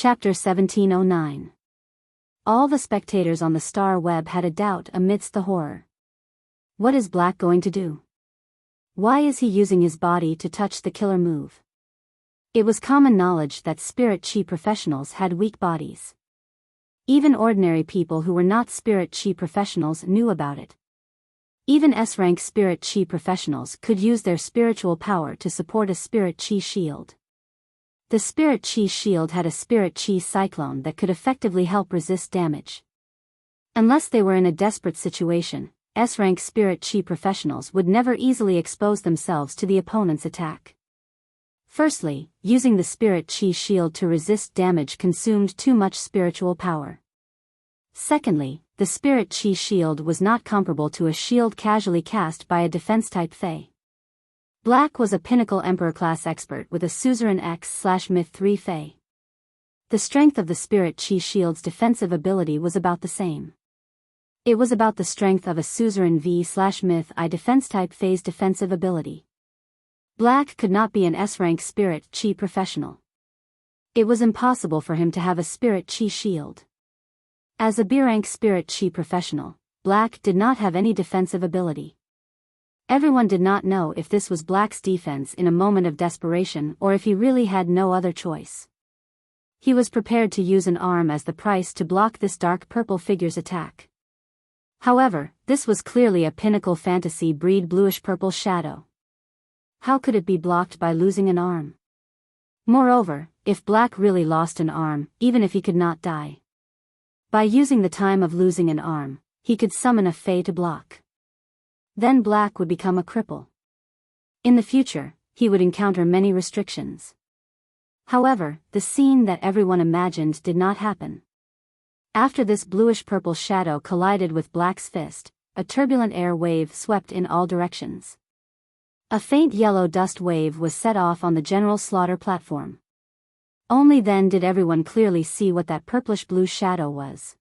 Chapter 1709. All the spectators on the star web had a doubt amidst the horror. What is Black going to do? Why is he using his body to touch the killer move? It was common knowledge that spirit chi professionals had weak bodies. Even ordinary people who were not spirit chi professionals knew about it. Even S-rank spirit chi professionals could use their spiritual power to support a spirit chi shield. The spirit chi shield had a spirit chi cyclone that could effectively help resist damage. Unless they were in a desperate situation, S-rank spirit chi professionals would never easily expose themselves to the opponent's attack. Firstly, using the spirit chi shield to resist damage consumed too much spiritual power. Secondly, the spirit chi shield was not comparable to a shield casually cast by a defense-type fae. Black was a pinnacle Emperor-class expert with a Suzerain X/Myth 3 fae. The strength of the spirit chi shield's defensive ability was about the same. It was about the strength of a Suzerain V/Myth I defense-type fae's defensive ability. Black could not be an S-rank spirit chi professional. It was impossible for him to have a spirit chi shield. As a B-rank spirit chi professional, Black did not have any defensive ability. Everyone did not know if this was Black's defense in a moment of desperation or if he really had no other choice. He was prepared to use an arm as the price to block this dark purple figure's attack. However, this was clearly a pinnacle fantasy breed bluish-purple shadow. How could it be blocked by losing an arm? Moreover, if Black really lost an arm, even if he could not die, by using the time of losing an arm, he could summon a fae to block. Then Black would become a cripple. In the future, he would encounter many restrictions. However, the scene that everyone imagined did not happen. After this bluish-purple shadow collided with Black's fist, a turbulent air wave swept in all directions. A faint yellow dust wave was set off on the general slaughter platform. Only then did everyone clearly see what that purplish-blue shadow was.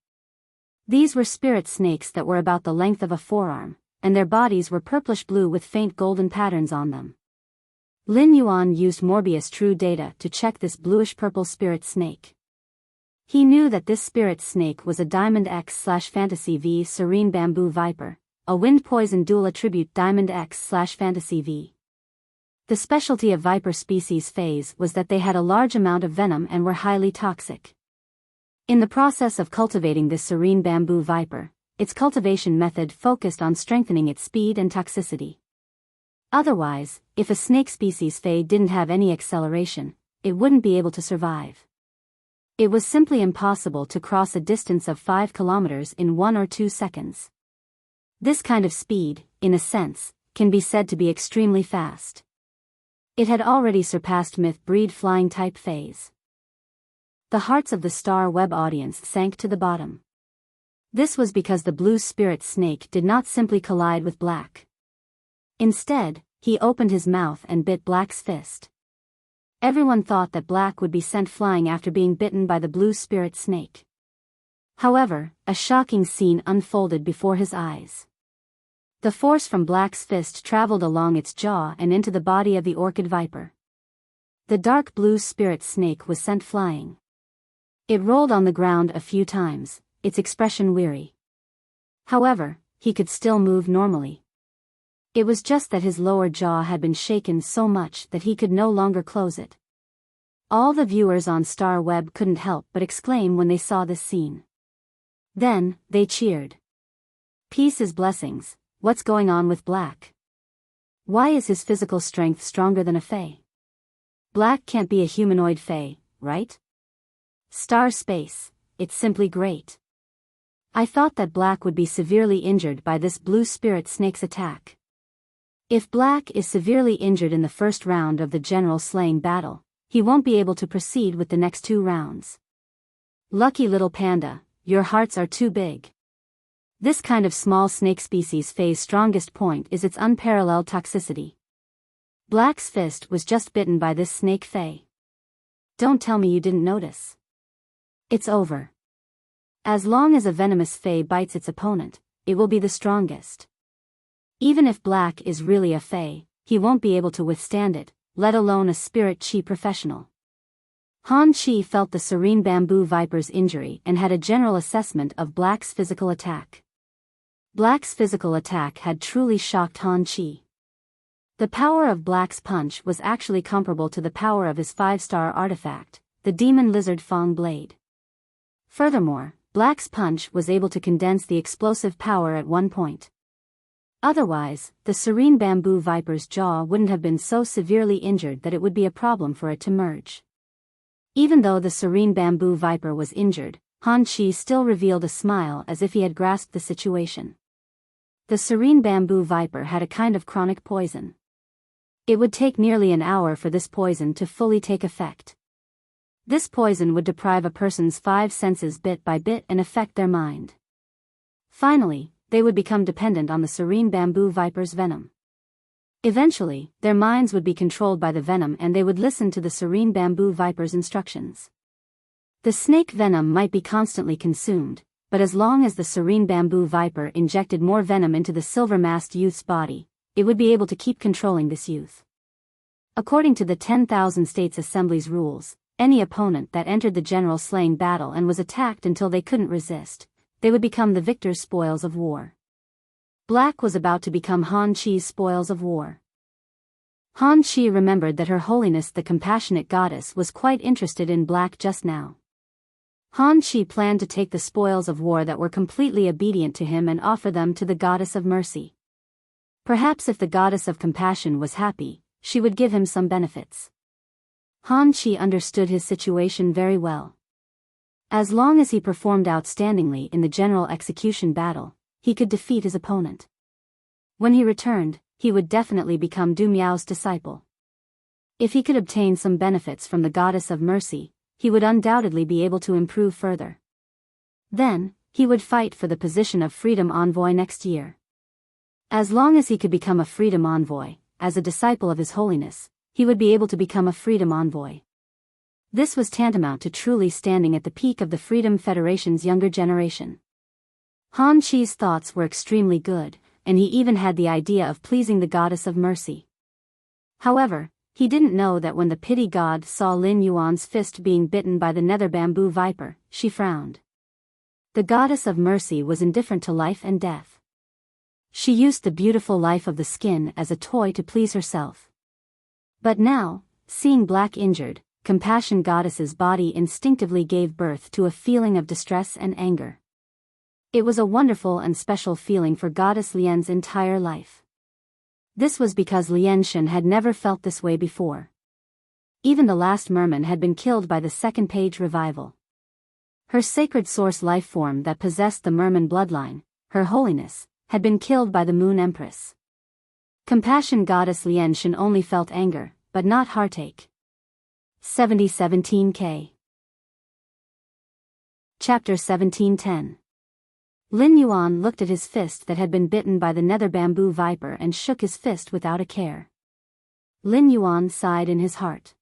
These were spirit snakes that were about the length of a forearm, and their bodies were purplish-blue with faint golden patterns on them. Lin Yuan used Morbius True Data to check this bluish-purple spirit snake. He knew that this spirit snake was a Diamond X/Fantasy V Serene Bamboo Viper, a Wind Poison Dual Attribute Diamond X/Fantasy V. The specialty of Viper species phase was that they had a large amount of venom and were highly toxic. In the process of cultivating this Serene Bamboo Viper, its cultivation method focused on strengthening its speed and toxicity. Otherwise, if a snake species fae didn't have any acceleration, it wouldn't be able to survive. It was simply impossible to cross a distance of 5 kilometers in 1 or 2 seconds. This kind of speed, in a sense, can be said to be extremely fast. It had already surpassed myth breed flying type phase. The hearts of the star web audience sank to the bottom. This was because the blue spirit snake did not simply collide with Black. Instead, he opened his mouth and bit Black's fist. Everyone thought that Black would be sent flying after being bitten by the blue spirit snake. However, a shocking scene unfolded before his eyes. The force from Black's fist traveled along its jaw and into the body of the orchid viper. The dark blue spirit snake was sent flying. It rolled on the ground a few times, its expression weary. However, he could still move normally. It was just that his lower jaw had been shaken so much that he could no longer close it. All the viewers on Star Web couldn't help but exclaim when they saw this scene. Then, they cheered. Peace is blessings, what's going on with Black? Why is his physical strength stronger than a fae? Black can't be a humanoid fae, right? Star space, it's simply great. I thought that Black would be severely injured by this blue spirit snake's attack. If Black is severely injured in the first round of the general slaying battle, he won't be able to proceed with the next 2 rounds. Lucky little panda, your hearts are too big. This kind of small snake species fae's strongest point is its unparalleled toxicity. Black's fist was just bitten by this snake fae. Don't tell me you didn't notice. It's over. As long as a venomous fae bites its opponent, it will be the strongest. Even if Black is really a fae, he won't be able to withstand it, let alone a spirit chi professional. Han Chi felt the serene bamboo viper's injury and had a general assessment of Black's physical attack. Black's physical attack had truly shocked Han Chi. The power of Black's punch was actually comparable to the power of his 5-star artifact, the Demon Lizard Fang Blade. Furthermore, Black's punch was able to condense the explosive power at one point. Otherwise, the serene bamboo viper's jaw wouldn't have been so severely injured that it would be a problem for it to merge. Even though the serene bamboo viper was injured, Han Chi still revealed a smile as if he had grasped the situation. The serene bamboo viper had a kind of chronic poison. It would take nearly an hour for this poison to fully take effect. This poison would deprive a person's 5 senses bit by bit and affect their mind. Finally, they would become dependent on the serene bamboo viper's venom. Eventually, their minds would be controlled by the venom and they would listen to the serene bamboo viper's instructions. The snake venom might be constantly consumed, but as long as the serene bamboo viper injected more venom into the silver-masked youth's body, it would be able to keep controlling this youth. According to the 10,000 States Assembly's rules, any opponent that entered the general slaying battle and was attacked until they couldn't resist, they would become the victor's spoils of war. Black was about to become Han Chi's spoils of war. Han Chi remembered that Her Holiness the Compassionate Goddess was quite interested in Black just now. Han Chi planned to take the spoils of war that were completely obedient to him and offer them to the Goddess of Mercy. Perhaps if the Goddess of Compassion was happy, she would give him some benefits. Han Chi understood his situation very well. As long as he performed outstandingly in the general execution battle, he could defeat his opponent. When he returned, he would definitely become Du Miao's disciple. If he could obtain some benefits from the Goddess of Mercy, he would undoubtedly be able to improve further. Then, he would fight for the position of Freedom Envoy next year. As long as he could become a Freedom Envoy, as a disciple of His Holiness, he would be able to become a Freedom Envoy. This was tantamount to truly standing at the peak of the Freedom Federation's younger generation. Han Chi's thoughts were extremely good, and he even had the idea of pleasing the Goddess of Mercy. However, he didn't know that when the pity god saw Lin Yuan's fist being bitten by the nether bamboo viper, she frowned. The Goddess of Mercy was indifferent to life and death. She used the beautiful life of the skin as a toy to please herself. But now, seeing Black injured, Compassion Goddess's body instinctively gave birth to a feeling of distress and anger. It was a wonderful and special feeling for Goddess Lian's entire life. This was because Lian Shen had never felt this way before. Even the last merman had been killed by the second page revival. Her sacred source life form that possessed the merman bloodline, Her Holiness, had been killed by the Moon Empress. Compassion Goddess Lian Shen only felt anger, but not heartache. 7017K. Chapter 1710. Lin Yuan looked at his fist that had been bitten by the nether bamboo viper and shook his fist without a care. Lin Yuan sighed in his heart.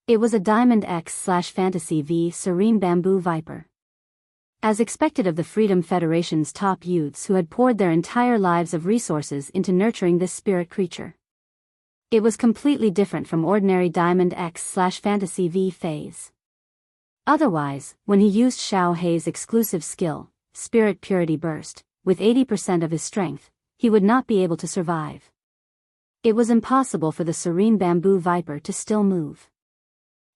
It was a Diamond X/Fantasy V Serene Bamboo Viper. As expected of the Freedom Federation's top youths who had poured their entire lives of resources into nurturing this spirit creature. It was completely different from ordinary Diamond X/Fantasy V phase. Otherwise, when he used Xiao Hei's exclusive skill, Spirit Purity Burst, with 80% of his strength, he would not be able to survive. It was impossible for the Serene Bamboo Viper to still move.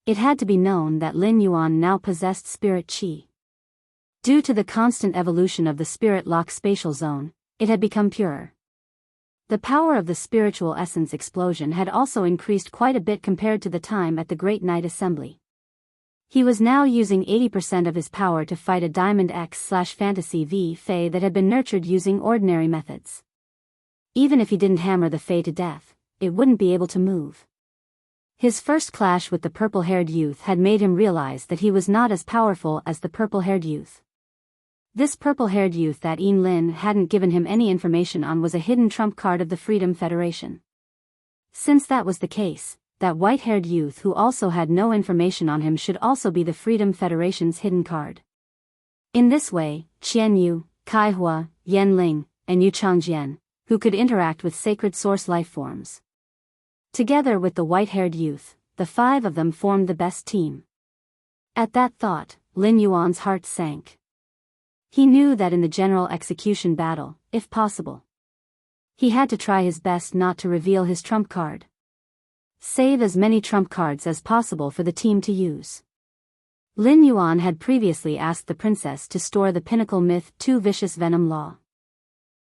It had to be known that Lin Yuan now possessed Spirit Qi. Due to the constant evolution of the Spirit Lock spatial zone, it had become purer. The power of the spiritual essence explosion had also increased quite a bit compared to the time at the Great Night Assembly. He was now using 80% of his power to fight a Diamond X/Fantasy V Fae that had been nurtured using ordinary methods. Even if he didn't hammer the Fae to death, it wouldn't be able to move. His first clash with the purple-haired youth had made him realize that he was not as powerful as the purple-haired youth. This purple-haired youth that Yin Lin hadn't given him any information on was a hidden trump card of the Freedom Federation. Since that was the case, that white-haired youth who also had no information on him should also be the Freedom Federation's hidden card. In this way, Qian Yu, Kai Hua, Yan Ling, and Yu Changjian, who could interact with sacred source life forms. Together with the white-haired youth, the 5 of them formed the best team. At that thought, Lin Yuan's heart sank. He knew that in the general execution battle, if possible, he had to try his best not to reveal his trump card. Save as many trump cards as possible for the team to use. Lin Yuan had previously asked the princess to store the Pinnacle Myth 2 Vicious Venom Law.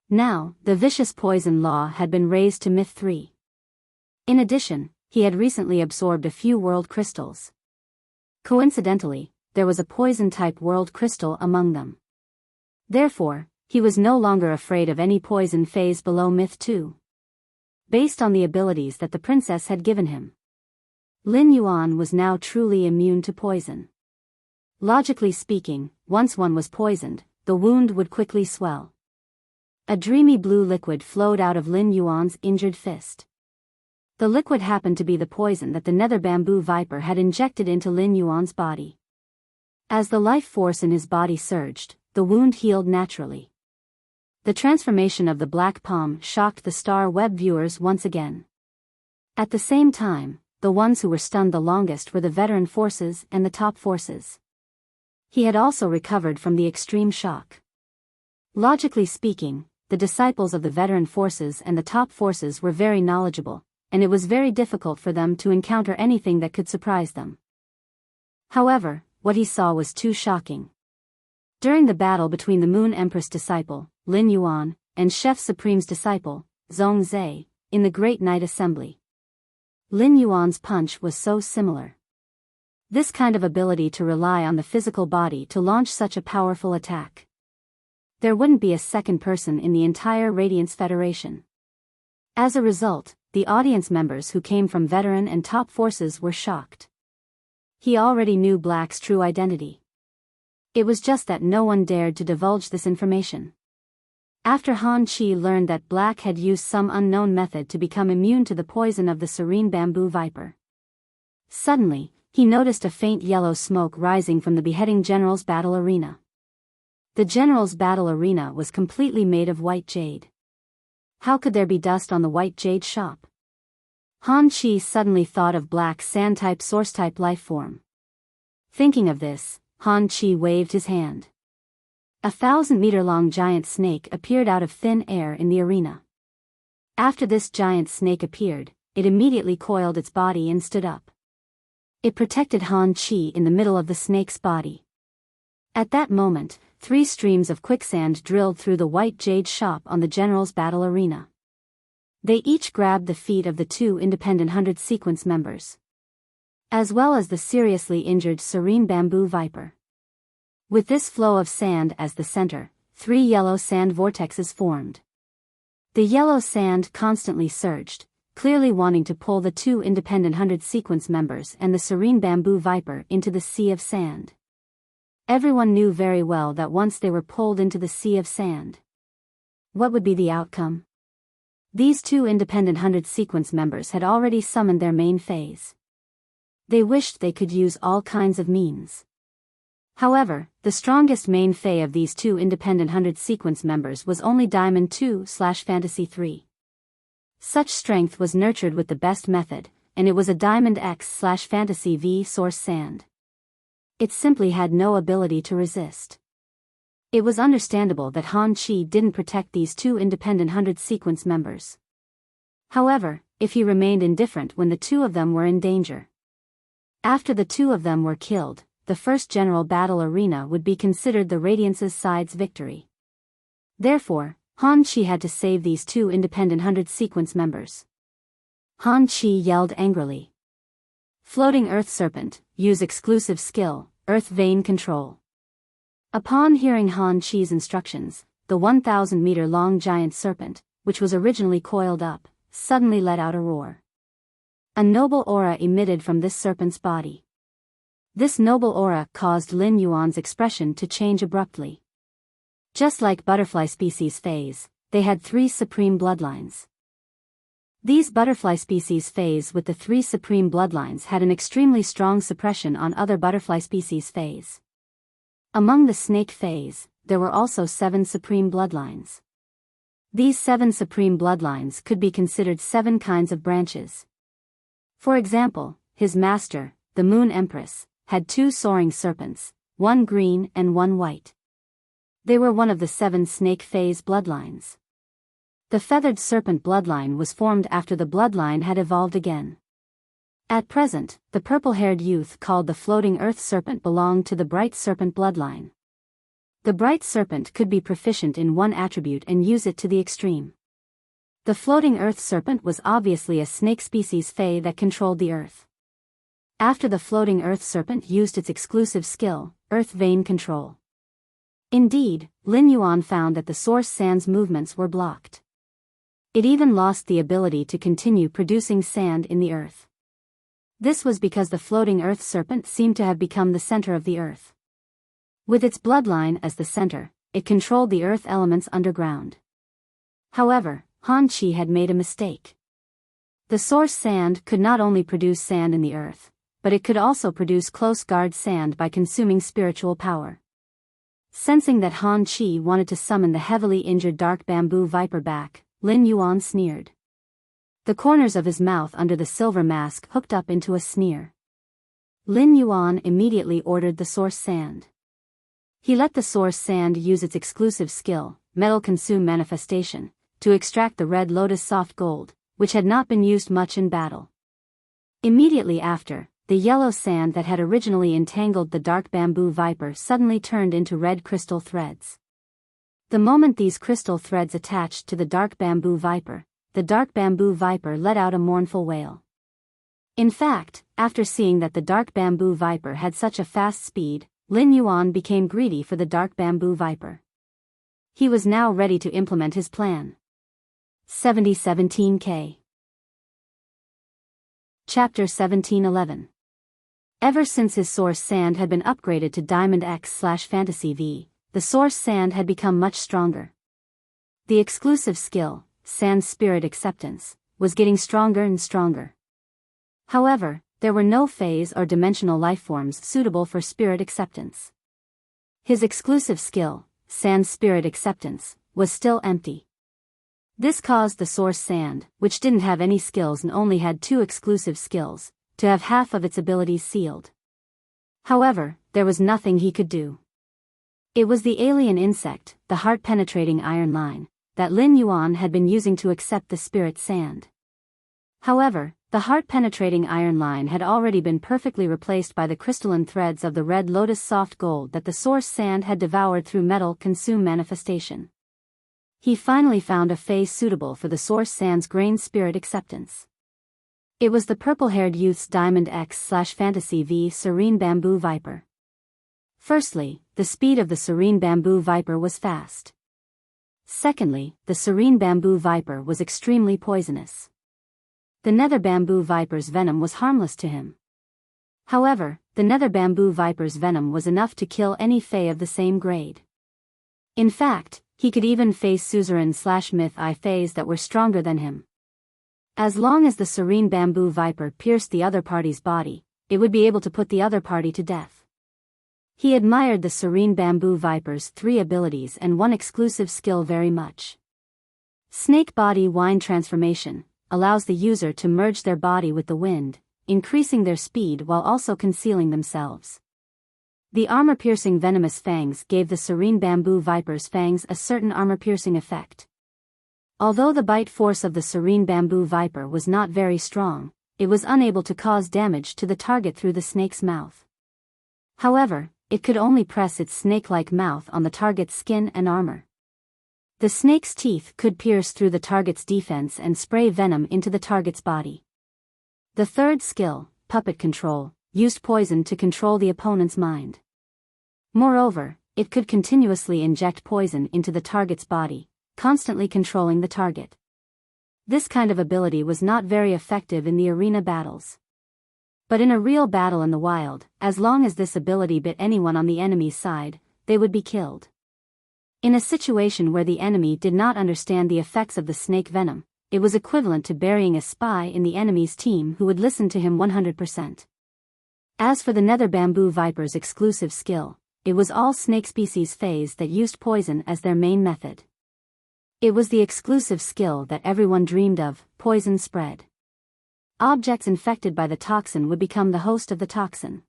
Now, the Vicious Poison Law had been raised to Myth 3. In addition, he had recently absorbed a few world crystals. Coincidentally, there was a poison-type world crystal among them. Therefore, he was no longer afraid of any poison phase below Myth 2. Based on the abilities that the princess had given him, Lin Yuan was now truly immune to poison. Logically speaking, once one was poisoned, the wound would quickly swell. A dreamy blue liquid flowed out of Lin Yuan's injured fist. The liquid happened to be the poison that the nether bamboo viper had injected into Lin Yuan's body. As the life force in his body surged, the wound healed naturally. The transformation of the black palm shocked the Star Web viewers once again. At the same time, the ones who were stunned the longest were the veteran forces and the top forces. He had also recovered from the extreme shock. Logically speaking, the disciples of the veteran forces and the top forces were very knowledgeable, and it was very difficult for them to encounter anything that could surprise them. However, what he saw was too shocking. During the battle between the Moon Empress disciple, Lin Yuan, and Chef Supreme's disciple, Zhong Zhe, in the Great Night Assembly, Lin Yuan's punch was so similar. This kind of ability to rely on the physical body to launch such a powerful attack. There wouldn't be a second person in the entire Radiance Federation. As a result, the audience members who came from veteran and top forces were shocked. He already knew Black's true identity. It was just that no one dared to divulge this information. After Han Chi learned that Black had used some unknown method to become immune to the poison of the serene bamboo viper, suddenly, he noticed a faint yellow smoke rising from the beheading general's battle arena. The general's battle arena was completely made of white jade. How could there be dust on the white jade shop? Han Chi suddenly thought of Black's sand-type source-type life form. Thinking of this, Han Chi waved his hand. A 1,000-meter-long giant snake appeared out of thin air in the arena. After this giant snake appeared, it immediately coiled its body and stood up. It protected Han Chi in the middle of the snake's body. At that moment, 3 streams of quicksand drilled through the white jade shop on the general's battle arena. They each grabbed the feet of the 2 independent 100 sequence members, as well as the seriously injured serene bamboo viper. With this flow of sand as the center, 3 yellow sand vortexes formed. The yellow sand constantly surged, clearly wanting to pull the 2 independent 100 sequence members and the serene bamboo viper into the sea of sand. Everyone knew very well that once they were pulled into the sea of sand, what would be the outcome? These 2 independent 100 sequence members had already summoned their main phase. They wished they could use all kinds of means. However, the strongest main phase of these 2 independent 100 sequence members was only Diamond 2/Fantasy 3. Such strength was nurtured with the best method, and it was a Diamond X/Fantasy V source sand. It simply had no ability to resist. It was understandable that Han Chi didn't protect these 2 independent 100 sequence members. However, if he remained indifferent when the 2 of them were in danger, after the 2 of them were killed, the first general battle arena would be considered the Radiance's side's victory. Therefore, Han Chi had to save these 2 independent 100 sequence members. Han Chi yelled angrily. Floating Earth Serpent, use exclusive skill, Earth Vein Control. Upon hearing Han Chi's instructions, the 1,000-meter-long giant serpent, which was originally coiled up, suddenly let out a roar. A noble aura emitted from this serpent's body. This noble aura caused Lin Yuan's expression to change abruptly. Just like butterfly species phase, they had 3 supreme bloodlines. These butterfly species phase with the 3 supreme bloodlines had an extremely strong suppression on other butterfly species phase. Among the snake phase, there were also 7 supreme bloodlines. These 7 supreme bloodlines could be considered 7 kinds of branches. For example, his master, the Moon Empress, had 2 soaring serpents, one green and one white. They were one of the 7 snake phase bloodlines. The feathered serpent bloodline was formed after the bloodline had evolved again. At present, the purple-haired youth called the floating earth serpent belonged to the bright serpent bloodline. The bright serpent could be proficient in one attribute and use it to the extreme. The floating earth serpent was obviously a snake species fae that controlled the earth. After the floating earth serpent used its exclusive skill, earth vein control. Indeed, Lin Yuan found that the source sand's movements were blocked. It even lost the ability to continue producing sand in the earth. This was because the floating earth serpent seemed to have become the center of the earth. With its bloodline as the center, it controlled the earth elements underground. However, Han Qi had made a mistake. The source sand could not only produce sand in the earth, but it could also produce close guard sand by consuming spiritual power. Sensing that Han Qi wanted to summon the heavily injured dark bamboo viper back, Lin Yuan sneered. The corners of his mouth under the silver mask hooked up into a sneer. Lin Yuan immediately ordered the source sand. He let the source sand use its exclusive skill, metal consume manifestation, to extract the red lotus soft gold, which had not been used much in battle. Immediately after, the yellow sand that had originally entangled the dark bamboo viper suddenly turned into red crystal threads. The moment these crystal threads attached to the dark bamboo viper let out a mournful wail. In fact, after seeing that the dark bamboo viper had such a fast speed, Lin Yuan became greedy for the dark bamboo viper. He was now ready to implement his plan. 7017K. Chapter 1711. Ever since his source sand had been upgraded to Diamond X/Fantasy V, the source sand had become much stronger. The exclusive skill, Sand Spirit Acceptance, was getting stronger and stronger. However, there were no phase or dimensional lifeforms suitable for spirit acceptance. His exclusive skill, Sand Spirit Acceptance, was still empty. This caused the source sand, which didn't have any skills and only had 2 exclusive skills, to have half of its abilities sealed. However, there was nothing he could do. It was the alien insect, the heart-penetrating iron line, that Lin Yuan had been using to accept the spirit sand. However, the heart-penetrating iron line had already been perfectly replaced by the crystalline threads of the red lotus soft gold that the source sand had devoured through metal consume manifestation. He finally found a phase suitable for the source sand's grain spirit acceptance. It was the purple-haired youth's Diamond X/Fantasy V Serene Bamboo Viper. Firstly, the speed of the Serene Bamboo Viper was fast. Secondly, the Serene Bamboo Viper was extremely poisonous. The Nether Bamboo Viper's venom was harmless to him. However, the Nether Bamboo Viper's venom was enough to kill any fae of the same grade. In fact, he could even face suzerain/myth I faes that were stronger than him. As long as the Serene Bamboo Viper pierced the other party's body, it would be able to put the other party to death. He admired the Serene Bamboo Viper's 3 abilities and 1 exclusive skill very much. Snake Body Wind Transformation allows the user to merge their body with the wind, increasing their speed while also concealing themselves. The armor-piercing venomous fangs gave the Serene Bamboo Viper's fangs a certain armor-piercing effect. Although the bite force of the Serene Bamboo Viper was not very strong, it was unable to cause damage to the target through the snake's mouth. However, it could only press its snake-like mouth on the target's skin and armor. The snake's teeth could pierce through the target's defense and spray venom into the target's body. The third skill, Puppet Control, used poison to control the opponent's mind. Moreover, it could continuously inject poison into the target's body, constantly controlling the target. This kind of ability was not very effective in the arena battles. But in a real battle in the wild, as long as this ability bit anyone on the enemy's side, they would be killed. In a situation where the enemy did not understand the effects of the snake venom, it was equivalent to burying a spy in the enemy's team who would listen to him 100%. As for the Nether Bamboo Viper's exclusive skill, it was all snake species phase that used poison as their main method. It was the exclusive skill that everyone dreamed of, poison spread. Objects infected by the toxin would become the host of the toxin.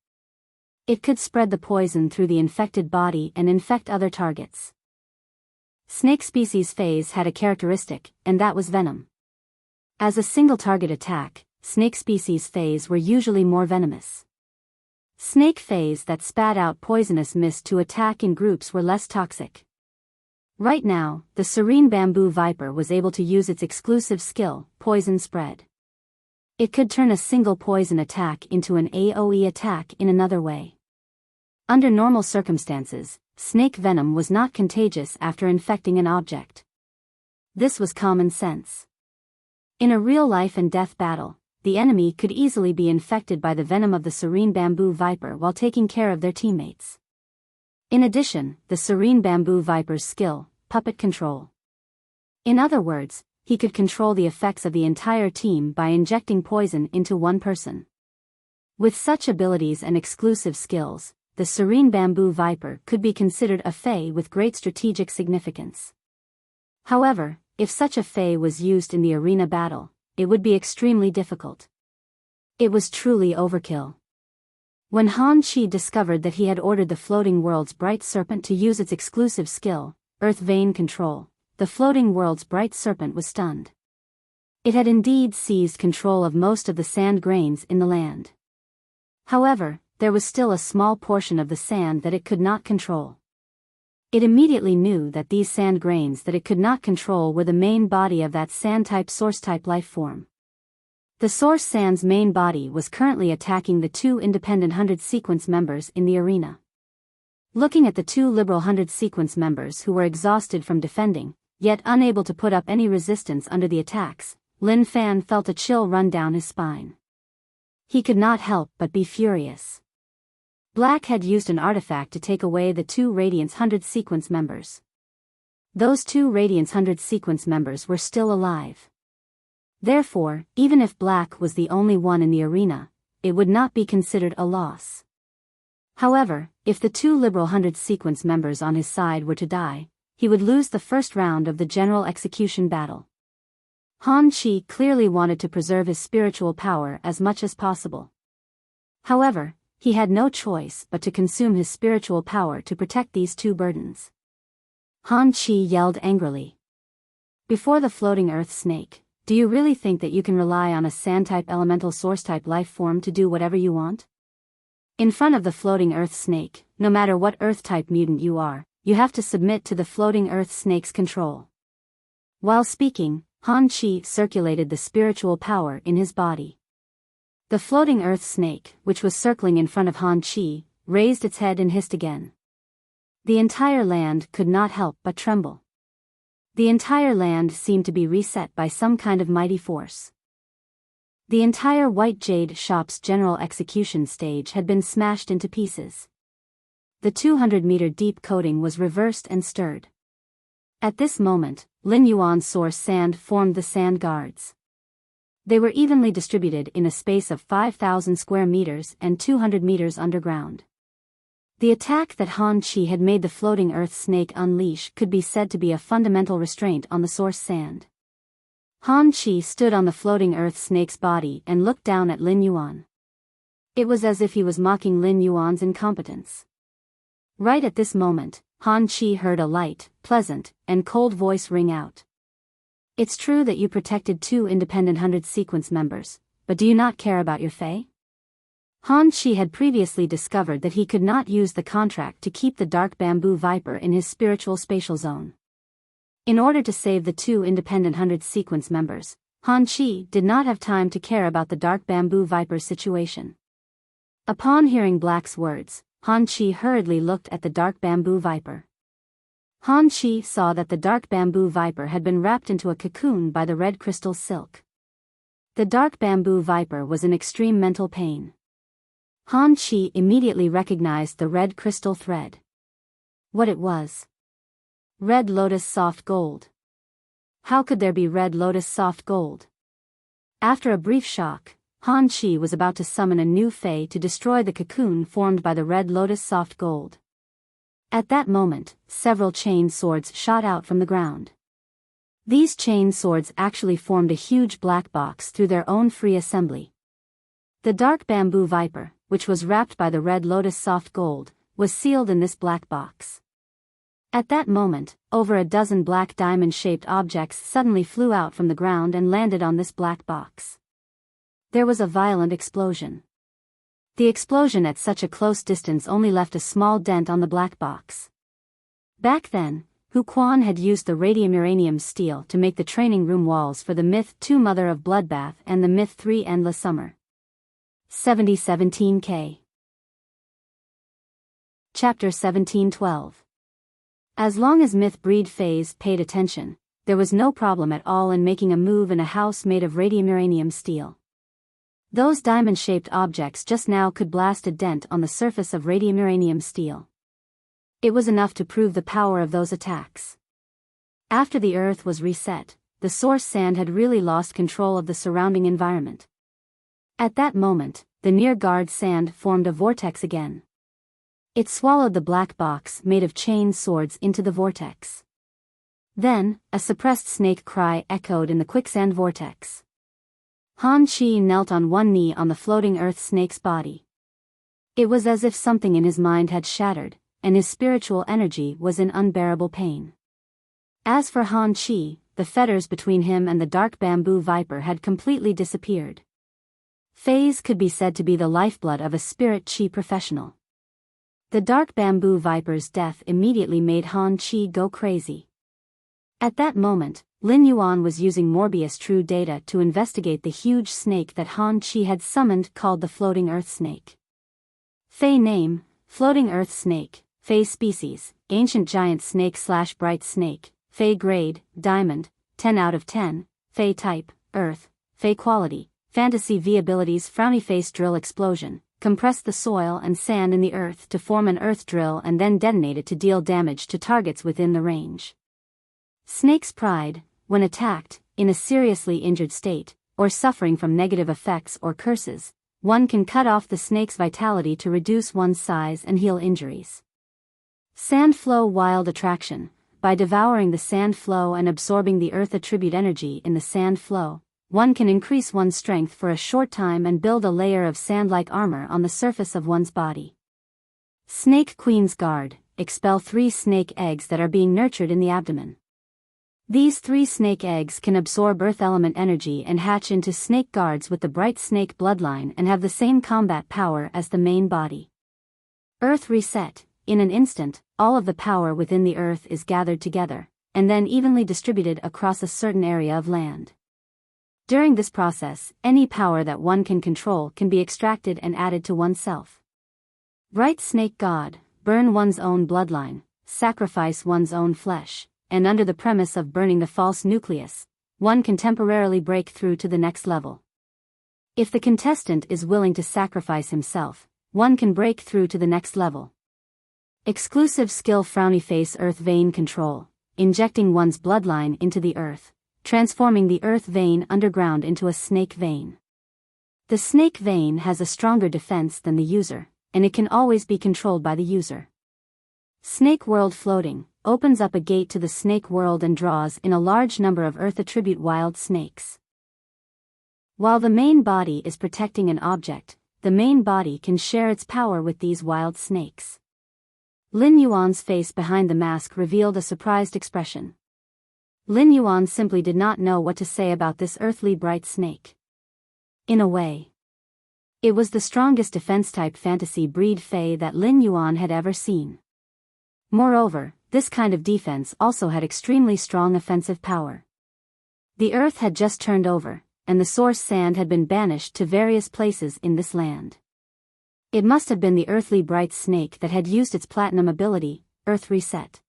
It could spread the poison through the infected body and infect other targets. Snake species phase had a characteristic, and that was venom. As a single target attack, snake species phase were usually more venomous. Snake phase that spat out poisonous mist to attack in groups were less toxic. Right now, the serene bamboo viper was able to use its exclusive skill, poison spread. It could turn a single poison attack into an AoE attack in another way. Under normal circumstances, snake venom was not contagious after infecting an object. This was common sense. In a real life and death battle, the enemy could easily be infected by the venom of the serene bamboo viper while taking care of their teammates. In addition, the serene bamboo viper's skill, puppet control. In other words, he could control the effects of the entire team by injecting poison into one person. With such abilities and exclusive skills, the serene bamboo viper could be considered a fae with great strategic significance. However, if such a fae was used in the arena battle, it would be extremely difficult. It was truly overkill. When Han Chi discovered that he had ordered the floating world's bright serpent to use its exclusive skill, Earth Vein Control, the floating world's bright serpent was stunned. It had indeed seized control of most of the sand grains in the land. However, there was still a small portion of the sand that it could not control. It immediately knew that these sand grains that it could not control were the main body of that sand-type source-type life form. The source sand's main body was currently attacking the two independent 100 sequence members in the arena. Looking at the two liberal 100 sequence members who were exhausted from defending, yet unable to put up any resistance under the attacks, Lin Fan felt a chill run down his spine. He could not help but be furious. Black had used an artifact to take away the two Radiance 100 sequence members. Those two Radiance 100 sequence members were still alive. Therefore, even if Black was the only one in the arena, it would not be considered a loss. However, if the two liberal 100 sequence members on his side were to die, he would lose the first round of the general execution battle. Han Chi clearly wanted to preserve his spiritual power as much as possible. However, he had no choice but to consume his spiritual power to protect these two burdens. Han Chi yelled angrily. Before the floating earth snake, do you really think that you can rely on a sand-type elemental source-type life form to do whatever you want? In front of the floating earth snake, no matter what earth-type mutant you are, you have to submit to the floating earth snake's control. While speaking, Han Chi circulated the spiritual power in his body. The floating earth snake, which was circling in front of Han Chi, raised its head and hissed again. The entire land could not help but tremble. The entire land seemed to be reset by some kind of mighty force. The entire White Jade shop's general execution stage had been smashed into pieces. The 200-meter deep coating was reversed and stirred. At this moment, Lin Yuan's source sand formed the sand guards. They were evenly distributed in a space of 5,000 square meters and 200 meters underground. The attack that Han Chi had made the floating earth snake unleash could be said to be a fundamental restraint on the source sand. Han Chi stood on the floating earth snake's body and looked down at Lin Yuan. It was as if he was mocking Lin Yuan's incompetence. Right at this moment, Han Chi heard a light, pleasant, and cold voice ring out. It's true that you protected two independent 100 sequence members, but do you not care about your fae? Han Chi had previously discovered that he could not use the contract to keep the dark bamboo viper in his spiritual spatial zone. In order to save the two independent 100 sequence members, Han Chi did not have time to care about the dark bamboo viper's situation. Upon hearing Black's words, Han Chi hurriedly looked at the dark bamboo viper. Han Chi saw that the dark bamboo viper had been wrapped into a cocoon by the red crystal silk. The dark bamboo viper was in extreme mental pain. Han Chi immediately recognized the red crystal thread. What it was? Red lotus soft gold. How could there be red lotus soft gold? After a brief shock, Han Chi was about to summon a new fae to destroy the cocoon formed by the red lotus soft gold. At that moment, several chain swords shot out from the ground. These chain swords actually formed a huge black box through their own free assembly. The dark bamboo viper, which was wrapped by the red lotus soft gold, was sealed in this black box. At that moment, over a dozen black diamond-shaped objects suddenly flew out from the ground and landed on this black box. There was a violent explosion. The explosion at such a close distance only left a small dent on the black box. Back then, Hu Quan had used the radium uranium steel to make the training room walls for the Myth 2 Mother of Bloodbath and the Myth 3 Endless Summer. 7017K. Chapter 1712. As long as Myth Breed Phase paid attention, there was no problem at all in making a move in a house made of radium uranium steel. Those diamond-shaped objects just now could blast a dent on the surface of radium uranium steel. It was enough to prove the power of those attacks. After the Earth was reset, the source sand had really lost control of the surrounding environment. At that moment, the near-guard sand formed a vortex again. It swallowed the black box made of chain swords into the vortex. Then, a suppressed snake cry echoed in the quicksand vortex. Han Chi knelt on one knee on the floating earth snake's body. It was as if something in his mind had shattered, and his spiritual energy was in unbearable pain. As for Han Chi, the fetters between him and the dark bamboo viper had completely disappeared. Phase could be said to be the lifeblood of a spirit chi professional. The dark bamboo viper's death immediately made Han Chi go crazy. At that moment, Lin Yuan was using Morbius True data to investigate the huge snake that Han Chi had summoned called the Floating Earth Snake. Fey name, Floating Earth Snake. Fey species, Ancient Giant Snake/Bright Snake. Fey grade, Diamond, 10 out of 10. Fey type, Earth. Fey quality, Fantasy V abilities. Frowny face drill explosion. Compress the soil and sand in the earth to form an earth drill and then detonate it to deal damage to targets within the range. Snake's pride, when attacked, in a seriously injured state, or suffering from negative effects or curses, one can cut off the snake's vitality to reduce one's size and heal injuries. Sand flow wild attraction. By devouring the sand flow and absorbing the earth attribute energy in the sand flow, one can increase one's strength for a short time and build a layer of sand-like armor on the surface of one's body. Snake Queen's Guard. Expel 3 snake eggs that are being nurtured in the abdomen. These 3 snake eggs can absorb earth element energy and hatch into snake guards with the bright snake bloodline and have the same combat power as the main body. Earth reset. In an instant, all of the power within the earth is gathered together, and then evenly distributed across a certain area of land. During this process, any power that one can control can be extracted and added to oneself. Bright Snake God. Burn one's own bloodline, sacrifice one's own flesh, and under the premise of burning the false nucleus, one can temporarily break through to the next level. If the contestant is willing to sacrifice himself, one can break through to the next level. Exclusive skill. Frowny face earth vein control. Injecting one's bloodline into the earth, transforming the earth vein underground into a snake vein. The snake vein has a stronger defense than the user, and it can always be controlled by the user. Snake World Floating. Opens up a gate to the snake world and draws in a large number of earth attribute wild snakes. While the main body is protecting an object, the main body can share its power with these wild snakes. Lin Yuan's face behind the mask revealed a surprised expression. Lin Yuan simply did not know what to say about this earthly bright snake. In a way, it was the strongest defense-type fantasy breed Fey that Lin Yuan had ever seen. Moreover, this kind of defense also had extremely strong offensive power. The earth had just turned over, and the source sand had been banished to various places in this land. It must have been the earthly bright snake that had used its platinum ability, Earth Reset.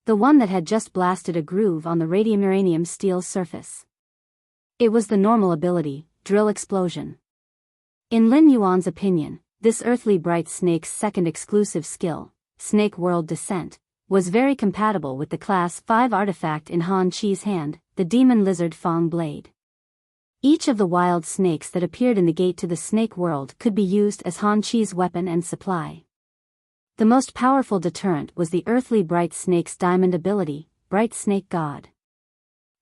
The one that had just blasted a groove on the radium uranium steel's surface. It was the normal ability, Drill Explosion. In Lin Yuan's opinion, this earthly bright snake's second exclusive skill, Snake World Descent, was very compatible with the Class 5 artifact in Han Chi's hand, the Demon Lizard Fang Blade. Each of the wild snakes that appeared in the gate to the snake world could be used as Han Chi's weapon and supply. The most powerful deterrent was the earthly bright snake's diamond ability, Bright Snake God.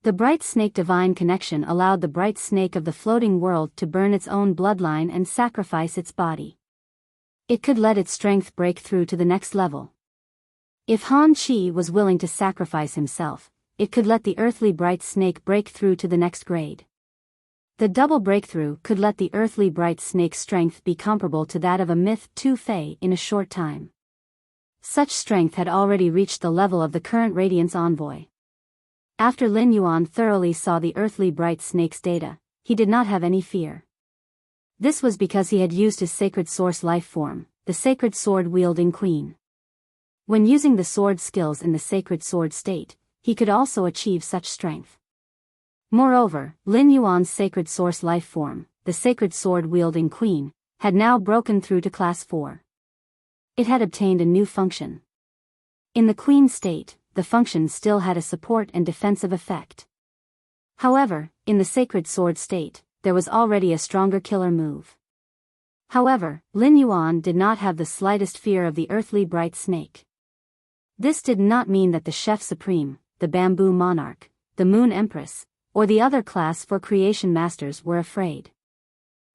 The bright snake divine connection allowed the bright snake of the floating world to burn its own bloodline and sacrifice its body. It could let its strength break through to the next level. If Han Chi was willing to sacrifice himself, it could let the earthly bright snake break through to the next grade. The double breakthrough could let the earthly bright snake's strength be comparable to that of a Myth 2 Fae in a short time. Such strength had already reached the level of the current Radiance Envoy. After Lin Yuan thoroughly saw the earthly bright snake's data, he did not have any fear. This was because he had used his sacred source life form, the sacred sword-wielding queen. When using the sword skills in the sacred sword state, he could also achieve such strength. Moreover, Lin Yuan's sacred source life form, the sacred sword-wielding queen, had now broken through to class 4. It had obtained a new function. In the queen state, the function still had a support and defensive effect. However, in the sacred sword state, there was already a stronger killer move. However, Lin Yuan did not have the slightest fear of the earthly bright snake. This did not mean that the Chef Supreme, the Bamboo Monarch, the Moon Empress, or the other class 4 creation masters were afraid.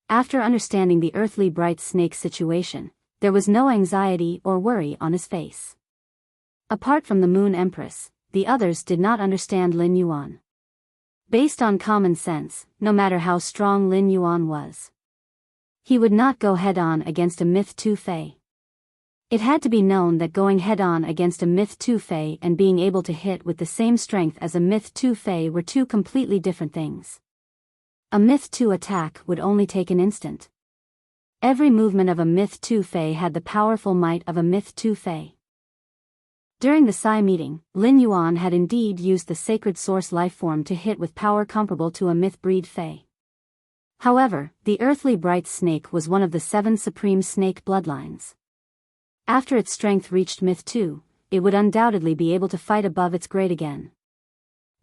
After understanding the earthly bright snake's situation, there was no anxiety or worry on his face. Apart from the Moon Empress, the others did not understand Lin Yuan. Based on common sense, no matter how strong Lin Yuan was, he would not go head-on against a Myth 2 Fae. It had to be known that going head-on against a Myth 2 Fae and being able to hit with the same strength as a Myth 2 Fae were two completely different things. A Myth 2 attack would only take an instant. Every movement of a Myth 2 Fae had the powerful might of a Myth 2 Fae. During the Psi meeting, Lin Yuan had indeed used the sacred source lifeform to hit with power comparable to a Myth breed Fae. However, the earthly bright snake was one of the 7 supreme snake bloodlines. After its strength reached Myth 2, it would undoubtedly be able to fight above its grade again.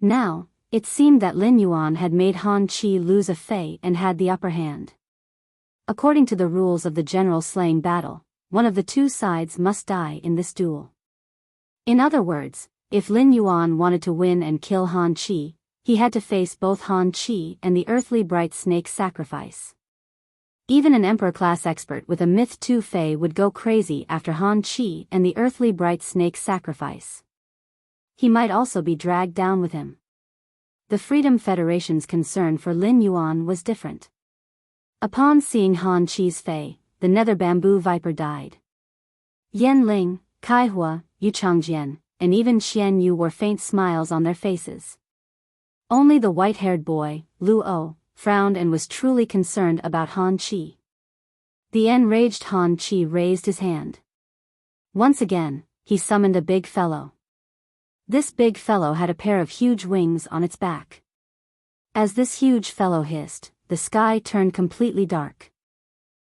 Now, it seemed that Lin Yuan had made Han Chi lose a Fae and had the upper hand. According to the rules of the general slaying battle, one of the two sides must die in this duel. In other words, if Lin Yuan wanted to win and kill Han Chi, he had to face both Han Chi and the earthly bright snake sacrifice. Even an Emperor-class expert with a Myth 2 Fae would go crazy after Han Chi and the earthly bright snake sacrifice. He might also be dragged down with him. The Freedom Federation's concern for Lin Yuan was different. Upon seeing Han Chi's Fae, the Nether Bamboo Viper died. Yan Ling, Kai Hua, Yu Changjian, and even Xian Yu wore faint smiles on their faces. Only the white-haired boy, Lu O, frowned and was truly concerned about Han Chi. The enraged Han Chi raised his hand. Once again, he summoned a big fellow. This big fellow had a pair of huge wings on its back. As this huge fellow hissed, the sky turned completely dark.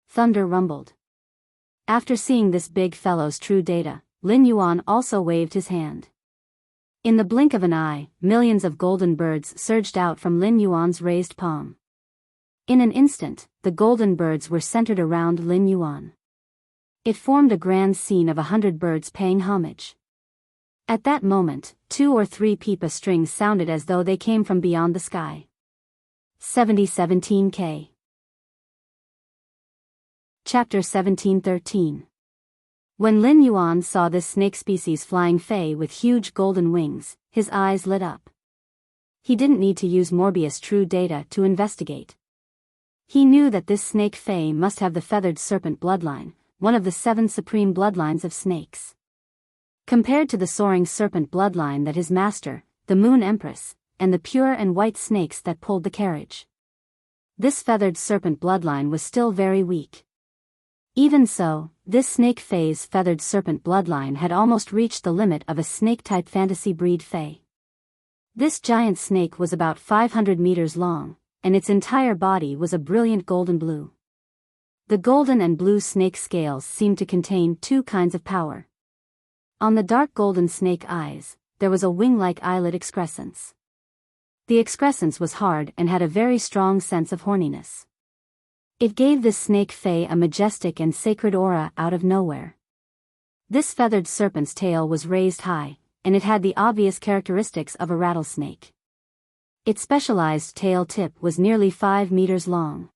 Thunder rumbled. After seeing this big fellow's true data, Lin Yuan also waved his hand. In the blink of an eye, millions of golden birds surged out from Lin Yuan's raised palm. In an instant, the golden birds were centered around Lin Yuan. It formed a grand scene of 100 birds paying homage. At that moment, 2 or 3 pipa strings sounded as though they came from beyond the sky. 17K. Chapter 1713. When Lin Yuan saw this snake species flying Fae with huge golden wings, his eyes lit up. He didn't need to use Morbius true data to investigate. He knew that this snake Fae must have the feathered serpent bloodline, one of the 7 supreme bloodlines of snakes. Compared to the soaring serpent bloodline that his master, the Moon Empress, and the pure and white snakes that pulled the carriage, this feathered serpent bloodline was still very weak. Even so, this snake Fae's feathered serpent bloodline had almost reached the limit of a snake-type fantasy breed Fae. This giant snake was about 500 meters long, and its entire body was a brilliant golden blue. The golden and blue snake scales seemed to contain 2 kinds of power. On the dark golden snake eyes, there was a wing-like eyelid excrescence. The excrescence was hard and had a very strong sense of horniness. It gave this snake Fae a majestic and sacred aura out of nowhere. This feathered serpent's tail was raised high, and it had the obvious characteristics of a rattlesnake. Its specialized tail tip was nearly 5 meters long.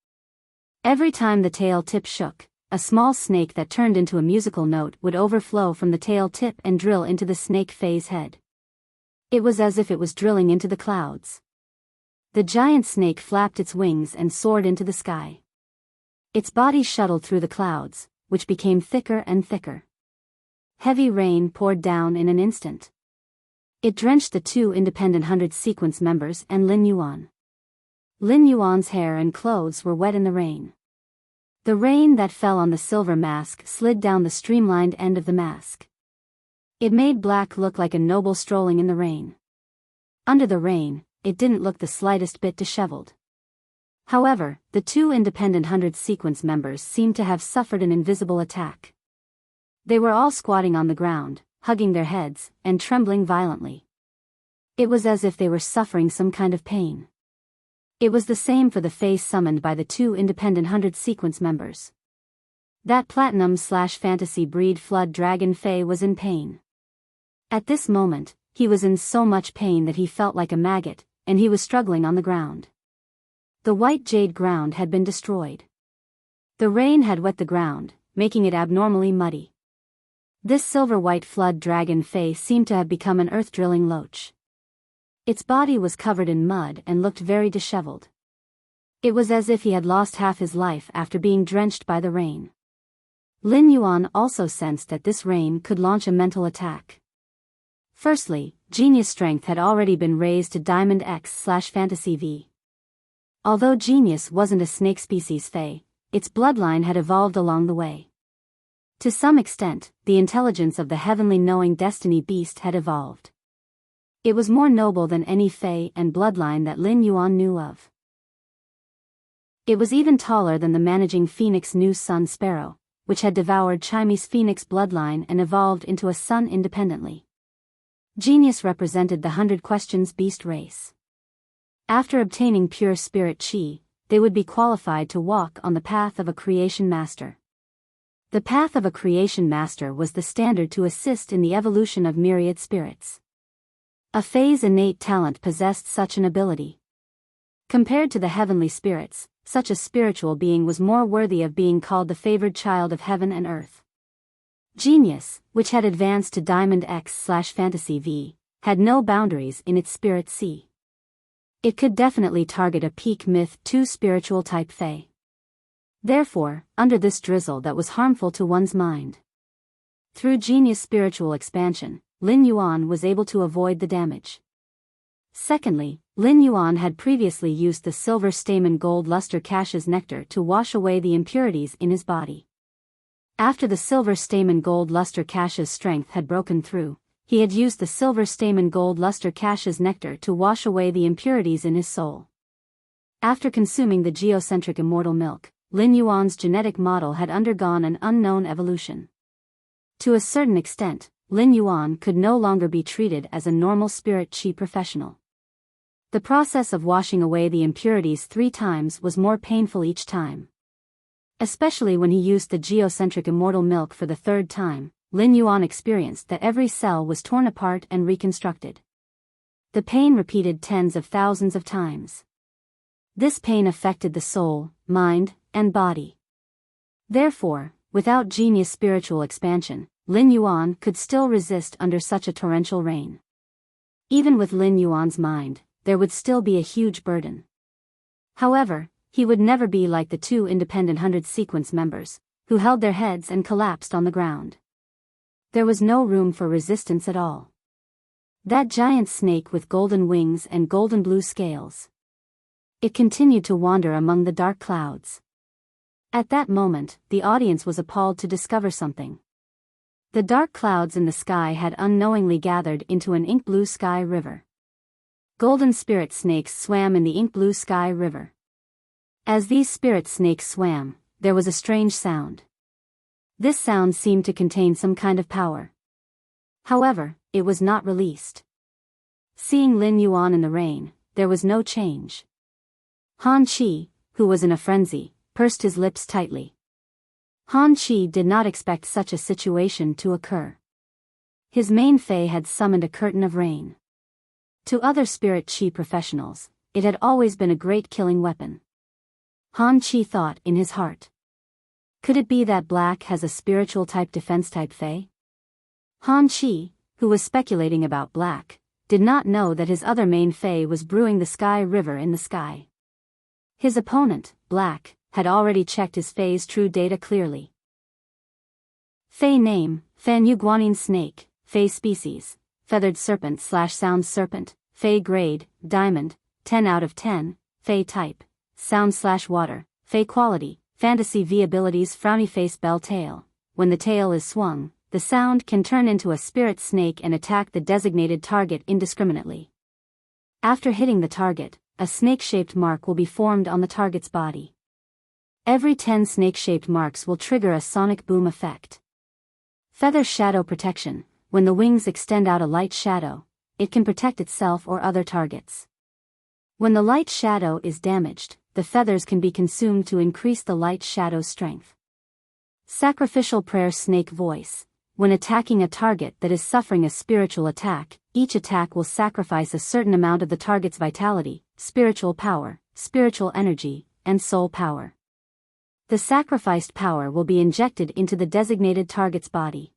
Every time the tail tip shook, a small snake that turned into a musical note would overflow from the tail tip and drill into the snake Fae's head. It was as if it was drilling into the clouds. The giant snake flapped its wings and soared into the sky. Its body shuttled through the clouds, which became thicker and thicker. Heavy rain poured down in an instant. It drenched the two independent 100 sequence members and Lin Yuan. Lin Yuan's hair and clothes were wet in the rain. The rain that fell on the silver mask slid down the streamlined end of the mask. It made Black look like a noble strolling in the rain. Under the rain, it didn't look the slightest bit disheveled. However, the two independent 100 sequence members seemed to have suffered an invisible attack. They were all squatting on the ground, hugging their heads, and trembling violently. It was as if they were suffering some kind of pain. It was the same for the face summoned by the two independent 100 sequence members. That platinum/fantasy breed flood dragon Fae was in pain. At this moment, he was in so much pain that he felt like a maggot, and he was struggling on the ground. The white jade ground had been destroyed. The rain had wet the ground, making it abnormally muddy. This silver-white flood dragon Fae seemed to have become an earth-drilling loach. Its body was covered in mud and looked very disheveled. It was as if he had lost half his life after being drenched by the rain. Lin Yuan also sensed that this rain could launch a mental attack. Firstly, Genius strength had already been raised to Diamond X/Fantasy V. Although Genius wasn't a snake species Fae, its bloodline had evolved along the way. To some extent, the intelligence of the heavenly knowing destiny beast had evolved. It was more noble than any Fae and bloodline that Lin Yuan knew of. It was even taller than the managing phoenix new sun sparrow, which had devoured Chime's phoenix bloodline and evolved into a sun independently. Genius represented the 100 questions beast race. After obtaining pure spirit chi, they would be qualified to walk on the path of a creation master. The path of a creation master was the standard to assist in the evolution of myriad spirits. A Fae's innate talent possessed such an ability. Compared to the heavenly spirits, such a spiritual being was more worthy of being called the favored child of heaven and earth. Genius, which had advanced to Diamond X/Fantasy V, had no boundaries in its spirit sea. It could definitely target a peak Myth 2 spiritual type Fae. Therefore, under this drizzle that was harmful to one's mind. Through Genius spiritual expansion, Lin Yuan was able to avoid the damage. Secondly, Lin Yuan had previously used the silver stamen gold luster cache's nectar to wash away the impurities in his body. After the silver stamen gold luster cache's strength had broken through, he had used the silver stamen gold luster cache's nectar to wash away the impurities in his soul. After consuming the geocentric immortal milk, Lin Yuan's genetic model had undergone an unknown evolution. To a certain extent, Lin Yuan could no longer be treated as a normal spirit chi professional. The process of washing away the impurities 3 times was more painful each time. Especially when he used the geocentric immortal milk for the 3rd time, Lin Yuan experienced that every cell was torn apart and reconstructed. The pain repeated tens of thousands of times. This pain affected the soul, mind, and body. Therefore, without Genius spiritual expansion, Lin Yuan could still resist under such a torrential rain. Even with Lin Yuan's mind, there would still be a huge burden. However, he would never be like the two independent 100 sequence members, who held their heads and collapsed on the ground. There was no room for resistance at all. That giant snake with golden wings and golden blue scales. It continued to wander among the dark clouds. At that moment, the audience was appalled to discover something. The dark clouds in the sky had unknowingly gathered into an ink-blue sky river. Golden spirit snakes swam in the ink-blue sky river. As these spirit snakes swam, there was a strange sound. This sound seemed to contain some kind of power. However, it was not released. Seeing Lin Yuan in the rain, there was no change. Han Qi, who was in a frenzy, pursed his lips tightly. Han Qi did not expect such a situation to occur. His main Fae had summoned a curtain of rain. To other spirit chi professionals, it had always been a great killing weapon. Han Qi thought in his heart. Could it be that black has a spiritual type defense type Fae? Han Chi, who was speculating about black, did not know that his other main Fae was brewing the Sky River in the sky. His opponent, black, had already checked his Fae's true data clearly. Fae name, Fan Yu Guanyin Snake, Fae species, Feathered Serpent/Sound Serpent, Fae grade, Diamond, 10 out of 10, Fae type, Sound/Water, Fae quality, Fantasy V abilities Frowny Face Bell Tail. When the tail is swung, the sound can turn into a spirit snake and attack the designated target indiscriminately. After hitting the target, a snake-shaped mark will be formed on the target's body. Every 10 snake-shaped marks will trigger a sonic boom effect. Feather shadow protection. When the wings extend out a light shadow, it can protect itself or other targets. When the light shadow is damaged, the feathers can be consumed to increase the light shadow's strength. Sacrificial prayer snake voice. When attacking a target that is suffering a spiritual attack, each attack will sacrifice a certain amount of the target's vitality, spiritual power, spiritual energy, and soul power. The sacrificed power will be injected into the designated target's body.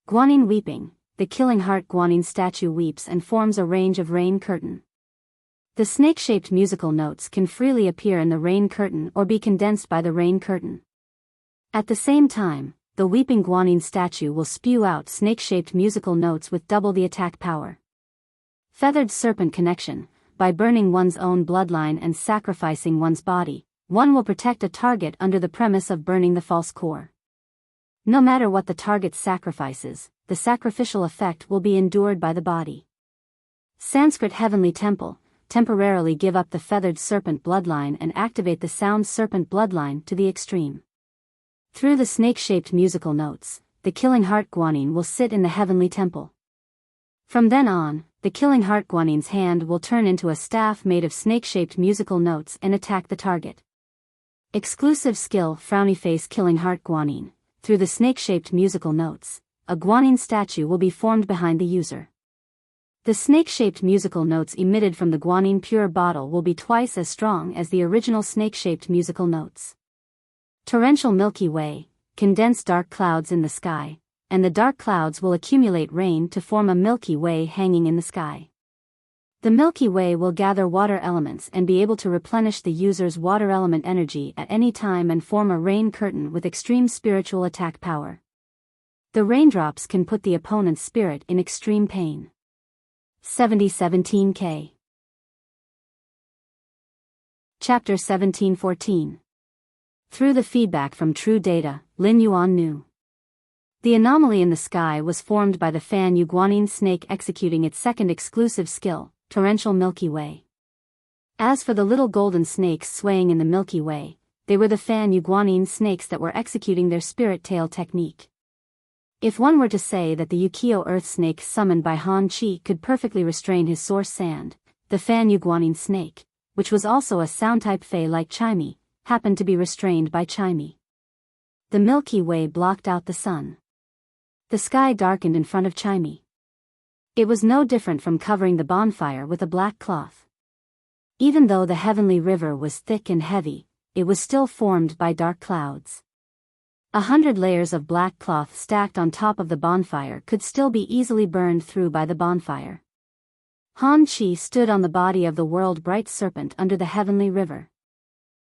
Guanyin weeping. The Killing Heart Guanyin statue weeps and forms a range of rain curtain. The snake-shaped musical notes can freely appear in the rain curtain or be condensed by the rain curtain. At the same time, the weeping Guanyin statue will spew out snake-shaped musical notes with double the attack power. Feathered Serpent connection. By burning one's own bloodline and sacrificing one's body, one will protect a target under the premise of burning the false core. No matter what the target sacrifices, the sacrificial effect will be endured by the body. Sanskrit Heavenly Temple. Temporarily give up the Feathered Serpent bloodline and activate the Sound Serpent bloodline to the extreme. Through the snake-shaped musical notes, the Killing Heart Guanyin will sit in the Heavenly Temple. From then on, the Killing Heart Guanyin's hand will turn into a staff made of snake-shaped musical notes and attack the target. Exclusive skill Frowny Face Killing Heart Guanyin. Through the snake-shaped musical notes, a Guanyin statue will be formed behind the user. The snake-shaped musical notes emitted from the Guanyin pure bottle will be twice as strong as the original snake-shaped musical notes. Torrential Milky Way. Condense dark clouds in the sky, and the dark clouds will accumulate rain to form a Milky Way hanging in the sky. The Milky Way will gather water elements and be able to replenish the user's water element energy at any time and form a rain curtain with extreme spiritual attack power. The raindrops can put the opponent's spirit in extreme pain. 7017K. Chapter 1714. Through the feedback from true data, Lin Yuan knew. The anomaly in the sky was formed by the Fan Yu Guanyin snake executing its second exclusive skill, Torrential Milky Way. As for the little golden snakes swaying in the Milky Way, they were the Fan Yu Guanyin snakes that were executing their spirit tail technique. If one were to say that the Yukio earth snake summoned by Han Chi could perfectly restrain his source sand, the Fan Yu Guanyin snake, which was also a sound-type Fae like Chimey, happened to be restrained by Chimey. The Milky Way blocked out the sun. The sky darkened in front of Chimey. It was no different from covering the bonfire with a black cloth. Even though the heavenly river was thick and heavy, it was still formed by dark clouds. 100 layers of black cloth stacked on top of the bonfire could still be easily burned through by the bonfire. Han Chi stood on the body of the world bright serpent under the heavenly river.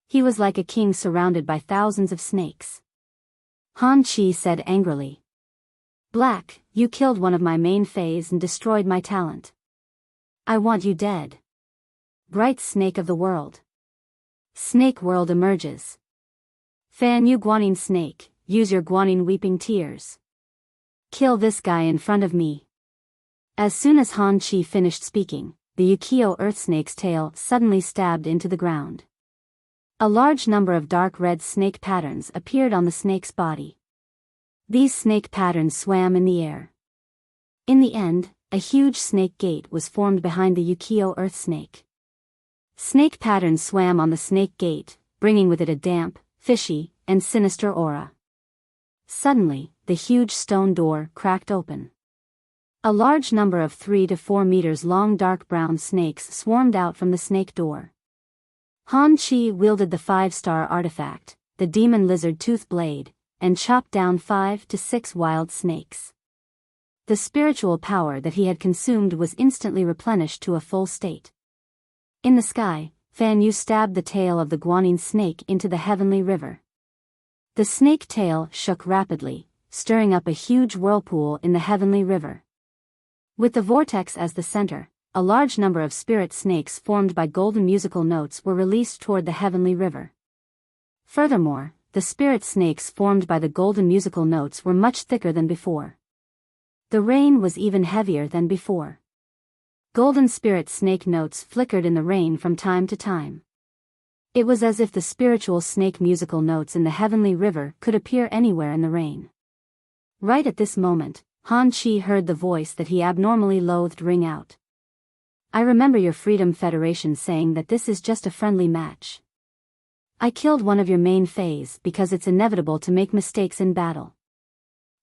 He was like a king surrounded by thousands of snakes. Han Chi said angrily, "Black, you killed one of my main Faes and destroyed my talent. I want you dead. Bright snake of the world." Snake world emerges. Fan Yu Guanyin snake, use your Guanyin weeping tears. Kill this guy in front of me. As soon as Han Chi finished speaking, the Yukio earth snake's tail suddenly stabbed into the ground. A large number of dark red snake patterns appeared on the snake's body. These snake patterns swam in the air. In the end, a huge snake gate was formed behind the Yukio earth snake. Snake patterns swam on the snake gate, bringing with it a damp, fishy, and sinister aura. Suddenly, the huge stone door cracked open. A large number of 3 to 4 meters long dark brown snakes swarmed out from the snake door. Han Chi wielded the 5-star artifact, the demon lizard tooth blade, and chopped down 5 to 6 wild snakes. The spiritual power that he had consumed was instantly replenished to a full state. In the sky, Fan Yu stabbed the tail of the guanine snake into the heavenly river. The snake tail shook rapidly, stirring up a huge whirlpool in the heavenly river. With the vortex as the center, a large number of spirit snakes formed by golden musical notes were released toward the heavenly river. Furthermore, the spirit snakes formed by the golden musical notes were much thicker than before. The rain was even heavier than before. Golden spirit snake notes flickered in the rain from time to time. It was as if the spiritual snake musical notes in the heavenly river could appear anywhere in the rain. Right at this moment, Han Chi heard the voice that he abnormally loathed ring out. I remember your Freedom Federation saying that this is just a friendly match. I killed one of your main Fays because it's inevitable to make mistakes in battle.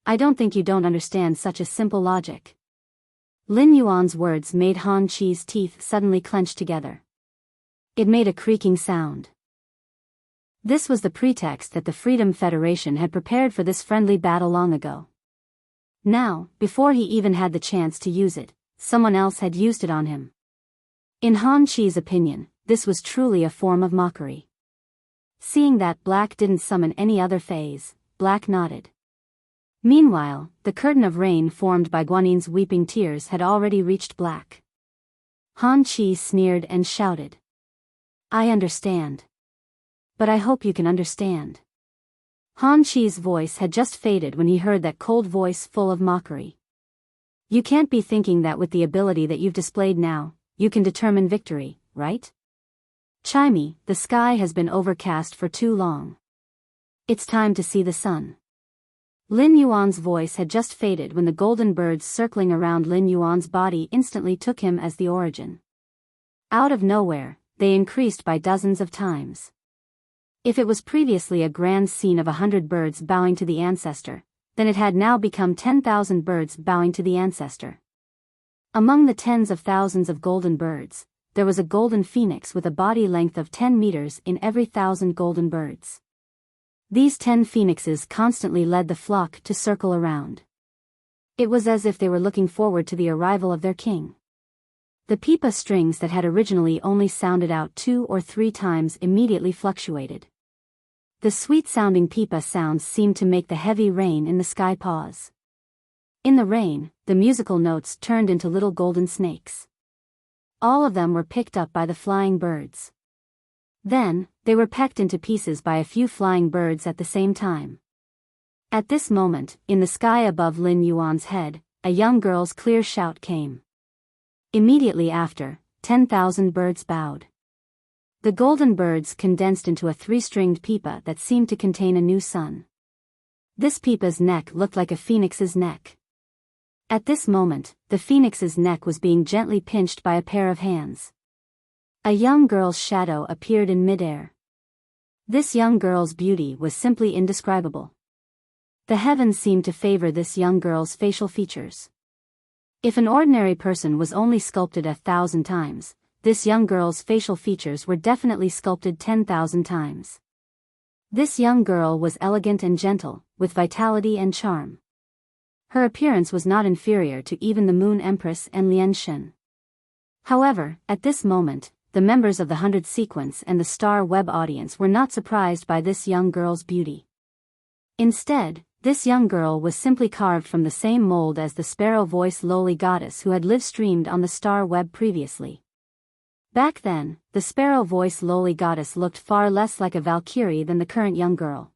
I don't think you don't understand such a simple logic. Lin Yuan's words made Han Chi's teeth suddenly clench together. It made a creaking sound. This was the pretext that the Freedom Federation had prepared for this friendly battle long ago. Now, before he even had the chance to use it, someone else had used it on him. In Han Chi's opinion, this was truly a form of mockery. Seeing that Black didn't summon any other Fays, Black nodded. Meanwhile, the curtain of rain formed by Guanine's weeping tears had already reached Black. Han Chi sneered and shouted. I understand. But I hope you can understand. Han Chi's voice had just faded when he heard that cold voice full of mockery. You can't be thinking that with the ability that you've displayed now, you can determine victory, right? Chimey, the sky has been overcast for too long. It's time to see the sun. Lin Yuan's voice had just faded when the golden birds circling around Lin Yuan's body instantly took him as the origin. Out of nowhere, they increased by dozens of times. If it was previously a grand scene of 100 birds bowing to the ancestor, then it had now become 10,000 birds bowing to the ancestor. Among the tens of thousands of golden birds, there was a golden phoenix with a body length of 10 meters in every 1,000 golden birds. These 10 phoenixes constantly led the flock to circle around. It was as if they were looking forward to the arrival of their king. The pipa strings that had originally only sounded out 2 or 3 times immediately fluctuated. The sweet-sounding pipa sounds seemed to make the heavy rain in the sky pause. In the rain, the musical notes turned into little golden snakes. All of them were picked up by the flying birds. Then, they were pecked into pieces by a few flying birds at the same time. At this moment, in the sky above Lin Yuan's head, a young girl's clear shout came. Immediately after, 10,000 birds bowed. The golden birds condensed into a 3-stringed pipa that seemed to contain a new sun. This pipa's neck looked like a phoenix's neck. At this moment, the phoenix's neck was being gently pinched by a pair of hands. A young girl's shadow appeared in midair. This young girl's beauty was simply indescribable. The heavens seemed to favor this young girl's facial features. If an ordinary person was only sculpted 1,000 times, this young girl's facial features were definitely sculpted 10,000 times. This young girl was elegant and gentle, with vitality and charm. Her appearance was not inferior to even the Moon Empress and Lian Shen. However, at this moment, the members of the 100 Sequence and the Star Web audience were not surprised by this young girl's beauty. Instead, this young girl was simply carved from the same mold as the sparrow-voiced lowly goddess who had live-streamed on the Star Web previously. Back then, the sparrow-voiced lowly goddess looked far less like a Valkyrie than the current young girl.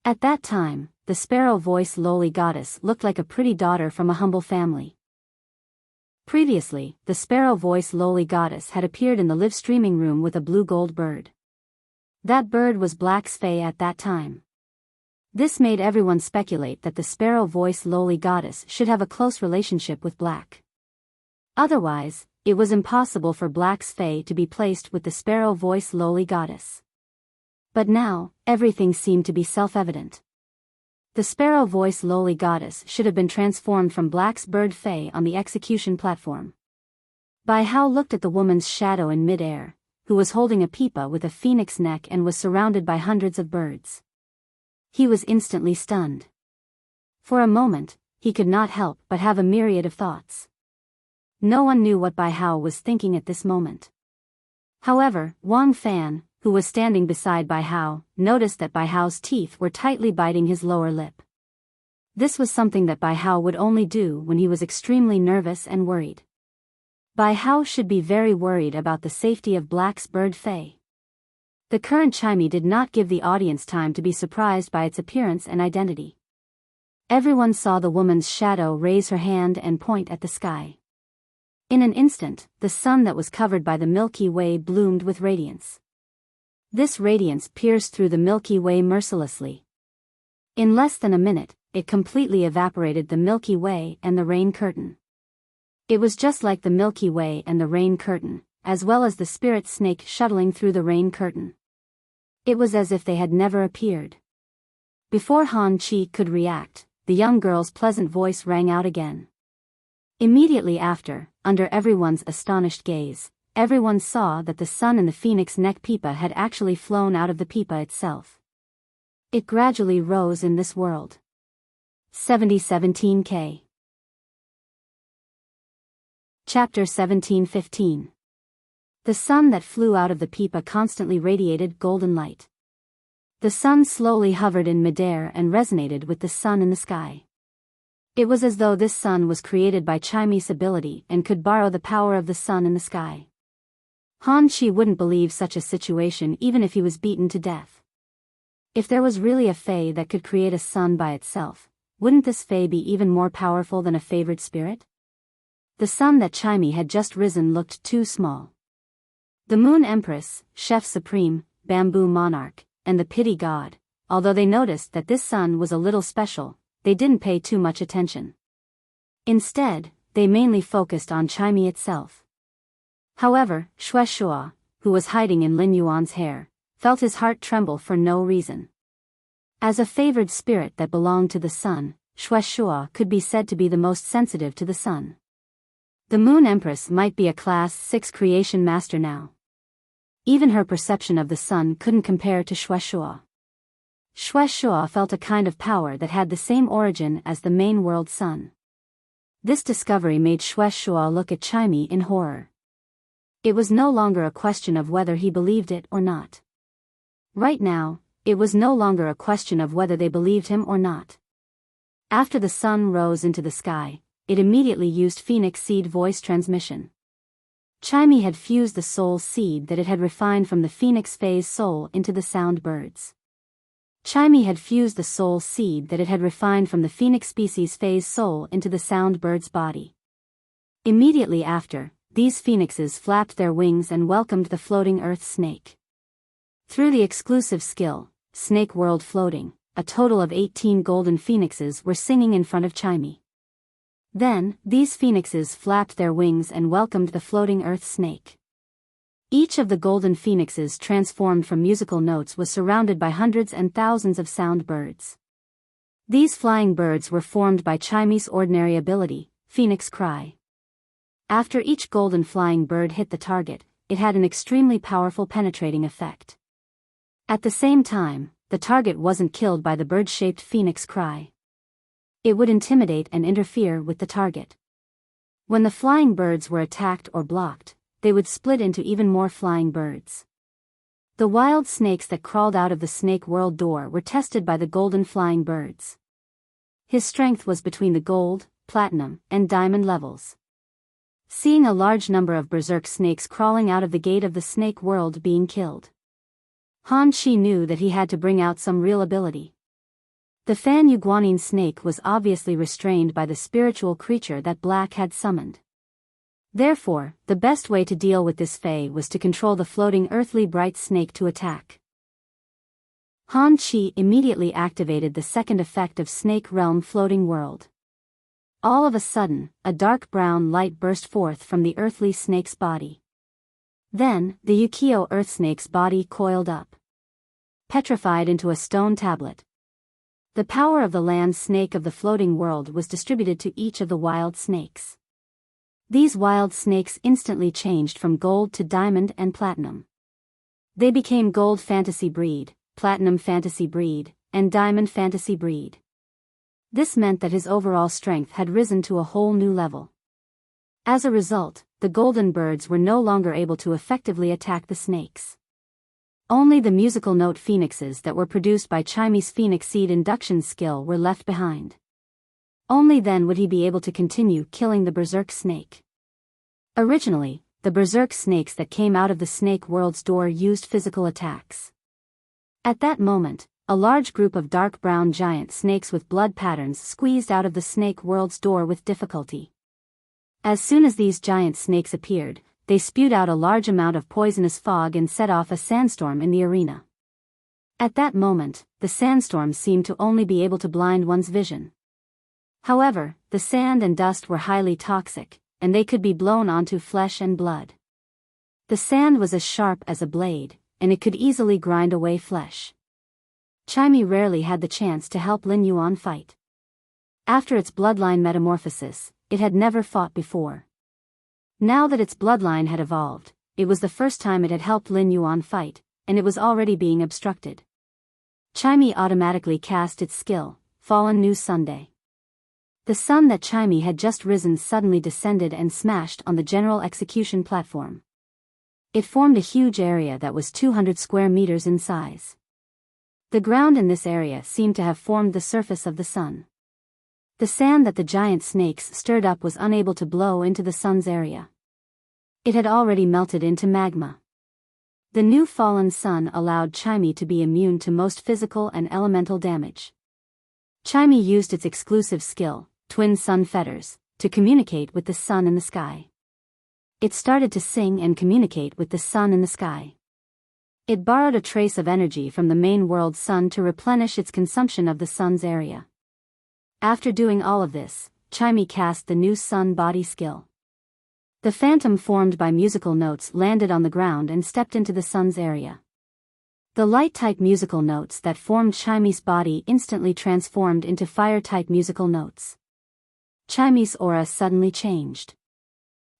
At that time, the sparrow-voiced lowly goddess looked like a pretty daughter from a humble family. Previously, the sparrow-voiced lowly goddess had appeared in the live-streaming room with a blue-gold bird. That bird was Black's Fae at that time. This made everyone speculate that the sparrow-voiced lowly goddess should have a close relationship with Black. Otherwise, it was impossible for Black's Fae to be placed with the sparrow-voiced lowly goddess. But now, everything seemed to be self-evident. The sparrow-voiced lowly goddess should have been transformed from Black's bird Fae on the execution platform. Bai Hao looked at the woman's shadow in mid-air, who was holding a pipa with a phoenix neck and was surrounded by hundreds of birds. He was instantly stunned. For a moment, he could not help but have a myriad of thoughts. No one knew what Bai Hao was thinking at this moment. However, Wang Fan, who was standing beside Bai Hao, noticed that Bai Hao's teeth were tightly biting his lower lip. This was something that Bai Hao would only do when he was extremely nervous and worried. Bai Hao should be very worried about the safety of Black's bird Fei. The current chimey did not give the audience time to be surprised by its appearance and identity. Everyone saw the woman's shadow raise her hand and point at the sky. In an instant, the sun that was covered by the Milky Way bloomed with radiance. This radiance pierced through the Milky Way mercilessly. In less than a minute, it completely evaporated the Milky Way and the rain curtain. It was just like the Milky Way and the rain curtain, as well as the spirit snake shuttling through the rain curtain. It was as if they had never appeared. Before Han Chi could react, the young girl's pleasant voice rang out again. Immediately after, under everyone's astonished gaze, everyone saw that the sun in the phoenix neck pipa had actually flown out of the pipa itself. It gradually rose in this world. 7017K. Chapter 1715. The sun that flew out of the pipa constantly radiated golden light. The sun slowly hovered in midair and resonated with the sun in the sky. It was as though this sun was created by Chime's ability and could borrow the power of the sun in the sky. Han Chi wouldn't believe such a situation even if he was beaten to death. If there was really a fae that could create a sun by itself, wouldn't this fae be even more powerful than a favored spirit? The sun that Chime had just risen looked too small. The Moon Empress, Chef Supreme, Bamboo Monarch, and the Pity God, although they noticed that this sun was a little special, they didn't pay too much attention. Instead, they mainly focused on Chime itself. However, Shueshua, who was hiding in Lin Yuan's hair, felt his heart tremble for no reason. As a favored spirit that belonged to the sun, Shueshua could be said to be the most sensitive to the sun. The Moon Empress might be a Class 6 creation master now. Even her perception of the sun couldn't compare to Shueshua. Shueshua felt a kind of power that had the same origin as the main world sun. This discovery made Shueshua look at Chime in horror. It was no longer a question of whether he believed it or not. Right now, it was no longer a question of whether they believed him or not. After the sun rose into the sky, it immediately used Phoenix Seed voice transmission. Chime had fused the soul seed that it had refined from the Phoenix Phase soul into the sound birds. Chime had fused the soul seed that it had refined from the Phoenix species Phase soul into the sound bird's body. Immediately after, these phoenixes flapped their wings and welcomed the floating earth snake. Through the exclusive skill, Snake World Floating, a total of 18 golden phoenixes were singing in front of Chime. Then, these phoenixes flapped their wings and welcomed the floating earth snake. Each of the golden phoenixes transformed from musical notes was surrounded by hundreds and thousands of sound birds. These flying birds were formed by Chime's ordinary ability, Phoenix Cry. After each golden flying bird hit the target, it had an extremely powerful penetrating effect. At the same time, the target wasn't killed by the bird-shaped Phoenix Cry. It would intimidate and interfere with the target. When the flying birds were attacked or blocked, they would split into even more flying birds. The wild snakes that crawled out of the Snake World door were tested by the golden flying birds. His strength was between the gold, platinum, and diamond levels. Seeing a large number of berserk snakes crawling out of the gate of the Snake World being killed, Han Chi knew that he had to bring out some real ability. The Fan Yuguanine snake was obviously restrained by the spiritual creature that Black had summoned. Therefore, the best way to deal with this fae was to control the floating earthly bright snake to attack. Han Chi immediately activated the second effect of Snake Realm Floating World. All of a sudden, a dark brown light burst forth from the earthly snake's body. Then, the Yukio earth snake's body coiled up, petrified into a stone tablet. The power of the land snake of the floating world was distributed to each of the wild snakes. These wild snakes instantly changed from gold to diamond and platinum. They became Gold Fantasy Breed, Platinum Fantasy Breed, and Diamond Fantasy Breed. This meant that his overall strength had risen to a whole new level. As a result, the golden birds were no longer able to effectively attack the snakes. Only the musical note phoenixes that were produced by Chimy's phoenix seed induction skill were left behind. Only then would he be able to continue killing the berserk snake. Originally, the berserk snakes that came out of the snake world's door used physical attacks. At that moment, a large group of dark brown giant snakes with blood patterns squeezed out of the snake world's door with difficulty. As soon as these giant snakes appeared, they spewed out a large amount of poisonous fog and set off a sandstorm in the arena. At that moment, the sandstorm seemed to only be able to blind one's vision. However, the sand and dust were highly toxic, and they could be blown onto flesh and blood. The sand was as sharp as a blade, and it could easily grind away flesh. Chimy rarely had the chance to help Lin Yuan fight. After its bloodline metamorphosis, it had never fought before. Now that its bloodline had evolved, it was the first time it had helped Lin Yuan fight, and it was already being obstructed. Chimy automatically cast its skill, Fallen New Sunday. The sun that Chimy had just risen suddenly descended and smashed on the general execution platform. It formed a huge area that was 200 square meters in size. The ground in this area seemed to have formed the surface of the sun. The sand that the giant snakes stirred up was unable to blow into the sun's area. It had already melted into magma. The new fallen sun allowed Chimy to be immune to most physical and elemental damage. Chimy used its exclusive skill, Twin Sun Fetters, to communicate with the sun in the sky. It started to sing and communicate with the sun in the sky. It borrowed a trace of energy from the main world sun to replenish its consumption of the sun's area. After doing all of this, Chimy cast the new sun body skill. The phantom formed by musical notes landed on the ground and stepped into the sun's area. The light-type musical notes that formed Chimy's body instantly transformed into fire-type musical notes. Chimy's aura suddenly changed.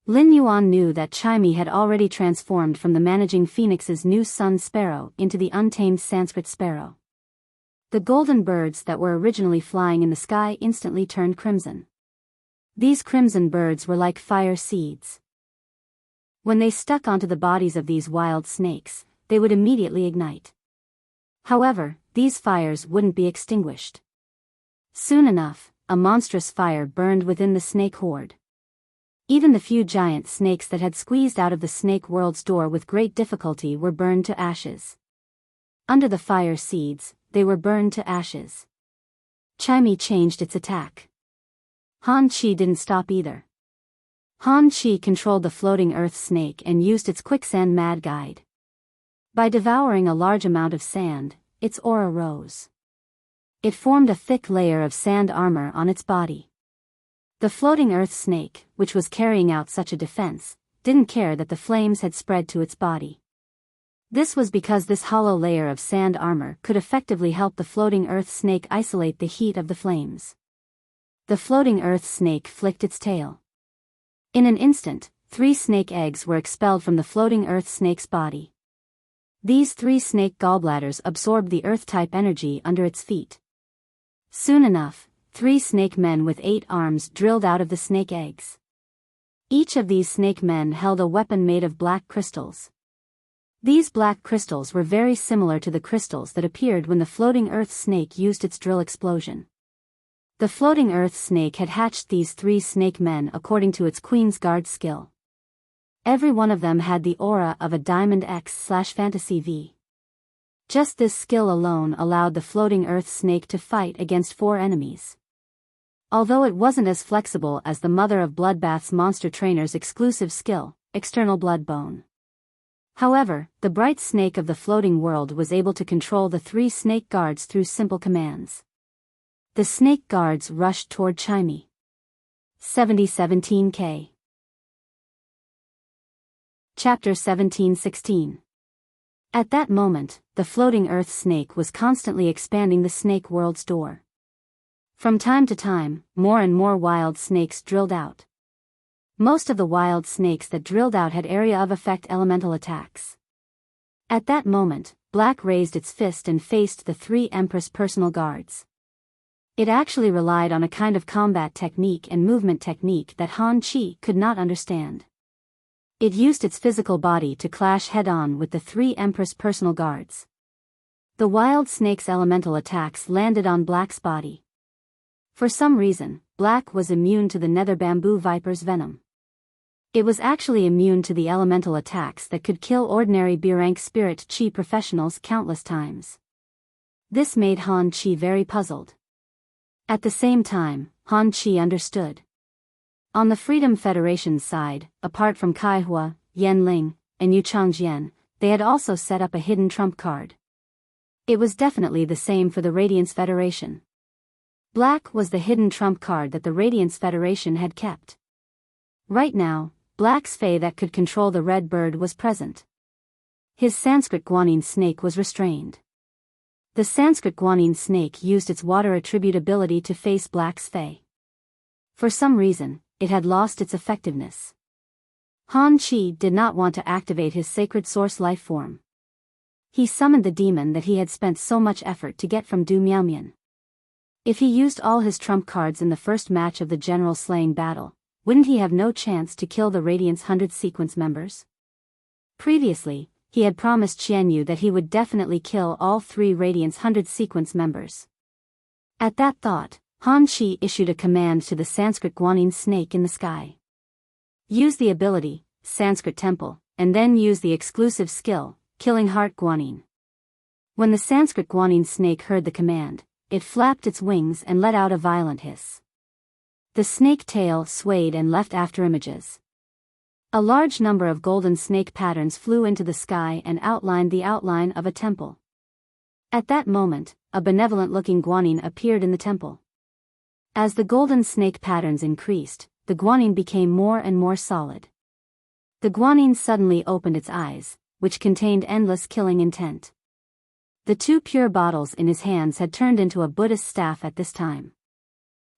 Lin Yuan knew that Chimy had already transformed from the managing phoenix's new sun sparrow into the untamed Sanskrit sparrow. The golden birds that were originally flying in the sky instantly turned crimson. These crimson birds were like fire seeds. When they stuck onto the bodies of these wild snakes, they would immediately ignite. However, these fires wouldn't be extinguished. Soon enough, a monstrous fire burned within the snake horde. Even the few giant snakes that had squeezed out of the snake world's door with great difficulty were burned to ashes. Under the fire seeds, they were burned to ashes. Chimy changed its attack. Han Chi didn't stop either. Han Chi controlled the floating earth snake and used its quicksand mad guide. By devouring a large amount of sand, its aura rose. It formed a thick layer of sand armor on its body. The floating earth snake, which was carrying out such a defense, didn't care that the flames had spread to its body. This was because this hollow layer of sand armor could effectively help the floating earth snake isolate the heat of the flames. The floating earth snake flicked its tail. In an instant, 3 snake eggs were expelled from the floating earth snake's body. These 3 snake gallbladders absorbed the earth-type energy under its feet. Soon enough, 3 snake men with 8 arms drilled out of the snake eggs. Each of these snake men held a weapon made of black crystals. These black crystals were very similar to the crystals that appeared when the floating earth snake used its drill explosion. The floating earth snake had hatched these 3 snake men according to its Queen's Guard skill. Every one of them had the aura of a Diamond X/Fantasy V. Just this skill alone allowed the floating earth snake to fight against 4 enemies. Although it wasn't as flexible as the Mother of Bloodbath's monster trainer's exclusive skill, External Blood Bone. However, the bright snake of the floating world was able to control the 3 snake guards through simple commands. The snake guards rushed toward Chimy. 7017K. Chapter 1716. At that moment, the floating earth snake was constantly expanding the snake world's door. From time to time, more and more wild snakes drilled out. Most of the wild snakes that drilled out had area of effect elemental attacks. At that moment, Black raised its fist and faced the three Empress personal guards. It actually relied on a kind of combat technique and movement technique that Han Chi could not understand. It used its physical body to clash head-on with the three Empress personal guards. The wild snake's elemental attacks landed on Black's body. For some reason, Black was immune to the nether bamboo viper's venom. It was actually immune to the elemental attacks that could kill ordinary B-rank spirit chi professionals countless times. This made Han Chi very puzzled. At the same time, Han Chi understood. On the Freedom Federation's side, apart from Kai Hua, Yan Ling, and Yu Changjian, they had also set up a hidden trump card. It was definitely the same for the Radiance Federation. Black was the hidden trump card that the Radiance Federation had kept. Right now, Black's Fae that could control the red bird was present. His Sanskrit Guanine snake was restrained. The Sanskrit Guanine snake used its water attribute ability to face Black's Fae. For some reason, it had lost its effectiveness. Han Chi did not want to activate his sacred source life form. He summoned the demon that he had spent so much effort to get from Du Miaomian. If he used all his trump cards in the first match of the general slaying battle, wouldn't he have no chance to kill the Radiance 100 sequence members? Previously, he had promised Qianyu that he would definitely kill all 3 Radiance 100 sequence members. At that thought, Han Chi issued a command to the Sanskrit Guanine snake in the sky. Use the ability, Sanskrit Temple, and then use the exclusive skill, Killing Heart Guanine. When the Sanskrit Guanine snake heard the command, it flapped its wings and let out a violent hiss. The snake tail swayed and left after images. A large number of golden snake patterns flew into the sky and outlined the outline of a temple. At that moment, a benevolent-looking Guanine appeared in the temple. As the golden snake patterns increased, the Guanine became more and more solid. The Guanine suddenly opened its eyes, which contained endless killing intent. The 2 pure bottles in his hands had turned into a Buddhist staff at this time.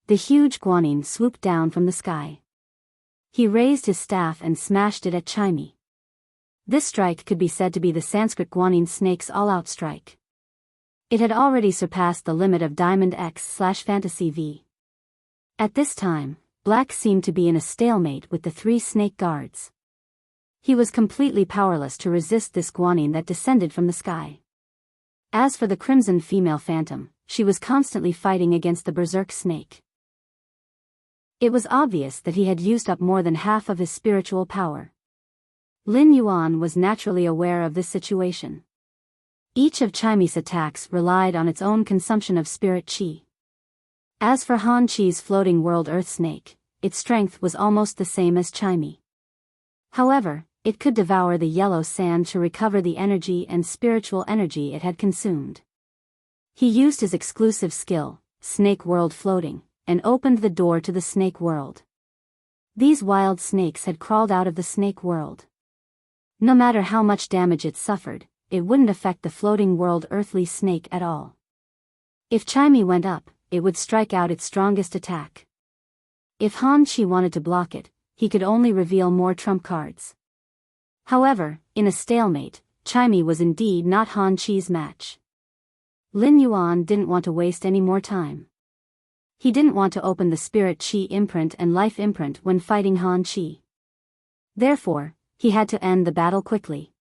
The huge Guanine swooped down from the sky. He raised his staff and smashed it at Chimey. This strike could be said to be the Sanskrit Guanine snake's all-out strike. It had already surpassed the limit of Diamond X/Fantasy V. At this time, Black seemed to be in a stalemate with the 3 snake guards. He was completely powerless to resist this Guanine that descended from the sky. As for the crimson female phantom, she was constantly fighting against the berserk snake. It was obvious that he had used up more than half of his spiritual power. Lin Yuan was naturally aware of this situation. Each of Chimey's attacks relied on its own consumption of spirit chi. As for Han Chi's floating world earth snake, its strength was almost the same as Chimey. However, it could devour the yellow sand to recover the energy and spiritual energy it had consumed. He used his exclusive skill, Snake World Floating, and opened the door to the snake world. These wild snakes had crawled out of the snake world. No matter how much damage it suffered, it wouldn't affect the floating world earthly snake at all. If Chimey went up, it would strike out its strongest attack. If Han Chi wanted to block it, he could only reveal more trump cards. However, in a stalemate, Chimey was indeed not Han Chi's match. Lin Yuan didn't want to waste any more time. He didn't want to open the spirit chi imprint and life imprint when fighting Han Chi. Therefore, he had to end the battle quickly.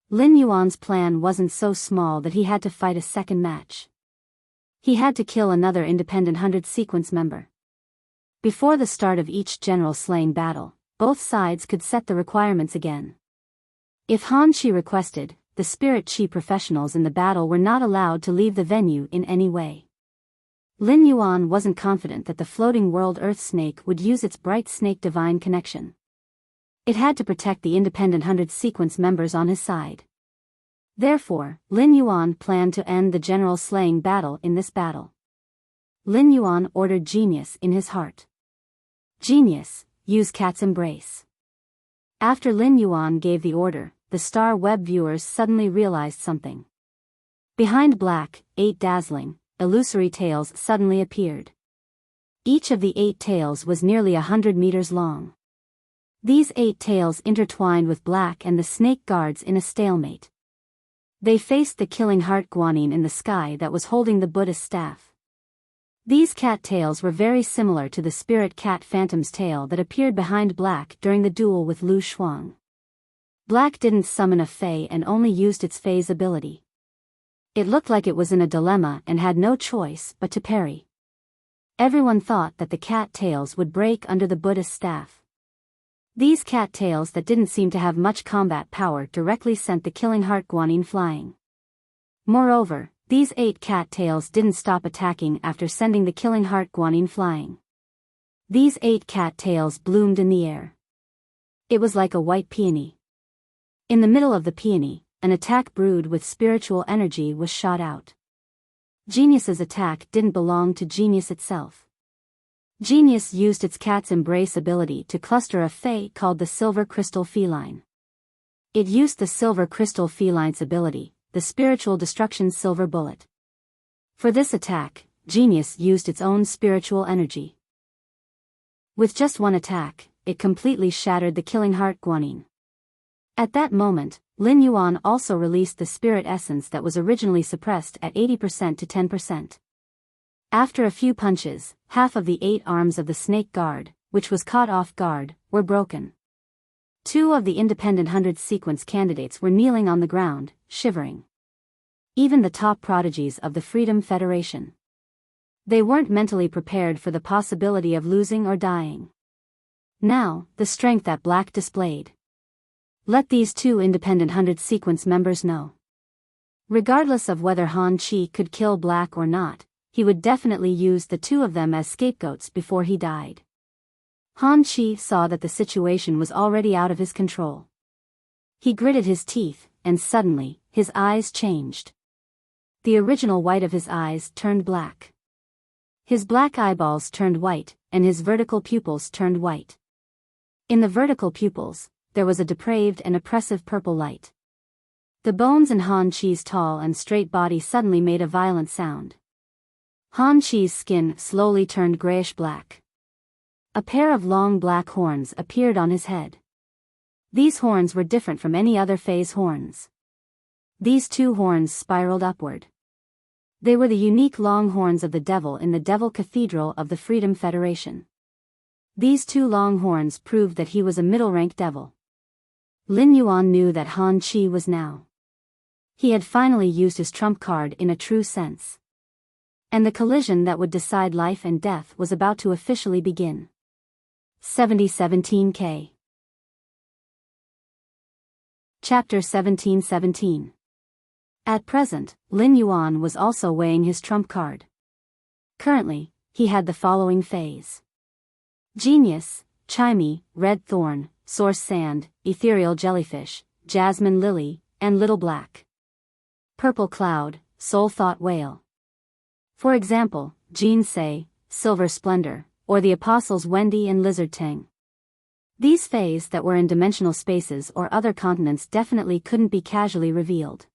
Lin Yuan's plan wasn't so small that he had to fight a second match. He had to kill another independent 100 sequence member. Before the start of each general slaying battle, both sides could set the requirements again. If Han Chi requested, the spirit chi professionals in the battle were not allowed to leave the venue in any way. Lin Yuan wasn't confident that the floating world earth snake would use its bright snake divine connection. It had to protect the independent 100 sequence members on his side. Therefore, Lin Yuan planned to end the general slaying battle in this battle. Lin Yuan ordered Genius in his heart. Genius, use Cat's Embrace. After Lin Yuan gave the order, the Star Web viewers suddenly realized something. Behind Black, 8 dazzling, illusory tails suddenly appeared. Each of the 8 tails was nearly 100 meters long. These 8 tails intertwined with Black and the snake guards in a stalemate. They faced the killing heart guanine in the sky that was holding the Buddhist staff. These cat tails were very similar to the spirit cat phantom's tail that appeared behind Black during the duel with Lu Shuang. Black didn't summon a Fey and only used its Fey's ability. It looked like it was in a dilemma and had no choice but to parry. Everyone thought that the cat tails would break under the Buddhist staff. These cat tails that didn't seem to have much combat power directly sent the killing heart guanine flying. Moreover, these 8 cat tails didn't stop attacking after sending the killing heart guanine flying. These 8 cat tails bloomed in the air. It was like a white peony. In the middle of the peony, an attack brewed with spiritual energy was shot out. Genius's attack didn't belong to Genius itself. Genius used its cat's embrace ability to cluster a Fey called the Silver Crystal Feline. It used the Silver Crystal Feline's ability, the Spiritual Destruction Silver Bullet. For this attack, Genius used its own spiritual energy. With just one attack, it completely shattered the killing heart guanine. At that moment, Lin Yuan also released the spirit essence that was originally suppressed at 80% to 10%. After a few punches, half of the 8 arms of the snake guard, which was caught off guard, were broken. 2 of the independent 100 sequence candidates were kneeling on the ground, shivering. Even the top prodigies of the Freedom Federation. They weren't mentally prepared for the possibility of losing or dying. Now, the strength that Black displayed. Let these 2 independent 100 sequence members know. Regardless of whether Han Chi could kill Black or not, he would definitely use the 2 of them as scapegoats before he died. Han Chi saw that the situation was already out of his control. He gritted his teeth, and suddenly, his eyes changed. The original white of his eyes turned black. His black eyeballs turned white, and his vertical pupils turned white. In the vertical pupils, there was a depraved and oppressive purple light. The bones in Han Chi's tall and straight body suddenly made a violent sound. Han Chi's skin slowly turned grayish-black. A pair of long black horns appeared on his head. These horns were different from any other Fey's horns. These 2 horns spiraled upward. They were the unique long horns of the devil in the Devil Cathedral of the Freedom Federation. These 2 long horns proved that he was a middle-rank devil. Lin Yuan knew that Han Chi was now. He had finally used his trump card in a true sense. And the collision that would decide life and death was about to officially begin. 7017K. Chapter 1717. At present, Lin Yuan was also weighing his trump card. Currently, he had the following phase: Genius, Chimey, Red Thorn, Source Sand, Ethereal Jellyfish, Jasmine Lily, and Little Black. Purple Cloud, Soul Thought Whale. For example, Jean Say, Silver Splendor, or the Apostles Wendy and Lizard Tang. These Fays that were in dimensional spaces or other continents definitely couldn't be casually revealed.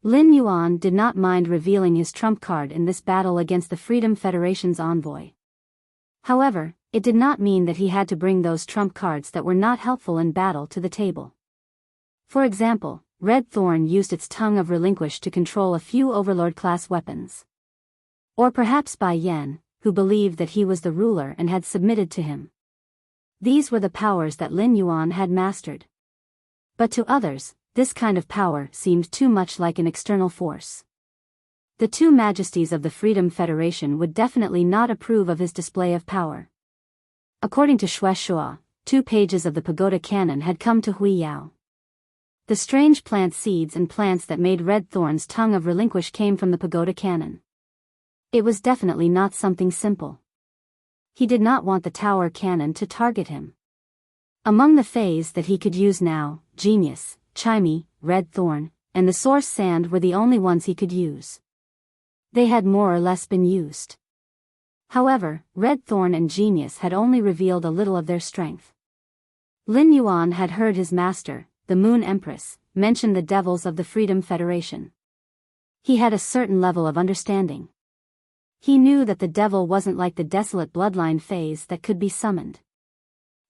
Lin Yuan did not mind revealing his trump card in this battle against the Freedom Federation's envoy. However, it did not mean that he had to bring those trump cards that were not helpful in battle to the table. For example, Red Thorn used its Tongue of Relinquish to control a few Overlord-class weapons. Or perhaps Bai Yan, who believed that he was the ruler and had submitted to him. These were the powers that Lin Yuan had mastered. But to others, this kind of power seemed too much like an external force. The 2 majesties of the Freedom Federation would definitely not approve of his display of power. According to Xue Shua, 2 pages of the Pagoda Canon had come to Hui Yao. The strange plant seeds and plants that made Red Thorn's Tongue of Relinquish came from the Pagoda Canon. It was definitely not something simple. He did not want the Tower Cannon to target him. Among the Fays that he could use now, Genius, Chimey, Red Thorn, and the Source Sand were the only ones he could use. They had more or less been used. However, Red Thorn and Genius had only revealed a little of their strength. Lin Yuan had heard his master, the Moon Empress, mention the devils of the Freedom Federation. He had a certain level of understanding. He knew that the devil wasn't like the desolate bloodline phase that could be summoned.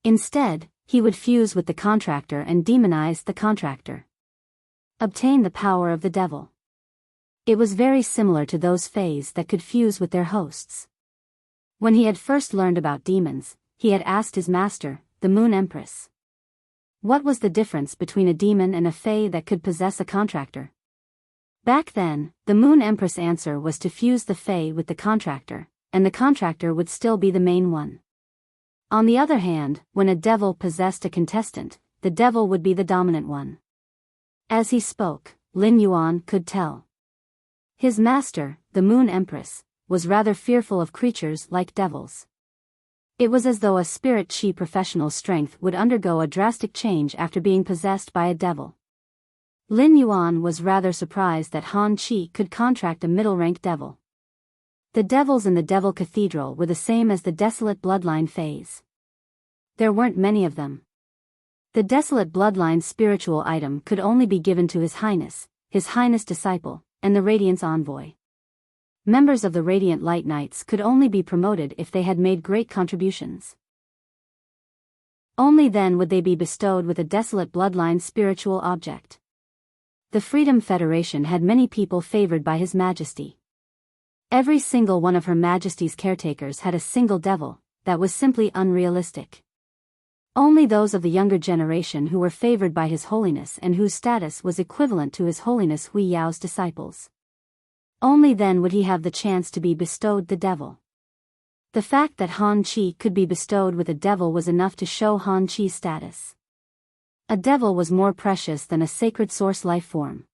Instead, he would fuse with the contractor and demonize the contractor. Obtain the power of the devil. It was very similar to those fays that could fuse with their hosts. When he had first learned about demons, he had asked his master, the Moon Empress. What was the difference between a demon and a fae that could possess a contractor? Back then, the Moon Empress' answer was to fuse the fae with the contractor, and the contractor would still be the main one. On the other hand, when a devil possessed a contestant, the devil would be the dominant one. As he spoke, Lin Yuan could tell. His master, the Moon Empress, was rather fearful of creatures like devils. It was as though a spirit chi professional's strength would undergo a drastic change after being possessed by a devil. Lin Yuan was rather surprised that Han Chi could contract a middle-rank devil. The devils in the Devil Cathedral were the same as the Desolate Bloodline phase. There weren't many of them. The Desolate Bloodline spiritual item could only be given to His Highness Disciple, and the Radiance Envoy. Members of the Radiant Light Knights could only be promoted if they had made great contributions. Only then would they be bestowed with a Desolate Bloodline spiritual object. The Freedom Federation had many people favored by His Majesty. Every single one of Her Majesty's caretakers had a single devil. That was simply unrealistic. Only those of the younger generation who were favored by His Holiness and whose status was equivalent to His Holiness Hui Yao's disciples. Only then would he have the chance to be bestowed the devil. The fact that Han Chi could be bestowed with a devil was enough to show Han Chi's status. A devil was more precious than a sacred source life form.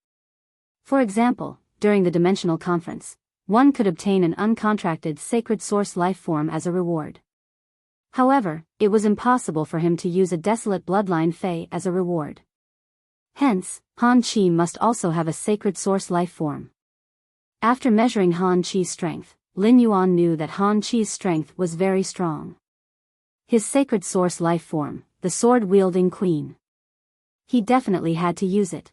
For example, during the Dimensional Conference, one could obtain an uncontracted sacred source life form as a reward. However, it was impossible for him to use a Desolate Bloodline Fae as a reward. Hence, Han Chi must also have a sacred source life form. After measuring Han Chi's strength, Lin Yuan knew that Han Chi's strength was very strong. His sacred source life form, the sword-wielding queen. He definitely had to use it.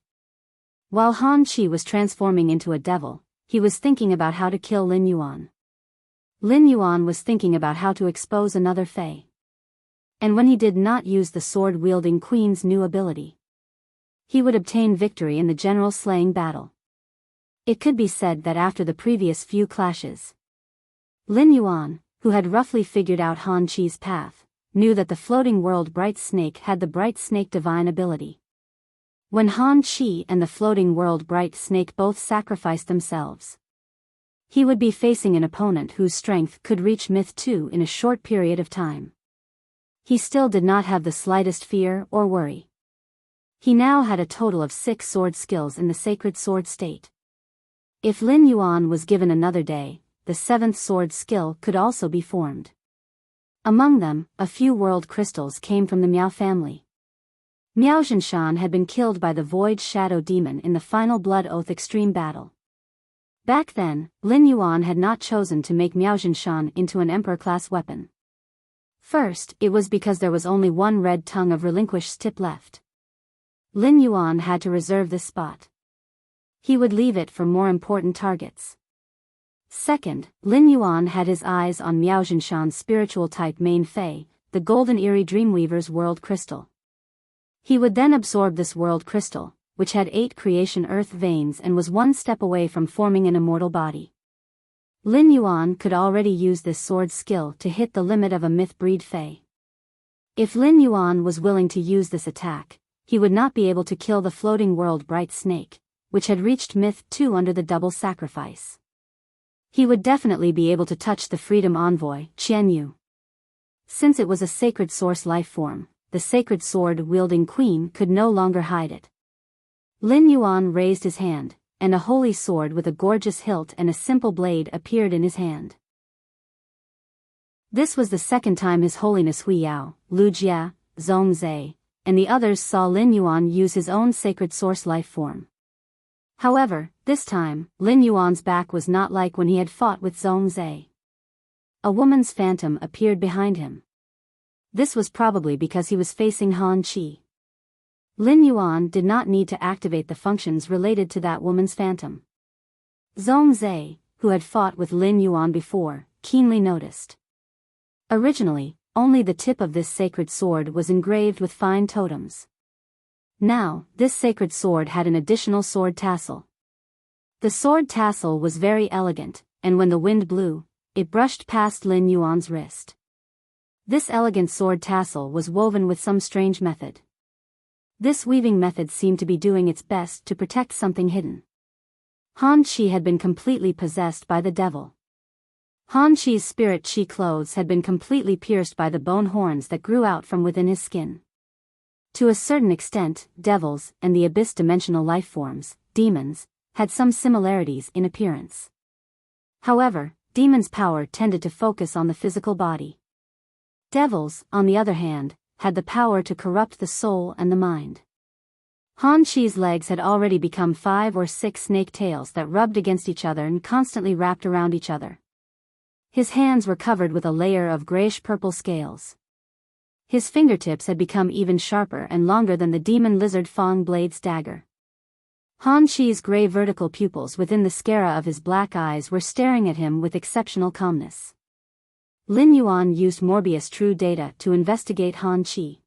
While Han Chi was transforming into a devil, he was thinking about how to kill Lin Yuan. Lin Yuan was thinking about how to expose another fae. And when he did not use the sword-wielding queen's new ability, he would obtain victory in the general slaying battle. It could be said that after the previous few clashes, Lin Yuan, who had roughly figured out Han Chi's path, knew that the floating world Bright Snake had the Bright Snake divine ability. When Han Chi and the floating world Bright Snake both sacrificed themselves, he would be facing an opponent whose strength could reach Myth 2 in a short period of time. He still did not have the slightest fear or worry. He now had a total of 6 sword skills in the sacred sword state. If Lin Yuan was given another day, the 7th sword skill could also be formed. Among them, a few world crystals came from the Miao family. Miao Zhinshan had been killed by the Void Shadow Demon in the final Blood Oath Extreme battle. Back then, Lin Yuan had not chosen to make Miao Zhinshan into an Emperor-class weapon. First, it was because there was only one red tongue of relinquished tip left. Lin Yuan had to reserve this spot. He would leave it for more important targets. Second, Lin Yuan had his eyes on Miao Zhinshan's spiritual type main Fei, the Golden Eerie Dreamweaver's World Crystal. He would then absorb this World Crystal, which had 8 creation earth veins and was one step away from forming an immortal body. Lin Yuan could already use this sword skill to hit the limit of a myth breed Fei. If Lin Yuan was willing to use this attack, he would not be able to kill the floating world Bright Snake, which had reached myth 2 under the double sacrifice. He would definitely be able to touch the Freedom Envoy, Qian Yu. Since it was a sacred source life form, the sacred sword-wielding queen could no longer hide it. Lin Yuan raised his hand, and a holy sword with a gorgeous hilt and a simple blade appeared in his hand. This was the second time His Holiness Hui Yao, Lu Jia, Zhong Zhe, and the others saw Lin Yuan use his own sacred source life form. However, this time, Lin Yuan's back was not like when he had fought with Zhong Zhe. A woman's phantom appeared behind him. This was probably because he was facing Han Chi. Lin Yuan did not need to activate the functions related to that woman's phantom. Zhong Zhe, who had fought with Lin Yuan before, keenly noticed. Originally, only the tip of this sacred sword was engraved with fine totems. Now, this sacred sword had an additional sword tassel. The sword tassel was very elegant, and when the wind blew, it brushed past Lin Yuan's wrist. This elegant sword tassel was woven with some strange method. This weaving method seemed to be doing its best to protect something hidden. Han Qi had been completely possessed by the devil. Han Qi's spirit qi clothes had been completely pierced by the bone horns that grew out from within his skin. To a certain extent, devils, and the abyss-dimensional life forms, demons, had some similarities in appearance. However, demons' power tended to focus on the physical body. Devils, on the other hand, had the power to corrupt the soul and the mind. Han Qi's legs had already become 5 or 6 snake tails that rubbed against each other and constantly wrapped around each other. His hands were covered with a layer of grayish-purple scales. His fingertips had become even sharper and longer than the demon lizard Fang Blade's dagger. Han Qi's gray vertical pupils within the sclera of his black eyes were staring at him with exceptional calmness. Lin Yuan used Morbius True Data to investigate Han Qi.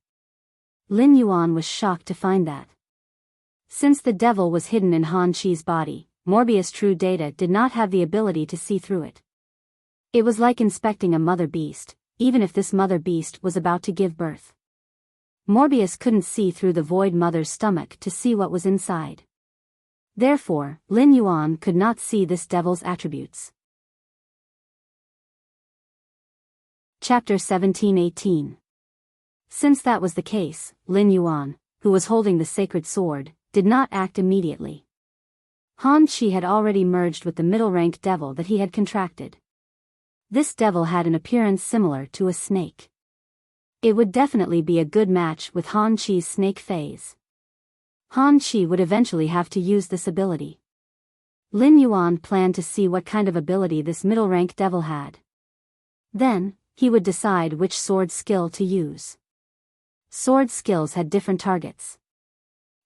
Lin Yuan was shocked to find that, since the devil was hidden in Han Qi's body, Morbius True Data did not have the ability to see through it. It was like inspecting a mother beast, even if this mother beast was about to give birth. Morbius couldn't see through the void mother's stomach to see what was inside. Therefore, Lin Yuan could not see this devil's attributes. Chapter 17-18. Since that was the case, Lin Yuan, who was holding the sacred sword, did not act immediately. Han Qi had already merged with the middle-rank devil that he had contracted. This devil had an appearance similar to a snake. It would definitely be a good match with Han Qi's snake phase. Han Qi would eventually have to use this ability. Lin Yuan planned to see what kind of ability this middle-rank devil had. Then, he would decide which sword skill to use. Sword skills had different targets.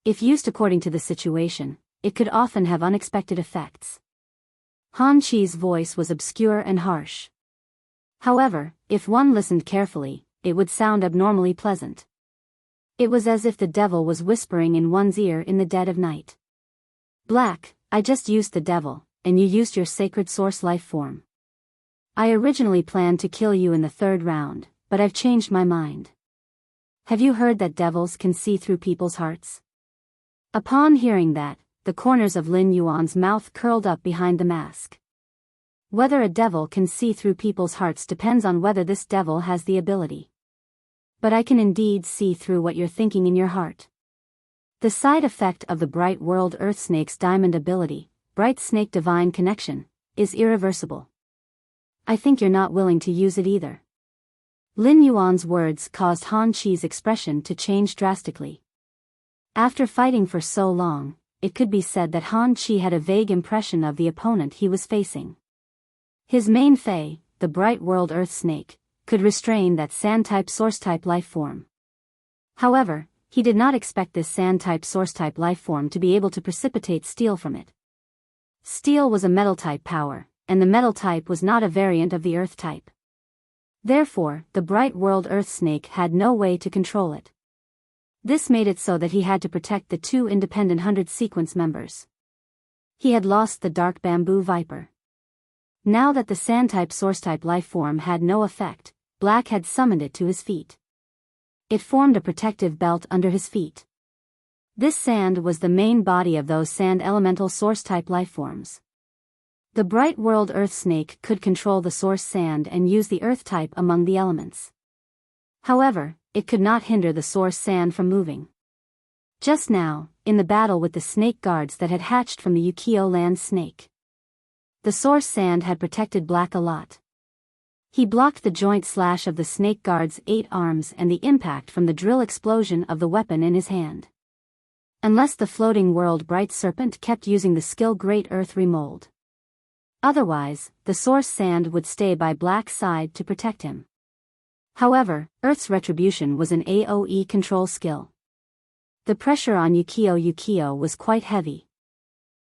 If used according to the situation, it could often have unexpected effects. Han Qi's voice was obscure and harsh. However, if one listened carefully, it would sound abnormally pleasant. It was as if the devil was whispering in one's ear in the dead of night. Black, I just used the devil, and you used your sacred source life form. I originally planned to kill you in the 3rd round, but I've changed my mind. Have you heard that devils can see through people's hearts? Upon hearing that, the corners of Lin Yuan's mouth curled up behind the mask. Whether a devil can see through people's hearts depends on whether this devil has the ability. But I can indeed see through what you're thinking in your heart. The side effect of the Bright World Earth Snake's diamond ability, Bright Snake Divine Connection, is irreversible. I think you're not willing to use it either. Lin Yuan's words caused Han Qi's expression to change drastically. After fighting for so long, it could be said that Han Qi had a vague impression of the opponent he was facing. His main Fae, the Bright World Earth Snake, could restrain that Sand-type Source-type life form. However, he did not expect this Sand-type Source-type life form to be able to precipitate steel from it. Steel was a Metal-type power, and the Metal type was not a variant of the Earth type. Therefore, the Bright World Earth Snake had no way to control it. This made it so that he had to protect the 2 independent 100 sequence members. He had lost the Dark Bamboo Viper. Now that the Sand-type Source-type life form had no effect, Black had summoned it to his feet. It formed a protective belt under his feet. This sand was the main body of those Sand Elemental Source-type life forms. The Bright World Earth Snake could control the source sand and use the Earth type among the elements. However, it could not hinder the source sand from moving. Just now, in the battle with the snake guards that had hatched from the Yukio land snake, the source sand had protected Black a lot. He blocked the joint slash of the snake guard's 8 arms and the impact from the drill explosion of the weapon in his hand. Unless the floating world Bright Serpent kept using the skill Great Earth Remold. Otherwise, the source sand would stay by Black's side to protect him. However, Earth's Retribution was an AoE control skill. The pressure on Yukio was quite heavy.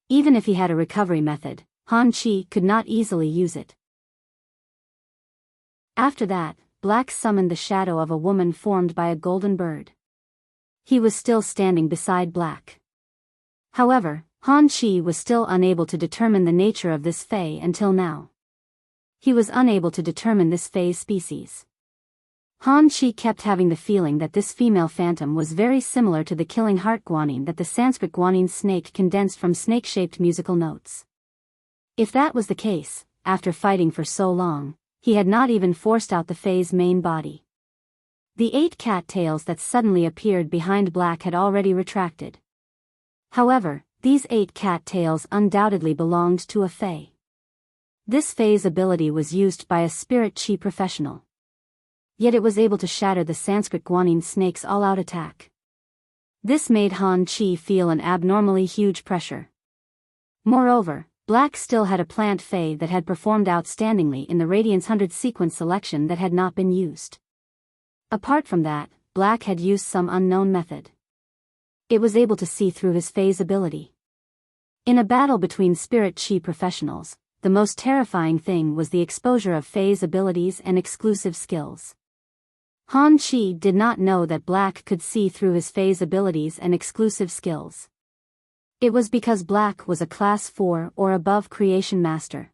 Even if he had a recovery method, Han Qi could not easily use it. After that, Black summoned the shadow of a woman formed by a golden bird. He was still standing beside Black. However, Han Chi was still unable to determine the nature of this Fae until now. He was unable to determine this Fae's species. Han Chi kept having the feeling that this female phantom was very similar to the killing heart guanine that the Sanskrit guanine snake condensed from snake-shaped musical notes. If that was the case, after fighting for so long, he had not even forced out the Fae's main body. The 8 cat tails that suddenly appeared behind Black had already retracted. However, these 8 cat tails undoubtedly belonged to a Fae. This Fae's ability was used by a spirit chi professional. Yet it was able to shatter the Sanskrit guanine snake's all-out attack. This made Han Chi feel an abnormally huge pressure. Moreover, Black still had a plant Fae that had performed outstandingly in the Radiance 100 sequence selection that had not been used. Apart from that, Black had used some unknown method. It was able to see through his Fae's ability. In a battle between spirit chi professionals, the most terrifying thing was the exposure of Fae's abilities and exclusive skills. Han Chi did not know that Black could see through his Fae's abilities and exclusive skills. It was because Black was a Class 4 or above creation master.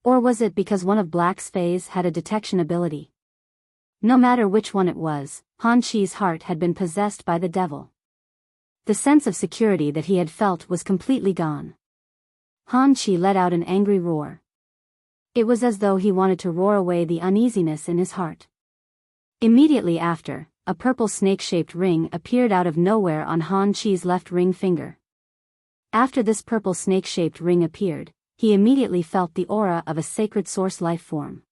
Or was it because one of Black's Faes had a detection ability? No matter which one it was, Han Chi's heart had been possessed by the devil. The sense of security that he had felt was completely gone. Han Chi let out an angry roar. It was as though he wanted to roar away the uneasiness in his heart. Immediately after, a purple snake-shaped ring appeared out of nowhere on Han Chi's left ring finger. After this purple snake-shaped ring appeared, he immediately felt the aura of a sacred source life form.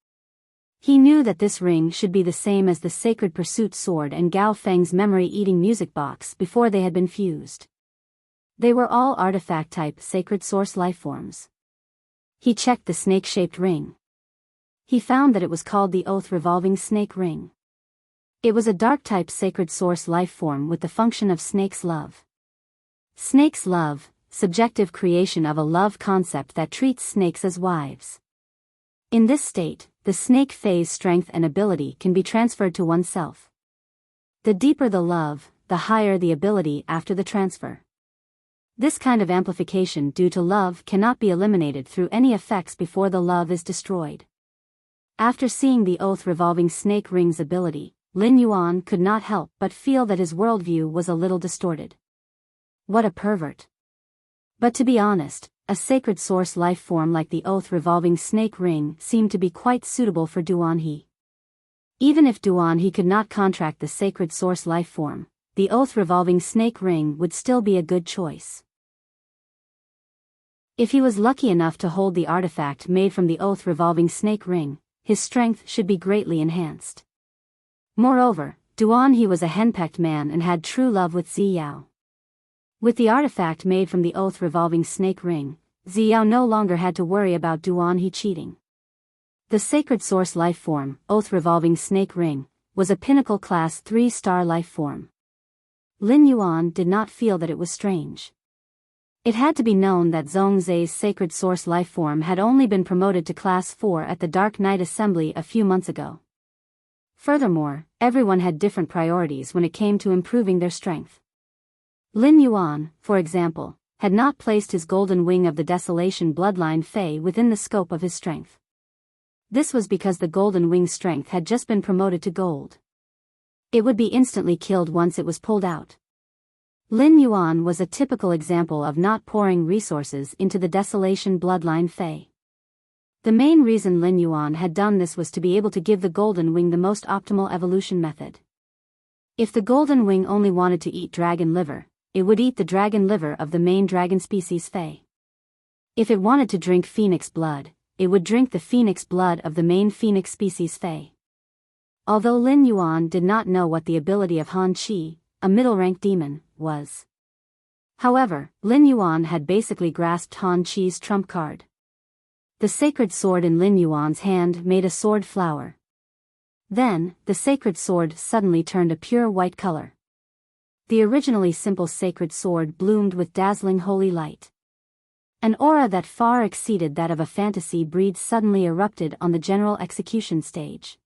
He knew that this ring should be the same as the Sacred Pursuit sword and Gao Feng's memory-eating music box before they had been fused. They were all artifact-type sacred source lifeforms. He checked the snake-shaped ring. He found that it was called the Oath-Revolving Snake Ring. It was a dark-type sacred source lifeform with the function of snake's love. Snake's love, subjective creation of a love concept that treats snakes as wives. In this state, the snake Fae's strength and ability can be transferred to oneself. The deeper the love, the higher the ability after the transfer. This kind of amplification due to love cannot be eliminated through any effects before the love is destroyed. After seeing the Oath-Revolving Snake Ring's ability, Lin Yuan could not help but feel that his worldview was a little distorted. What a pervert. But to be honest, a sacred source life form like the Oath-Revolving Snake Ring seemed to be quite suitable for Duan He. Even if Duan He could not contract the sacred source life form, the Oath-Revolving Snake Ring would still be a good choice. If he was lucky enough to hold the artifact made from the Oath-Revolving Snake Ring, his strength should be greatly enhanced. Moreover, Duan He was a henpecked man and had true love with Ziyao. With the artifact made from the Oath-Revolving Snake Ring, Ziyao no longer had to worry about Duan He cheating. The sacred source life form, Oath-Revolving Snake Ring, was a pinnacle class 3-star life form. Lin Yuan did not feel that it was strange. It had to be known that Zhongzai's sacred source life form had only been promoted to class 4 at the Dark Knight Assembly a few months ago. Furthermore, everyone had different priorities when it came to improving their strength. Lin Yuan, for example, had not placed his Golden Wing of the Desolation Bloodline Fae within the scope of his strength. This was because the Golden Wing's strength had just been promoted to gold. It would be instantly killed once it was pulled out. Lin Yuan was a typical example of not pouring resources into the Desolation Bloodline Fae. The main reason Lin Yuan had done this was to be able to give the Golden Wing the most optimal evolution method. If the Golden Wing only wanted to eat dragon liver, it would eat the dragon liver of the main dragon species Fae. If it wanted to drink phoenix blood, it would drink the phoenix blood of the main phoenix species Fae. Although Lin Yuan did not know what the ability of Han Chi, a middle-rank demon, was. However, Lin Yuan had basically grasped Han Chi's trump card. The sacred sword in Lin Yuan's hand made a sword flower. Then, the sacred sword suddenly turned a pure white color. The originally simple sacred sword bloomed with dazzling holy light. An aura that far exceeded that of a fantasy breed suddenly erupted on the general execution stage.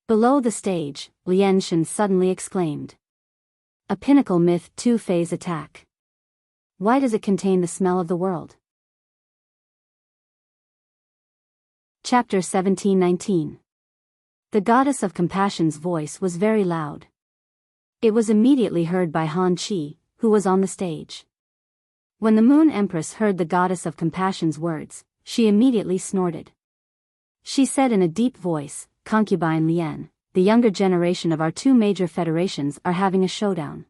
Below the stage, Lian Shen suddenly exclaimed. A pinnacle myth 2-phase attack. Why does it contain the smell of the world? Chapter 17:19. The goddess of compassion's voice was very loud. It was immediately heard by Han Chi, who was on the stage. When the Moon Empress heard the goddess of compassion's words, she immediately snorted. She said in a deep voice, "Concubine Lien, the younger generation of our two major federations are having a showdown.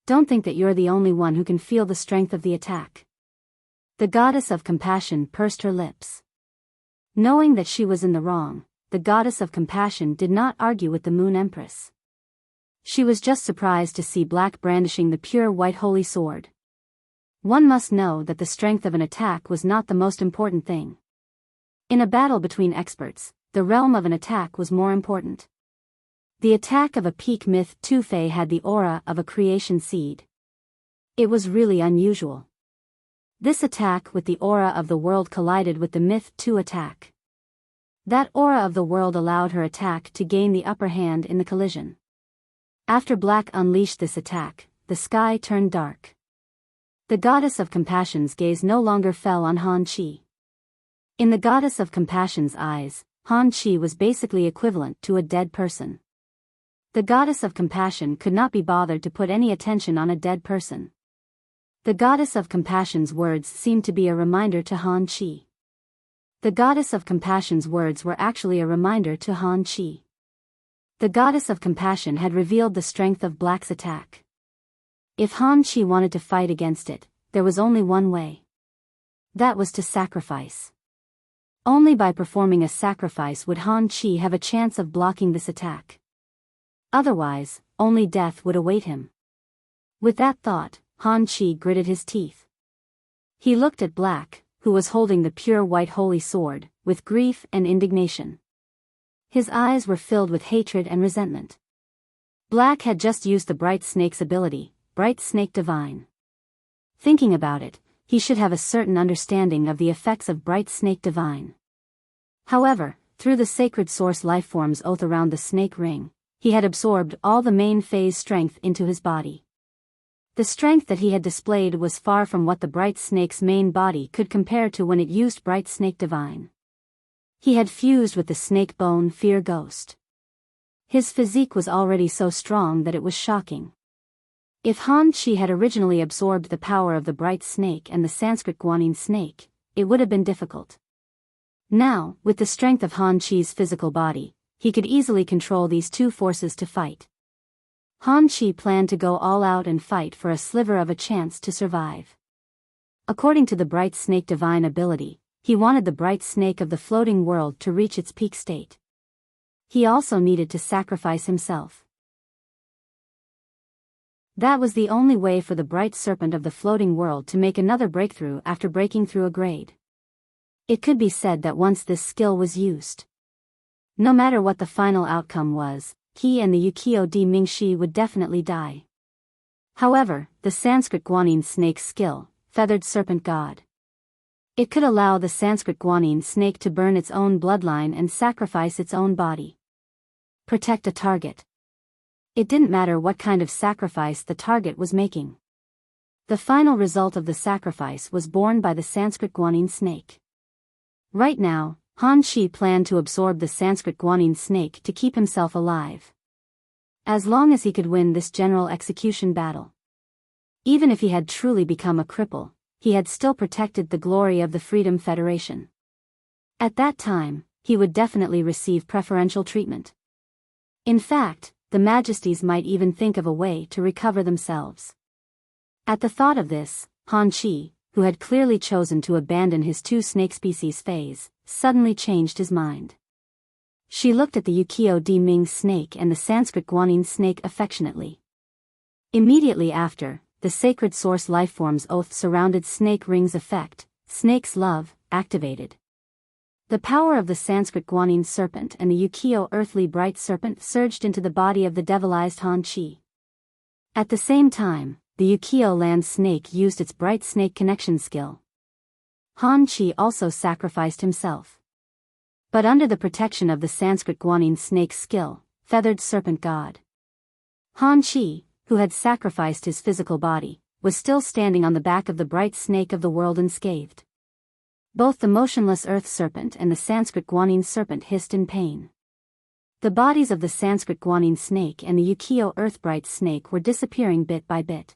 Don't think that you're the only one who can feel the strength of the attack." The goddess of compassion pursed her lips. Knowing that she was in the wrong, the goddess of compassion did not argue with the Moon Empress. She was just surprised to see Black brandishing the pure white holy sword. One must know that the strength of an attack was not the most important thing. In a battle between experts, the realm of an attack was more important. The attack of a peak myth 2-Fei had the aura of a creation seed. It was really unusual. This attack with the aura of the world collided with the myth 2 attack. That aura of the world allowed her attack to gain the upper hand in the collision. After Black unleashed this attack, the sky turned dark. The goddess of compassion's gaze no longer fell on Han Chi. In the goddess of compassion's eyes, Han Chi was basically equivalent to a dead person. The goddess of compassion could not be bothered to put any attention on a dead person. The goddess of compassion's words seemed to be a reminder to Han Chi. The goddess of compassion's words were actually a reminder to Han Chi. The goddess of compassion had revealed the strength of Black's attack. If Han Chi wanted to fight against it, there was only one way. That was to sacrifice. Only by performing a sacrifice would Han Chi have a chance of blocking this attack. Otherwise, only death would await him. With that thought, Han Chi gritted his teeth. He looked at Black, who was holding the pure white holy sword, with grief and indignation. His eyes were filled with hatred and resentment. Black had just used the Bright Snake's ability, Bright Snake Divine. Thinking about it, he should have a certain understanding of the effects of Bright Snake Divine. However, through the sacred source lifeform's oath around the snake ring, he had absorbed all the main phase strength into his body. The strength that he had displayed was far from what the Bright Snake's main body could compare to when it used Bright Snake Divine. He had fused with the snake bone fear ghost. His physique was already so strong that it was shocking. If Han Chi had originally absorbed the power of the Bright Snake and the Sanskrit Guanyin snake, it would have been difficult. Now, with the strength of Han Chi's physical body, he could easily control these two forces to fight. Han Chi planned to go all out and fight for a sliver of a chance to survive. According to the Bright Snake Divine ability, he wanted the Bright Snake of the floating world to reach its peak state. He also needed to sacrifice himself. That was the only way for the Bright Serpent of the floating world to make another breakthrough after breaking through a grade. It could be said that once this skill was used, no matter what the final outcome was, he and the Yukio di Mingshi would definitely die. However, the Sanskrit Guanyin snake's skill, Feathered Serpent God. It could allow the Sanskrit Guanyin snake to burn its own bloodline and sacrifice its own body. Protect a target. It didn't matter what kind of sacrifice the target was making. The final result of the sacrifice was borne by the Sanskrit Guanyin snake. Right now, Han Chi planned to absorb the Sanskrit Guanyin snake to keep himself alive. As long as he could win this general execution battle. Even if he had truly become a cripple, he had still protected the glory of the Freedom Federation. At that time, he would definitely receive preferential treatment. In fact, the Majesties might even think of a way to recover themselves. At the thought of this, Han Chi, who had clearly chosen to abandon his two snake species phase, suddenly changed his mind. She looked at the Yukio di Ming snake and the Sanskrit Guanyin snake affectionately. Immediately after, the sacred source lifeform's oath surrounded snake ring's effect, snake's love, activated. The power of the Sanskrit Guanyin serpent and the Yukio earthly bright serpent surged into the body of the devilized Han Chi. At the same time, the Yukio land snake used its bright snake connection skill. Han Chi also sacrificed himself. But under the protection of the Sanskrit Guanyin snake's skill, Feathered Serpent God. Han Chi, who had sacrificed his physical body, was still standing on the back of the bright snake of the world unscathed. Both the motionless earth serpent and the Sanskrit guanine serpent hissed in pain. The bodies of the Sanskrit guanine snake and the Ukiyo earthbright snake were disappearing bit by bit.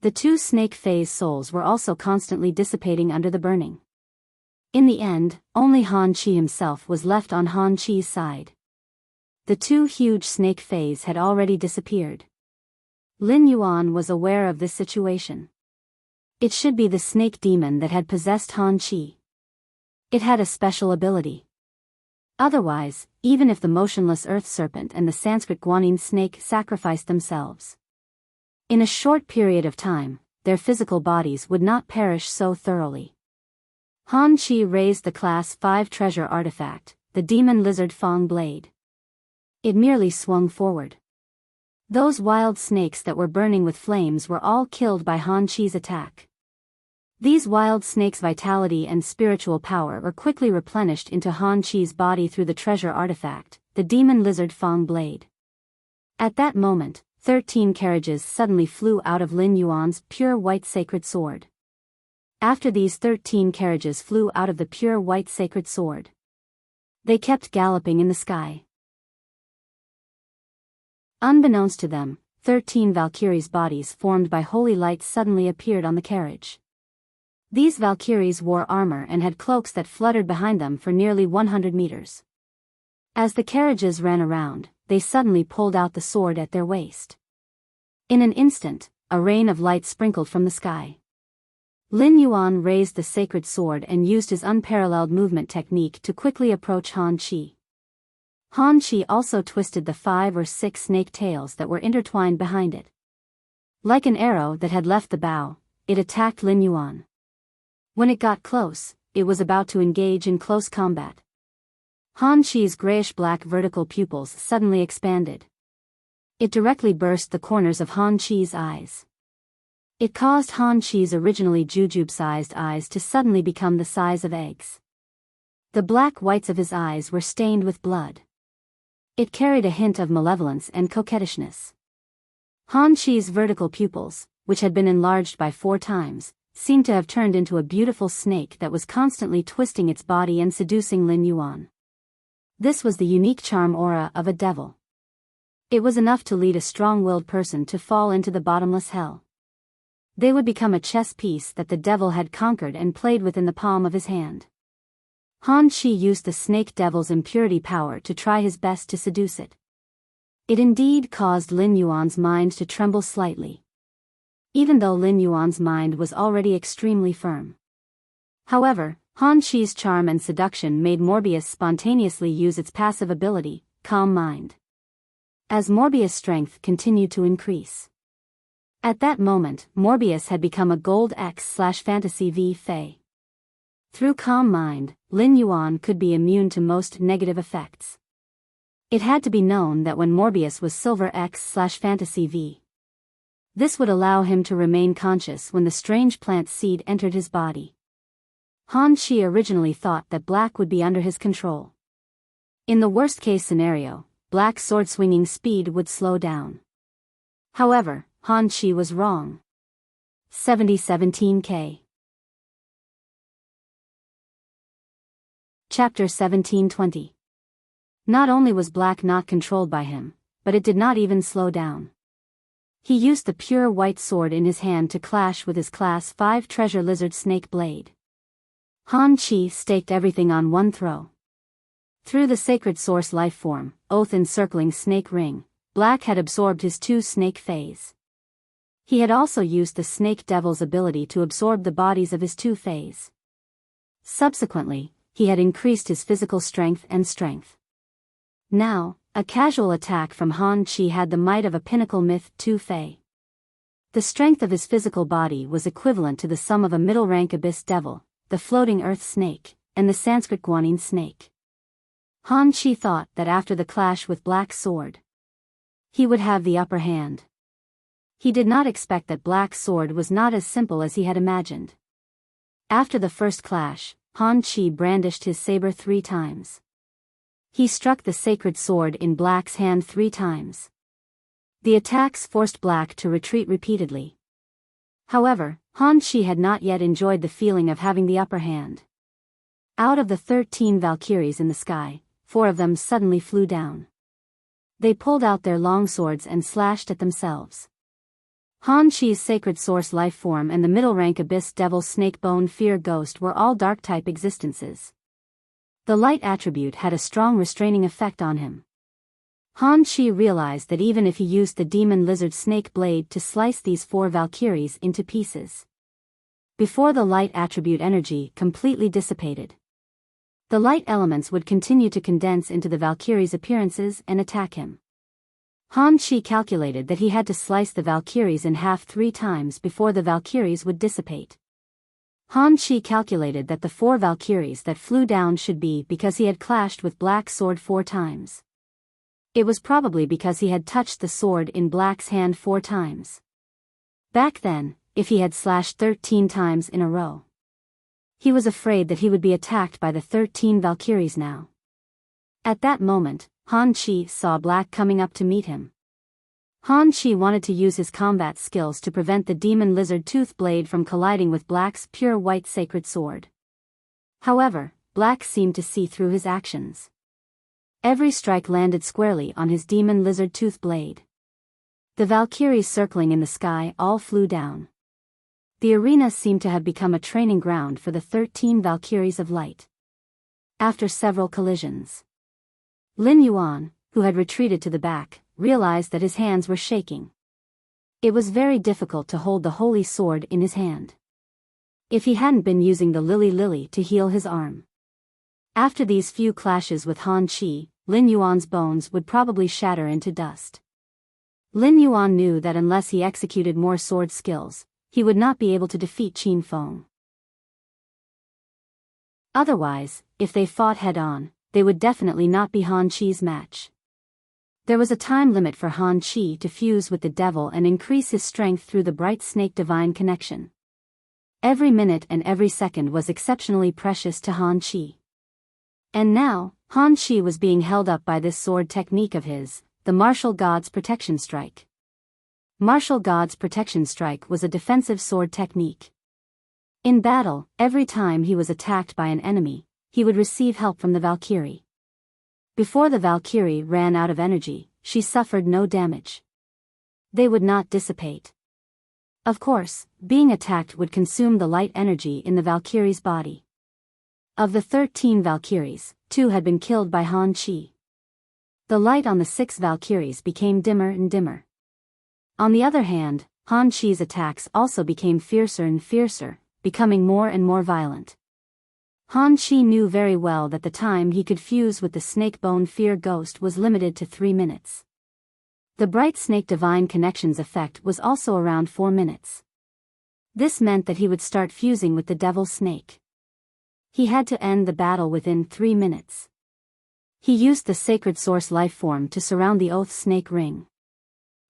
The two snake phase souls were also constantly dissipating under the burning. In the end, only Han Chi himself was left on Han Chi's side. The two huge snake phase had already disappeared. Lin Yuan was aware of this situation. It should be the snake demon that had possessed Han Chi. It had a special ability. Otherwise, even if the motionless earth serpent and the Sanskrit guanine snake sacrificed themselves, in a short period of time, their physical bodies would not perish so thoroughly. Han Chi raised the Class 5 treasure artifact, the demon lizard Fang blade. It merely swung forward. Those wild snakes that were burning with flames were all killed by Han Chi's attack. These wild snakes' vitality and spiritual power were quickly replenished into Han Chi's body through the treasure artifact, the demon lizard Fang blade. At that moment, 13 carriages suddenly flew out of Lin Yuan's pure white sacred sword. After these 13 carriages flew out of the pure white sacred sword, they kept galloping in the sky. Unbeknownst to them, 13 Valkyries' bodies formed by holy light suddenly appeared on the carriage. These Valkyries wore armor and had cloaks that fluttered behind them for nearly 100 meters. As the carriages ran around, they suddenly pulled out the sword at their waist. In an instant, a rain of light sprinkled from the sky. Lin Yuan raised the sacred sword and used his unparalleled movement technique to quickly approach Han Chi. Han Chi also twisted the 5 or 6 snake tails that were intertwined behind it. Like an arrow that had left the bow, it attacked Lin Yuan. When it got close, it was about to engage in close combat. Han Chi's grayish-black vertical pupils suddenly expanded. It directly burst the corners of Han Chi's eyes. It caused Han Chi's originally jujube-sized eyes to suddenly become the size of eggs. The black whites of his eyes were stained with blood. It carried a hint of malevolence and coquettishness. Han Chi's vertical pupils, which had been enlarged by 4 times, seemed to have turned into a beautiful snake that was constantly twisting its body and seducing Lin Yuan. This was the unique charm aura of a devil. It was enough to lead a strong-willed person to fall into the bottomless hell. They would become a chess piece that the devil had conquered and played with in the palm of his hand. Han Chi used the snake devil's impurity power to try his best to seduce it. It indeed caused Lin Yuan's mind to tremble slightly, even though Lin Yuan's mind was already extremely firm. However, Han Chi's charm and seduction made Morbius spontaneously use its passive ability, Calm Mind. As Morbius' strength continued to increase. At that moment, Morbius had become a Gold X/Fantasy V Fae. Through Calm Mind, Lin Yuan could be immune to most negative effects. It had to be known that when Morbius was Silver X/Fantasy V, this would allow him to remain conscious when the strange plant seed entered his body. Han Chi originally thought that Black would be under his control. In the worst-case scenario, Black's sword-swinging speed would slow down. However, Han Chi was wrong. 7017K. Chapter 1720. Not only was Black not controlled by him, but it did not even slow down. He used the pure white sword in his hand to clash with his Class 5 treasure lizard snake blade. Han Chi staked everything on one throw. Through the sacred source lifeform, oath-encircling snake ring, Black had absorbed his 2 snake phase. He had also used the snake devil's ability to absorb the bodies of his 2 phase. Subsequently, he had increased his physical strength and strength. Now, a casual attack from Han Chi had the might of a pinnacle myth 2 Fae. The strength of his physical body was equivalent to the sum of a middle-rank abyss devil, the floating earth snake, and the Sanskrit guanine snake. Han Chi thought that after the clash with Black's sword, he would have the upper hand. He did not expect that Black's sword was not as simple as he had imagined. After the first clash, Han Chi brandished his saber 3 times. He struck the sacred sword in Black's hand 3 times. The attacks forced Black to retreat repeatedly. However, Han Chi had not yet enjoyed the feeling of having the upper hand. Out of the 13 Valkyries in the sky, 4 of them suddenly flew down. They pulled out their long swords and slashed at themselves. Han Chi's sacred source life form and the middle rank abyss devil snake bone fear ghost were all dark type existences. The light attribute had a strong restraining effect on him. Han Chi realized that even if he used the demon lizard snake blade to slice these 4 Valkyries into pieces, before the light attribute energy completely dissipated, the light elements would continue to condense into the Valkyries' appearances and attack him. Han Chi calculated that he had to slice the Valkyries in half 3 times before the Valkyries would dissipate. Han Chi calculated that the 4 Valkyries that flew down should be because he had clashed with Black's sword 4 times. It was probably because he had touched the sword in Black's hand 4 times. Back then, if he had slashed 13 times in a row, he was afraid that he would be attacked by the 13 Valkyries now. At that moment, Han Chi saw Black coming up to meet him. Han Chi wanted to use his combat skills to prevent the demon lizard tooth blade from colliding with Black's pure white sacred sword. However, Black seemed to see through his actions. Every strike landed squarely on his demon lizard tooth blade. The Valkyries circling in the sky all flew down. The arena seemed to have become a training ground for the 13 Valkyries of light. After several collisions, Lin Yuan, who had retreated to the back, realized that his hands were shaking. It was very difficult to hold the holy sword in his hand, if he hadn't been using the lily to heal his arm. After these few clashes with Han Chi, Lin Yuan's bones would probably shatter into dust. Lin Yuan knew that unless he executed more sword skills, he would not be able to defeat Qin Feng. Otherwise, if they fought head-on, they would definitely not be Han Chi's match. There was a time limit for Han Chi to fuse with the devil and increase his strength through the bright snake divine connection. Every minute and every second was exceptionally precious to Han Chi. And now, Han Chi was being held up by this sword technique of his, the Martial God's Protection Strike. Martial God's Protection Strike was a defensive sword technique. In battle, every time he was attacked by an enemy, he would receive help from the Valkyrie. Before the Valkyrie ran out of energy, she suffered no damage. They would not dissipate. Of course, being attacked would consume the light energy in the Valkyrie's body. Of the 13 Valkyries, 2 had been killed by Han Chi. The light on the 6 Valkyries became dimmer and dimmer. On the other hand, Han Chi's attacks also became fiercer and fiercer, becoming more and more violent. Han Chi knew very well that the time he could fuse with the snake bone fear ghost was limited to 3 minutes. The bright snake divine connections effect was also around 4 minutes. This meant that he would start fusing with the devil snake. He had to end the battle within 3 minutes. He used the sacred source life form to surround the oath snake ring.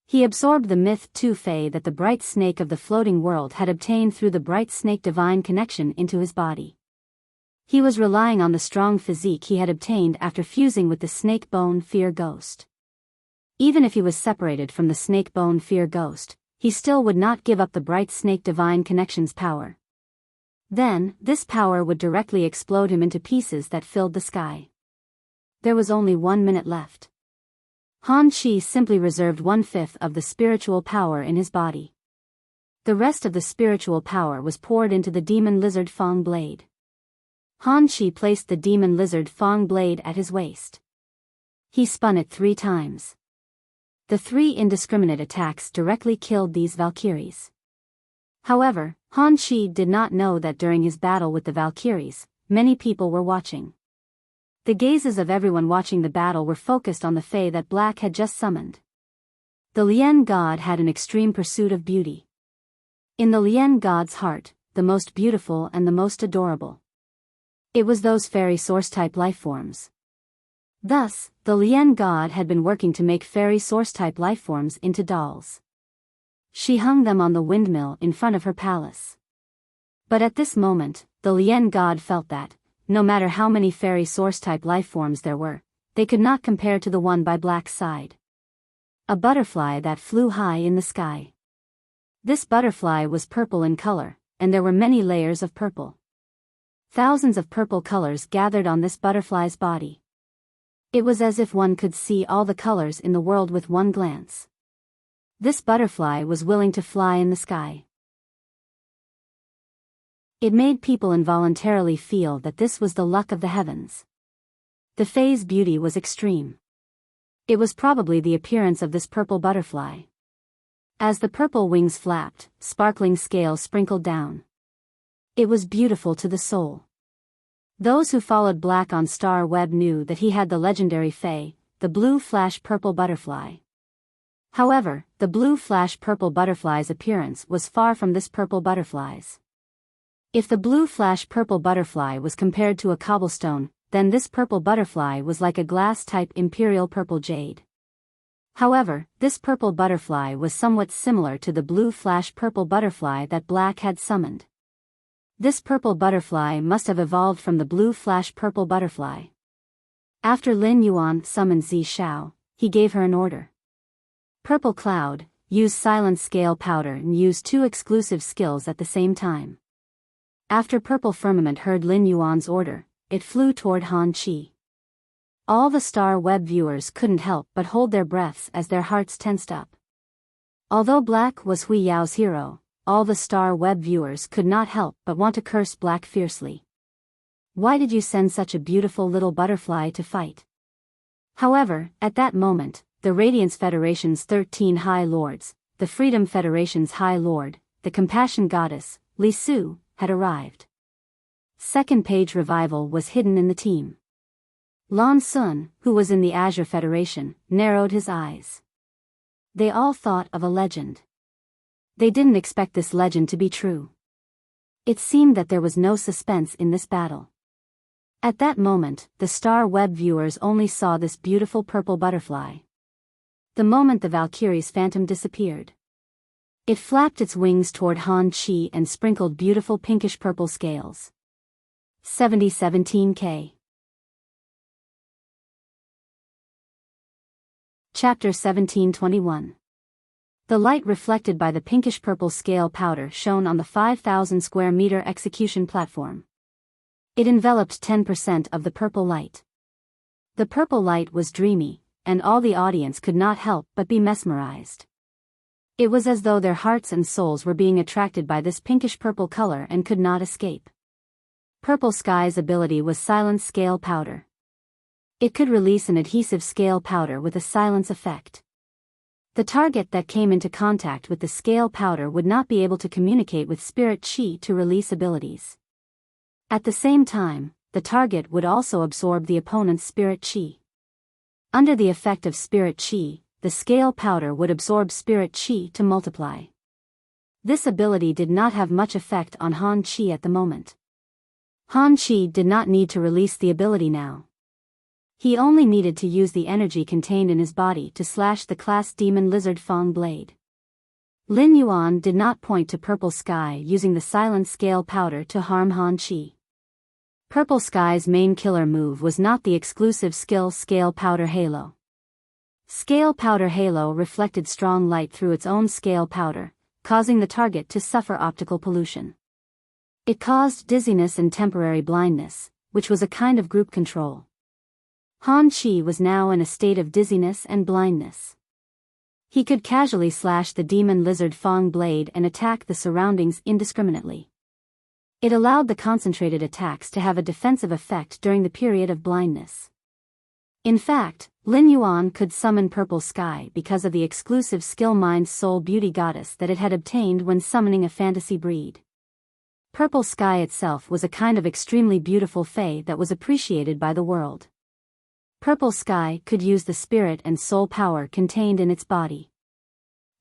He absorbed the myth Tu Fei that the bright snake of the floating world had obtained through the bright snake divine connection into his body. He was relying on the strong physique he had obtained after fusing with the snake bone fear ghost. Even if he was separated from the snake bone fear ghost, he still would not give up the bright snake divine connection's power. Then, this power would directly explode him into pieces that filled the sky. There was only 1 minute left. Han Chi simply reserved 1/5 of the spiritual power in his body. The rest of the spiritual power was poured into the demon lizard Fang blade. Han Chi placed the demon lizard Fang blade at his waist. He spun it 3 times. The 3 indiscriminate attacks directly killed these Valkyries. However, Han Chi did not know that during his battle with the Valkyries, many people were watching. The gazes of everyone watching the battle were focused on the Fae that Black had just summoned. The Lien god had an extreme pursuit of beauty. In the Lien god's heart, the most beautiful and the most adorable, it was those fairy source-type lifeforms. Thus, the Lien god had been working to make fairy source-type lifeforms into dolls. She hung them on the windmill in front of her palace. But at this moment, the Lien god felt that, no matter how many fairy source-type lifeforms there were, they could not compare to the one by Black's side. A butterfly that flew high in the sky. This butterfly was purple in color, and there were many layers of purple. Thousands of purple colors gathered on this butterfly's body. It was as if one could see all the colors in the world with one glance. This butterfly was willing to fly in the sky. It made people involuntarily feel that this was the luck of the heavens. The Fae's beauty was extreme. It was probably the appearance of this purple butterfly. As the purple wings flapped, sparkling scales sprinkled down. It was beautiful to the soul. Those who followed Black on Star Web knew that he had the legendary Fae, the blue flash purple butterfly. However, the blue flash purple butterfly's appearance was far from this purple butterfly's. If the blue flash purple butterfly was compared to a cobblestone, then this purple butterfly was like a glass-type imperial purple jade. However, this purple butterfly was somewhat similar to the blue flash purple butterfly that Black had summoned. This purple butterfly must have evolved from the blue flash purple butterfly. After Lin Yuan summoned Zi Shao, he gave her an order. Purple Cloud, use silent scale powder and use 2 exclusive skills at the same time. After Purple Firmament heard Lin Yuan's order, it flew toward Han Qi. All the Star Web viewers couldn't help but hold their breaths as their hearts tensed up. Although Black was Hui Yao's hero, all the Star Web viewers could not help but want to curse Black fiercely. Why did you send such a beautiful little butterfly to fight? However, at that moment, the Radiance Federation's 13 High Lords, the Freedom Federation's High Lord, the Compassion Goddess, Li Su, had arrived. Second page revival was hidden in the team. Lan Sun, who was in the Azure Federation, narrowed his eyes. They all thought of a legend. They didn't expect this legend to be true. It seemed that there was no suspense in this battle. At that moment, the Star Web viewers only saw this beautiful purple butterfly. The moment the Valkyrie's phantom disappeared, it flapped its wings toward Han Qi and sprinkled beautiful pinkish-purple scales. 7017K. Chapter 1721. The light reflected by the pinkish-purple scale powder shone on the 5,000 square meter execution platform. It enveloped 10% of the purple light. The purple light was dreamy, and all the audience could not help but be mesmerized. It was as though their hearts and souls were being attracted by this pinkish-purple color and could not escape. Purple Sky's ability was silence scale powder. It could release an adhesive scale powder with a silence effect. The target that came into contact with the scale powder would not be able to communicate with spirit chi to release abilities. At the same time, the target would also absorb the opponent's spirit chi. Under the effect of spirit chi, the scale powder would absorb spirit chi to multiply. This ability did not have much effect on Han Qi at the moment. Han Qi did not need to release the ability now. He only needed to use the energy contained in his body to slash the class demon lizard Fang blade. Lin Yuan did not point to Purple Sky using the silent scale powder to harm Han Qi. Purple Sky's main killer move was not the exclusive skill Scale Powder Halo. Scale Powder Halo reflected strong light through its own scale powder, causing the target to suffer optical pollution. It caused dizziness and temporary blindness, which was a kind of group control. Han Qi was now in a state of dizziness and blindness. He could casually slash the demon lizard Fang blade and attack the surroundings indiscriminately. It allowed the concentrated attacks to have a defensive effect during the period of blindness. In fact, Lin Yuan could summon Purple Sky because of the exclusive skill Mind Soul Beauty Goddess that it had obtained when summoning a fantasy breed. Purple Sky itself was a kind of extremely beautiful fae that was appreciated by the world. Purple Sky could use the spirit and soul power contained in its body.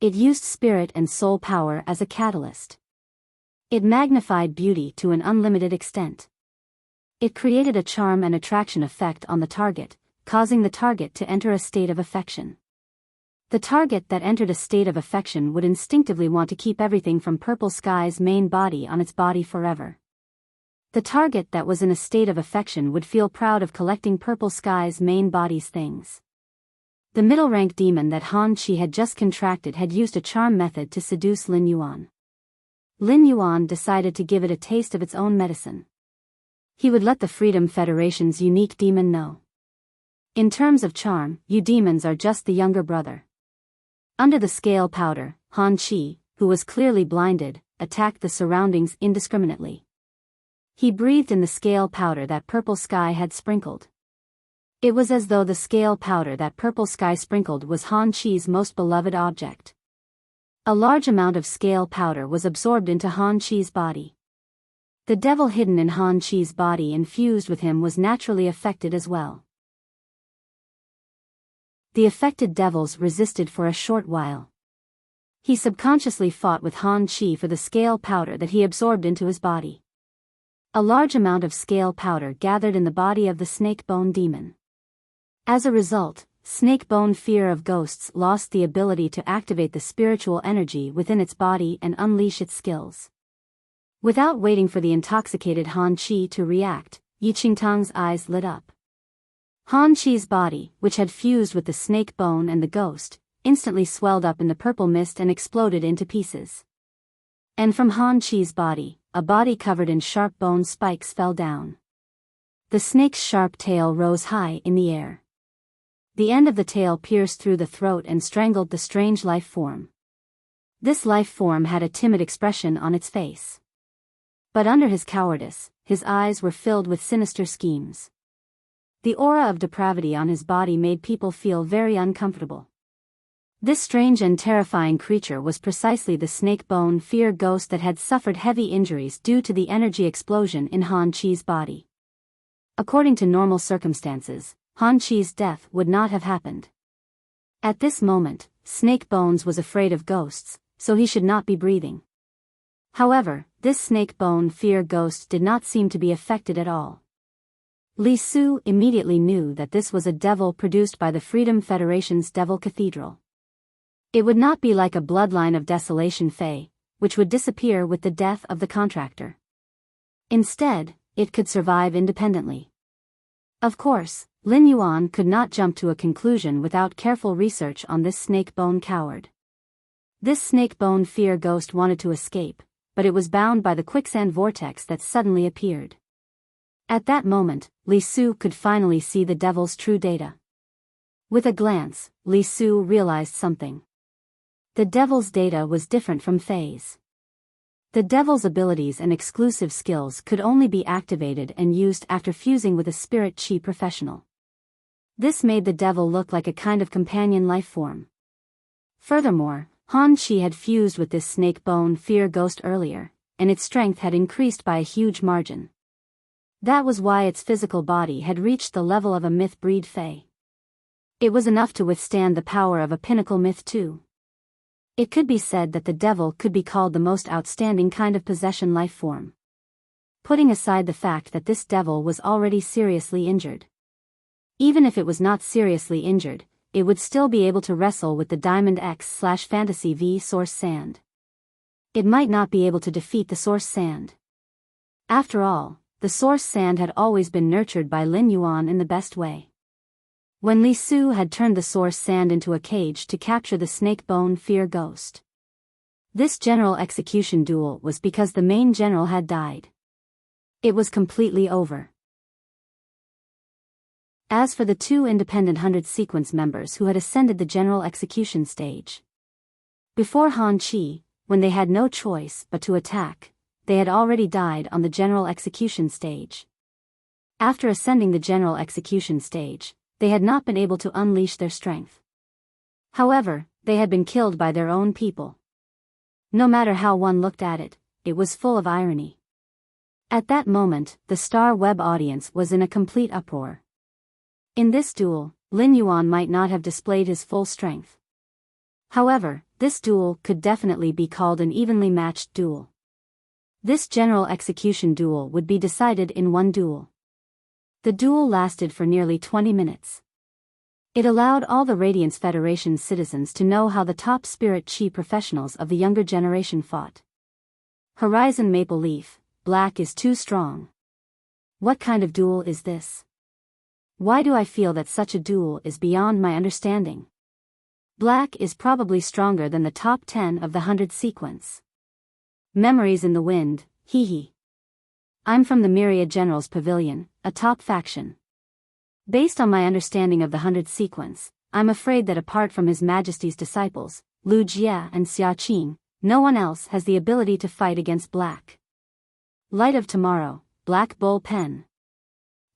It used spirit and soul power as a catalyst. It magnified beauty to an unlimited extent. It created a charm and attraction effect on the target, causing the target to enter a state of affection. The target that entered a state of affection would instinctively want to keep everything from Purple Sky's main body on its body forever. The target that was in a state of affection would feel proud of collecting Purple Sky's main body's things. The middle-rank demon that Han Qi had just contracted had used a charm method to seduce Lin Yuan. Lin Yuan decided to give it a taste of its own medicine. He would let the Freedom Federation's unique demon know. In terms of charm, you demons are just the younger brother. Under the scale powder, Han Qi, who was clearly blinded, attacked the surroundings indiscriminately. He breathed in the scale powder that Purple Sky had sprinkled. It was as though the scale powder that Purple Sky sprinkled was Han Qi's most beloved object. A large amount of scale powder was absorbed into Han Qi's body. The devil hidden in Han Qi's body infused with him was naturally affected as well. The affected devils resisted for a short while. He subconsciously fought with Han Qi for the scale powder that he absorbed into his body. A large amount of scale powder gathered in the body of the snake bone demon. As a result, snake bone fear of ghosts lost the ability to activate the spiritual energy within its body and unleash its skills. Without waiting for the intoxicated Han Qi to react, Yi Qingtang's eyes lit up. Han Qi's body, which had fused with the snake bone and the ghost, instantly swelled up in the purple mist and exploded into pieces. And from Han Qi's body, a body covered in sharp bone spikes fell down. The snake's sharp tail rose high in the air. The end of the tail pierced through the throat and strangled the strange life form. This life form had a timid expression on its face. But under his cowardice, his eyes were filled with sinister schemes. The aura of depravity on his body made people feel very uncomfortable. This strange and terrifying creature was precisely the snake bone fear ghost that had suffered heavy injuries due to the energy explosion in Han Qi's body. According to normal circumstances, Han Qi's death would not have happened. At this moment, Snake Bones was afraid of ghosts, so he should not be breathing. However, this snake bone fear ghost did not seem to be affected at all. Li Su immediately knew that this was a devil produced by the Freedom Federation's Devil Cathedral. It would not be like a bloodline of Desolation Fey, which would disappear with the death of the contractor. Instead, it could survive independently. Of course, Lin Yuan could not jump to a conclusion without careful research on this snake bone coward. This snake bone fear ghost wanted to escape, but it was bound by the quicksand vortex that suddenly appeared. At that moment, Li Su could finally see the devil's true data. With a glance, Li Su realized something. The devil's data was different from Fei's. The devil's abilities and exclusive skills could only be activated and used after fusing with a spirit chi professional. This made the devil look like a kind of companion life form. Furthermore, Han Qi had fused with this snake bone fear ghost earlier, and its strength had increased by a huge margin. That was why its physical body had reached the level of a myth breed Fei. It was enough to withstand the power of a pinnacle myth too. It could be said that the devil could be called the most outstanding kind of possession life form. Putting aside the fact that this devil was already seriously injured. Even if it was not seriously injured, it would still be able to wrestle with the Diamond X/Fantasy V Source Sand. It might not be able to defeat the Source Sand. After all, the Source Sand had always been nurtured by Lin Yuan in the best way. When Li Su had turned the Source Sand into a cage to capture the snake bone fear ghost. This general execution duel was because the main general had died. It was completely over. As for the two independent 100 sequence members who had ascended the general execution stage. Before Han Qi, when they had no choice but to attack, they had already died on the general execution stage. After ascending the general execution stage, they had not been able to unleash their strength. However, they had been killed by their own people. No matter how one looked at it, it was full of irony. At that moment, the Star Web audience was in a complete uproar. In this duel, Lin Yuan might not have displayed his full strength. However, this duel could definitely be called an evenly matched duel. This general execution duel would be decided in one duel. The duel lasted for nearly 20 minutes. It allowed all the Radiance Federation's citizens to know how the top spirit chi professionals of the younger generation fought. Horizon Maple Leaf, black is too strong. What kind of duel is this? Why do I feel that such a duel is beyond my understanding? Black is probably stronger than the top 10 of the 100 sequence. Memories in the wind, hee hee. I'm from the Myriad General's Pavilion, a top faction. Based on my understanding of the 100 sequence, I'm afraid that apart from His Majesty's disciples, Lu Jie and Xia Qing, no one else has the ability to fight against Black. Light of Tomorrow, Black Bull Pen.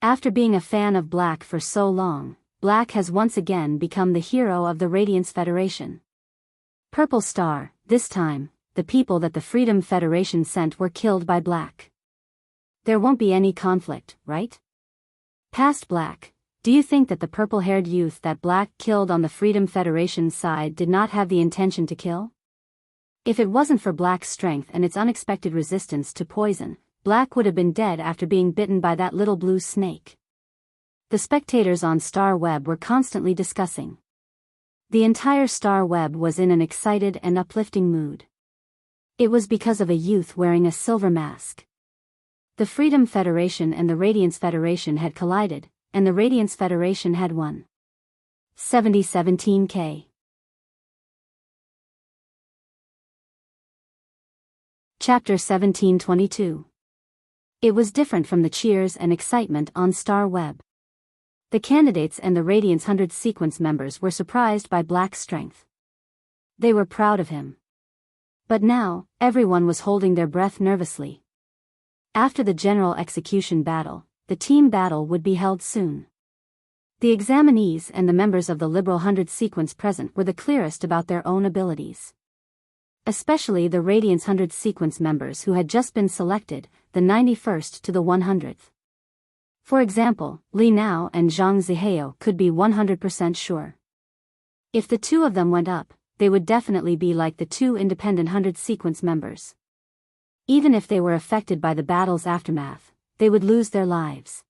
After being a fan of Black for so long, Black has once again become the hero of the Radiance Federation. Purple Star, this time, the people that the Freedom Federation sent were killed by Black. There won't be any conflict, right? Past Black, do you think that the purple-haired youth that Black killed on the Freedom Federation's side did not have the intention to kill? If it wasn't for Black's strength and its unexpected resistance to poison, Black would have been dead after being bitten by that little blue snake. The spectators on Star Web were constantly discussing. The entire Star Web was in an excited and uplifting mood. It was because of a youth wearing a silver mask. The Freedom Federation and the Radiance Federation had collided, and the Radiance Federation had won. 7017K. Chapter 1722. It was different from the cheers and excitement on Star Web. The candidates and the Radiance 100 sequence members were surprised by Black's strength. They were proud of him. But now, everyone was holding their breath nervously. After the general execution battle, the team battle would be held soon. The examinees and the members of the Liberal 100 sequence present were the clearest about their own abilities. Especially the Radiance 100 sequence members who had just been selected, the 91st to the 100th. For example, Li Nao and Zhang Zihao could be 100% sure. If the two of them went up, they would definitely be like the two independent 100 sequence members. Even if they were affected by the battle's aftermath, they would lose their lives.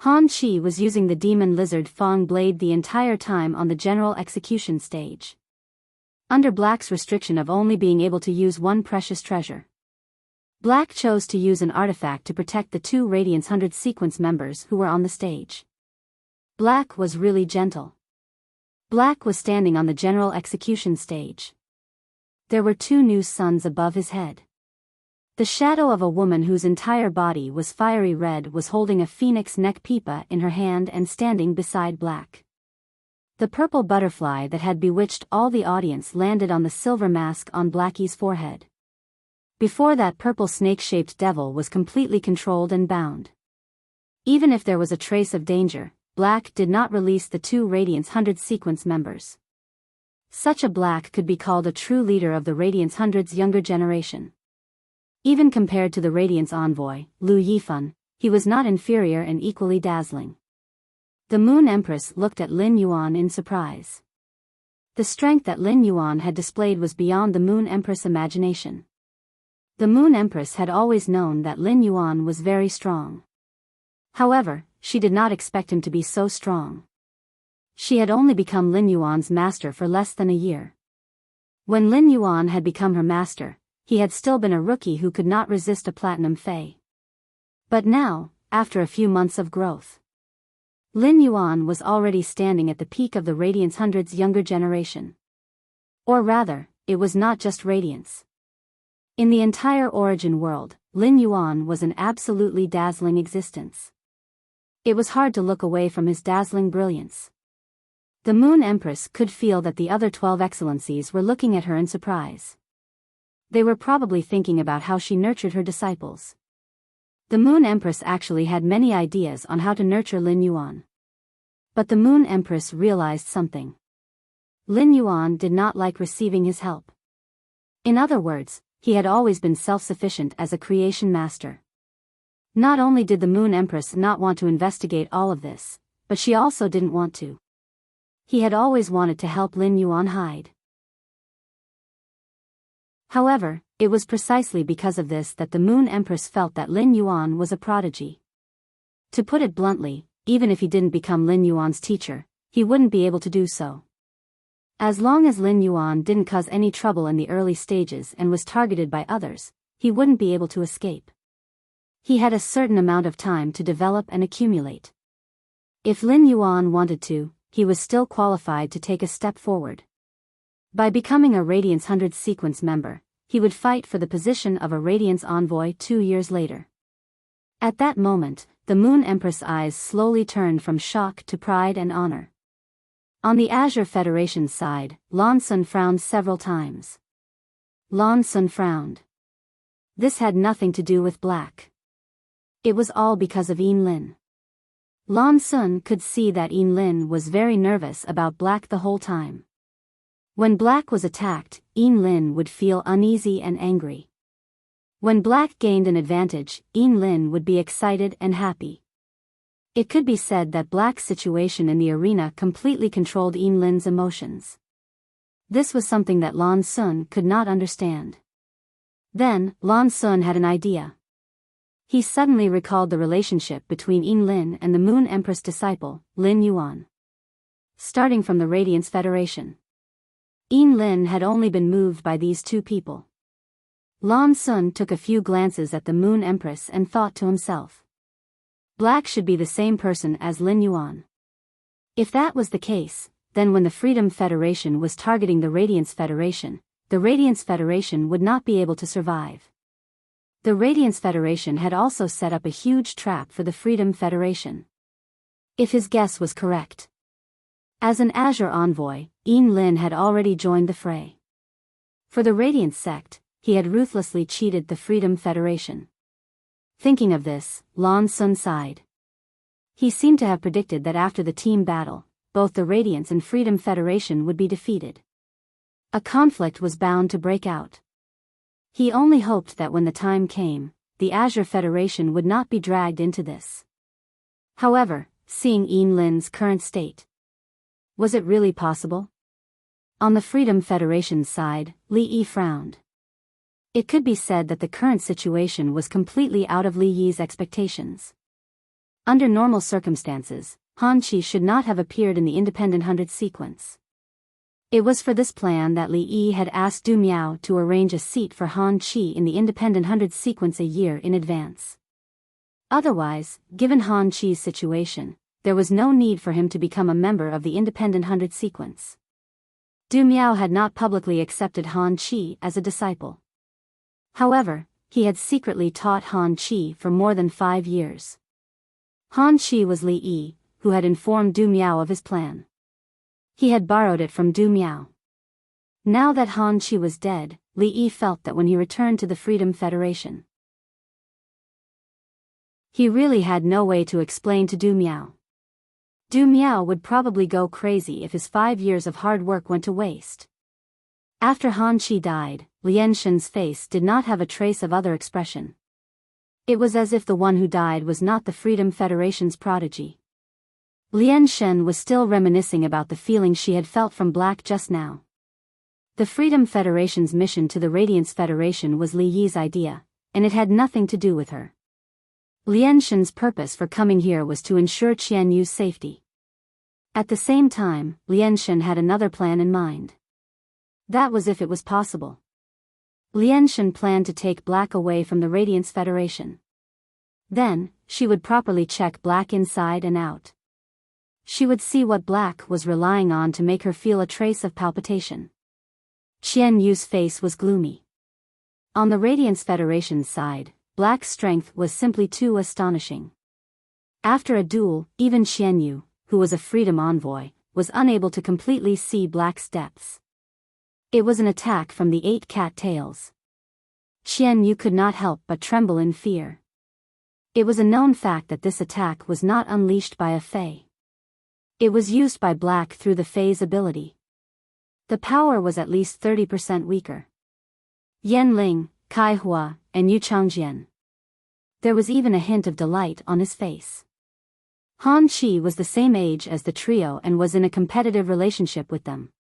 Han Qi was using the demon lizard Fang blade the entire time on the general execution stage. Under Black's restriction of only being able to use one precious treasure, Black chose to use an artifact to protect the two Radiance 100 sequence members who were on the stage. Black was really gentle. Black was standing on the general execution stage. There were two new suns above his head. The shadow of a woman whose entire body was fiery red was holding a phoenix neck pipa in her hand and standing beside Black. The purple butterfly that had bewitched all the audience landed on the silver mask on Blackie's forehead. Before that, purple snake-shaped devil was completely controlled and bound. Even if there was a trace of danger, Black did not release the two Radiance 100 sequence members. Such a Black could be called a true leader of the Radiance 100's younger generation. Even compared to the Radiance envoy, Lu Yifan, he was not inferior and equally dazzling. The Moon Empress looked at Lin Yuan in surprise. The strength that Lin Yuan had displayed was beyond the Moon Empress' imagination. The Moon Empress had always known that Lin Yuan was very strong. However, she did not expect him to be so strong. She had only become Lin Yuan's master for less than a year. When Lin Yuan had become her master, he had still been a rookie who could not resist a platinum fae. But now, after a few months of growth, Lin Yuan was already standing at the peak of the Radiance 100's younger generation. Or rather, it was not just Radiance. In the entire Origin world, Lin Yuan was an absolutely dazzling existence. It was hard to look away from his dazzling brilliance. The Moon Empress could feel that the other 12 excellencies were looking at her in surprise. They were probably thinking about how she nurtured her disciples. The Moon Empress actually had many ideas on how to nurture Lin Yuan. But the Moon Empress realized something. Lin Yuan did not like receiving his help. In other words, he had always been self-sufficient as a creation master. Not only did the Moon Empress not want to investigate all of this, but she also didn't want to. He had always wanted to help Lin Yuan hide. However, it was precisely because of this that the Moon Empress felt that Lin Yuan was a prodigy. To put it bluntly, even if he didn't become Lin Yuan's teacher, he wouldn't be able to do so. As long as Lin Yuan didn't cause any trouble in the early stages and was targeted by others, he wouldn't be able to escape. He had a certain amount of time to develop and accumulate. If Lin Yuan wanted to, he was still qualified to take a step forward. By becoming a Radiance 100 sequence member, he would fight for the position of a Radiance envoy 2 years later. At that moment, the Moon Empress' eyes slowly turned from shock to pride and honor. On the Azure Federation's side, Lan Sun frowned several times. Lan Sun frowned. This had nothing to do with Black. It was all because of Yin Lin. Lan Sun could see that Yin Lin was very nervous about Black the whole time. When Black was attacked, Yin Lin would feel uneasy and angry. When Black gained an advantage, Yin Lin would be excited and happy. It could be said that Black's situation in the arena completely controlled Yin Lin's emotions. This was something that Lan Sun could not understand. Then, Lan Sun had an idea. He suddenly recalled the relationship between Yin Lin and the Moon Empress disciple, Lin Yuan. Starting from the Radiance Federation, Yin Lin had only been moved by these two people. Lan Sun took a few glances at the Moon Empress and thought to himself. Black should be the same person as Lin Yuan. If that was the case, then when the Freedom Federation was targeting the Radiance Federation would not be able to survive. The Radiance Federation had also set up a huge trap for the Freedom Federation. If his guess was correct. As an Azure envoy, Yin Lin had already joined the fray. For the Radiance sect, he had ruthlessly cheated the Freedom Federation. Thinking of this, Lan Sun sighed. He seemed to have predicted that after the team battle, both the Radiance and Freedom Federation would be defeated. A conflict was bound to break out. He only hoped that when the time came, the Azure Federation would not be dragged into this. However, seeing Yin Lin's current state, was it really possible? On the Freedom Federation's side, Li Yi frowned. It could be said that the current situation was completely out of Li Yi's expectations. Under normal circumstances, Han Qi should not have appeared in the Independent 100 sequence. It was for this plan that Li Yi had asked Du Miao to arrange a seat for Han Qi in the Independent 100 sequence a year in advance. Otherwise, given Han Qi's situation, there was no need for him to become a member of the Independent 100 sequence. Du Miao had not publicly accepted Han Qi as a disciple. However, he had secretly taught Han Qi for more than 5 years. Han Qi was Li Yi, who had informed Du Miao of his plan. He had borrowed it from Du Miao. Now that Han Qi was dead, Li Yi felt that when he returned to the Freedom Federation, he really had no way to explain to Du Miao. Du Miao would probably go crazy if his 5 years of hard work went to waste. After Han Qi died, Lian Shen's face did not have a trace of other expression. It was as if the one who died was not the Freedom Federation's prodigy. Lian Shen was still reminiscing about the feeling she had felt from Black just now. The Freedom Federation's mission to the Radiance Federation was Li Yi's idea, and it had nothing to do with her. Lian Shen's purpose for coming here was to ensure Qian Yu's safety. At the same time, Lian Shen had another plan in mind. That was if it was possible. Lian Shen planned to take Black away from the Radiance Federation. Then, she would properly check Black inside and out. She would see what Black was relying on to make her feel a trace of palpitation. Qian Yu's face was gloomy. On the Radiance Federation's side, Black's strength was simply too astonishing. After a duel, even Qian Yu, who was a Freedom Envoy, was unable to completely see Black's depths. It was an attack from the 8 cat tails. Qian Yu could not help but tremble in fear. It was a known fact that this attack was not unleashed by a Fae. It was used by Black through the Fae's ability. The power was at least 30% weaker. Yan Ling, Kai Hua, and Yu Changjian. There was even a hint of delight on his face. Han Qi was the same age as the trio and was in a competitive relationship with them.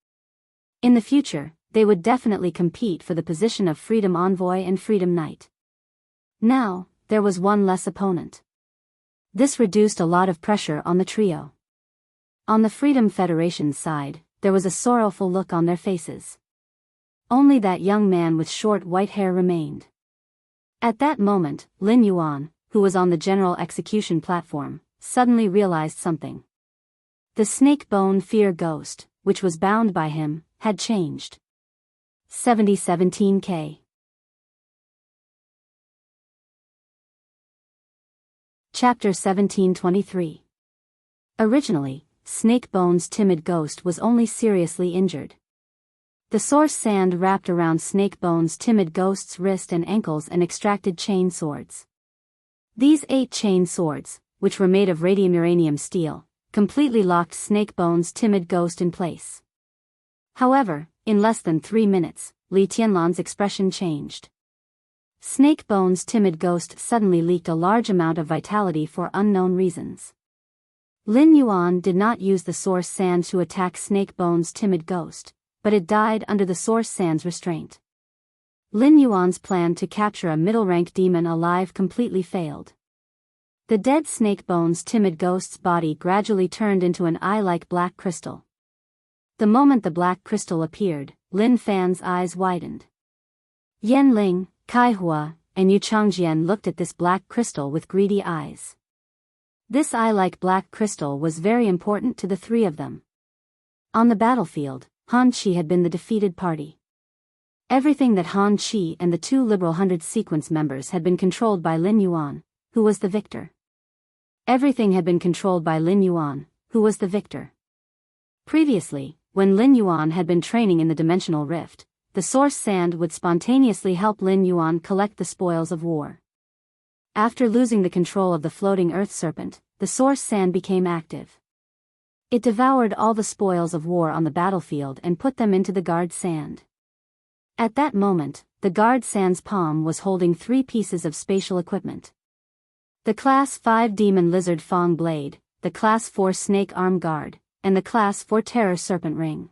In the future, they would definitely compete for the position of Freedom Envoy and Freedom Knight. Now, there was one less opponent. This reduced a lot of pressure on the trio. On the Freedom Federation's side, there was a sorrowful look on their faces. Only that young man with short white hair remained. At that moment, Lin Yuan, who was on the general execution platform, suddenly realized something. The snake bone fear ghost, which was bound by him, had changed. 7017K. Chapter 1723. Originally, Snake Bone's timid ghost was only seriously injured. The source sand wrapped around Snake Bone's timid ghost's wrist and ankles and extracted chain swords. These 8 chain swords, which were made of radium uranium steel, completely locked Snake Bone's timid ghost in place. However, in less than 3 minutes, Li Tianlan's expression changed. Snake Bone's timid ghost suddenly leaked a large amount of vitality for unknown reasons. Lin Yuan did not use the source sand to attack Snake Bone's timid ghost, but it died under the source sand's restraint. Lin Yuan's plan to capture a middle-rank demon alive completely failed. The dead Snake Bone's timid ghost's body gradually turned into an eye-like black crystal. The moment the black crystal appeared, Lin Fan's eyes widened. Yan Ling, Kai Hua, and Yu Changjian looked at this black crystal with greedy eyes. This eye-like black crystal was very important to the 3 of them. On the battlefield, Han Qi had been the defeated party. Everything that Han Qi and the 2 Liberal 100 sequence members had been controlled by Lin Yuan, who was the victor. Everything had been controlled by Lin Yuan, who was the victor. Previously, when Lin Yuan had been training in the dimensional rift, the source sand would spontaneously help Lin Yuan collect the spoils of war. After losing the control of the floating earth serpent, the source sand became active. It devoured all the spoils of war on the battlefield and put them into the guard sand. At that moment, the guard sand's palm was holding 3 pieces of spatial equipment. The Class 5 Demon Lizard Fang Blade, the Class 4 Snake Arm Guard, and the Class 4 Terror Serpent Ring.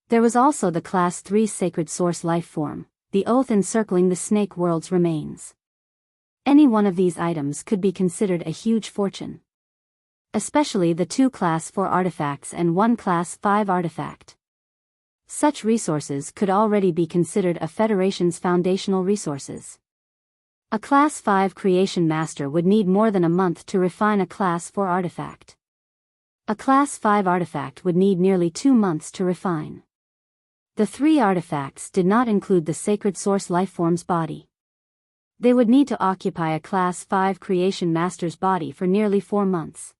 There was also the Class 3 Sacred Source Life Form, the oath encircling the Snake World's remains. Any one of these items could be considered a huge fortune. Especially the 2 Class 4 artifacts and 1 Class 5 artifact. Such resources could already be considered a Federation's foundational resources. A Class 5 Creation Master would need more than a month to refine a Class 4 artifact. A Class 5 artifact would need nearly 2 months to refine. The 3 artifacts did not include the Sacred Source Lifeform's body. They would need to occupy a Class 5 Creation Master's body for nearly 4 months.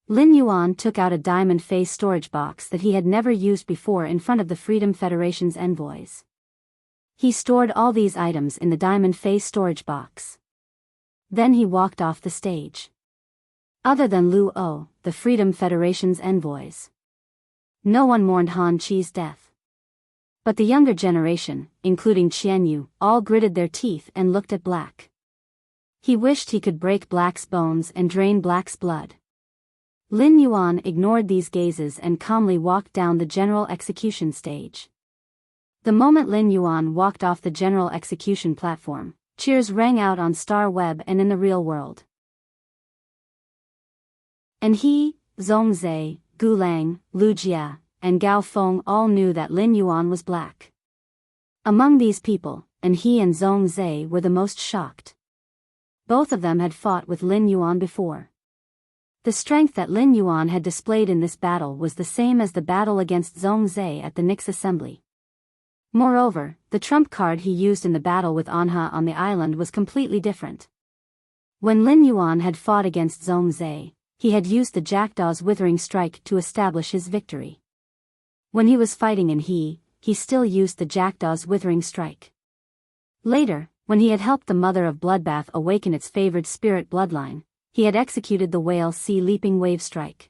Lin Yuan took out a diamond face storage box that he had never used before in front of the Freedom Federation's envoys. He stored all these items in the diamond face storage box. Then he walked off the stage. Other than Lu O, the Freedom Federation's envoys, no one mourned Han Qi's death. But the younger generation, including Qian Yu, all gritted their teeth and looked at Black. He wished he could break Black's bones and drain Black's blood. Lin Yuan ignored these gazes and calmly walked down the general execution stage. The moment Lin Yuan walked off the general execution platform, cheers rang out on Star Web and in the real world. And he, Zhongzhe, Gulang, Lu Jia, and Gao Feng all knew that Lin Yuan was Black. Among these people, and he and Zhongzhe were the most shocked. Both of them had fought with Lin Yuan before. The strength that Lin Yuan had displayed in this battle was the same as the battle against Zhongzhe at the Nix Assembly. Moreover, the trump card he used in the battle with Anha on the island was completely different. When Lin Yuan had fought against Zhongzhe, he had used the Jackdaw's Withering Strike to establish his victory. When he was fighting in he still used the Jackdaw's Withering Strike. Later, when he had helped the Mother of Bloodbath awaken its favored spirit bloodline, he had executed the Whale Sea Leaping Wave Strike.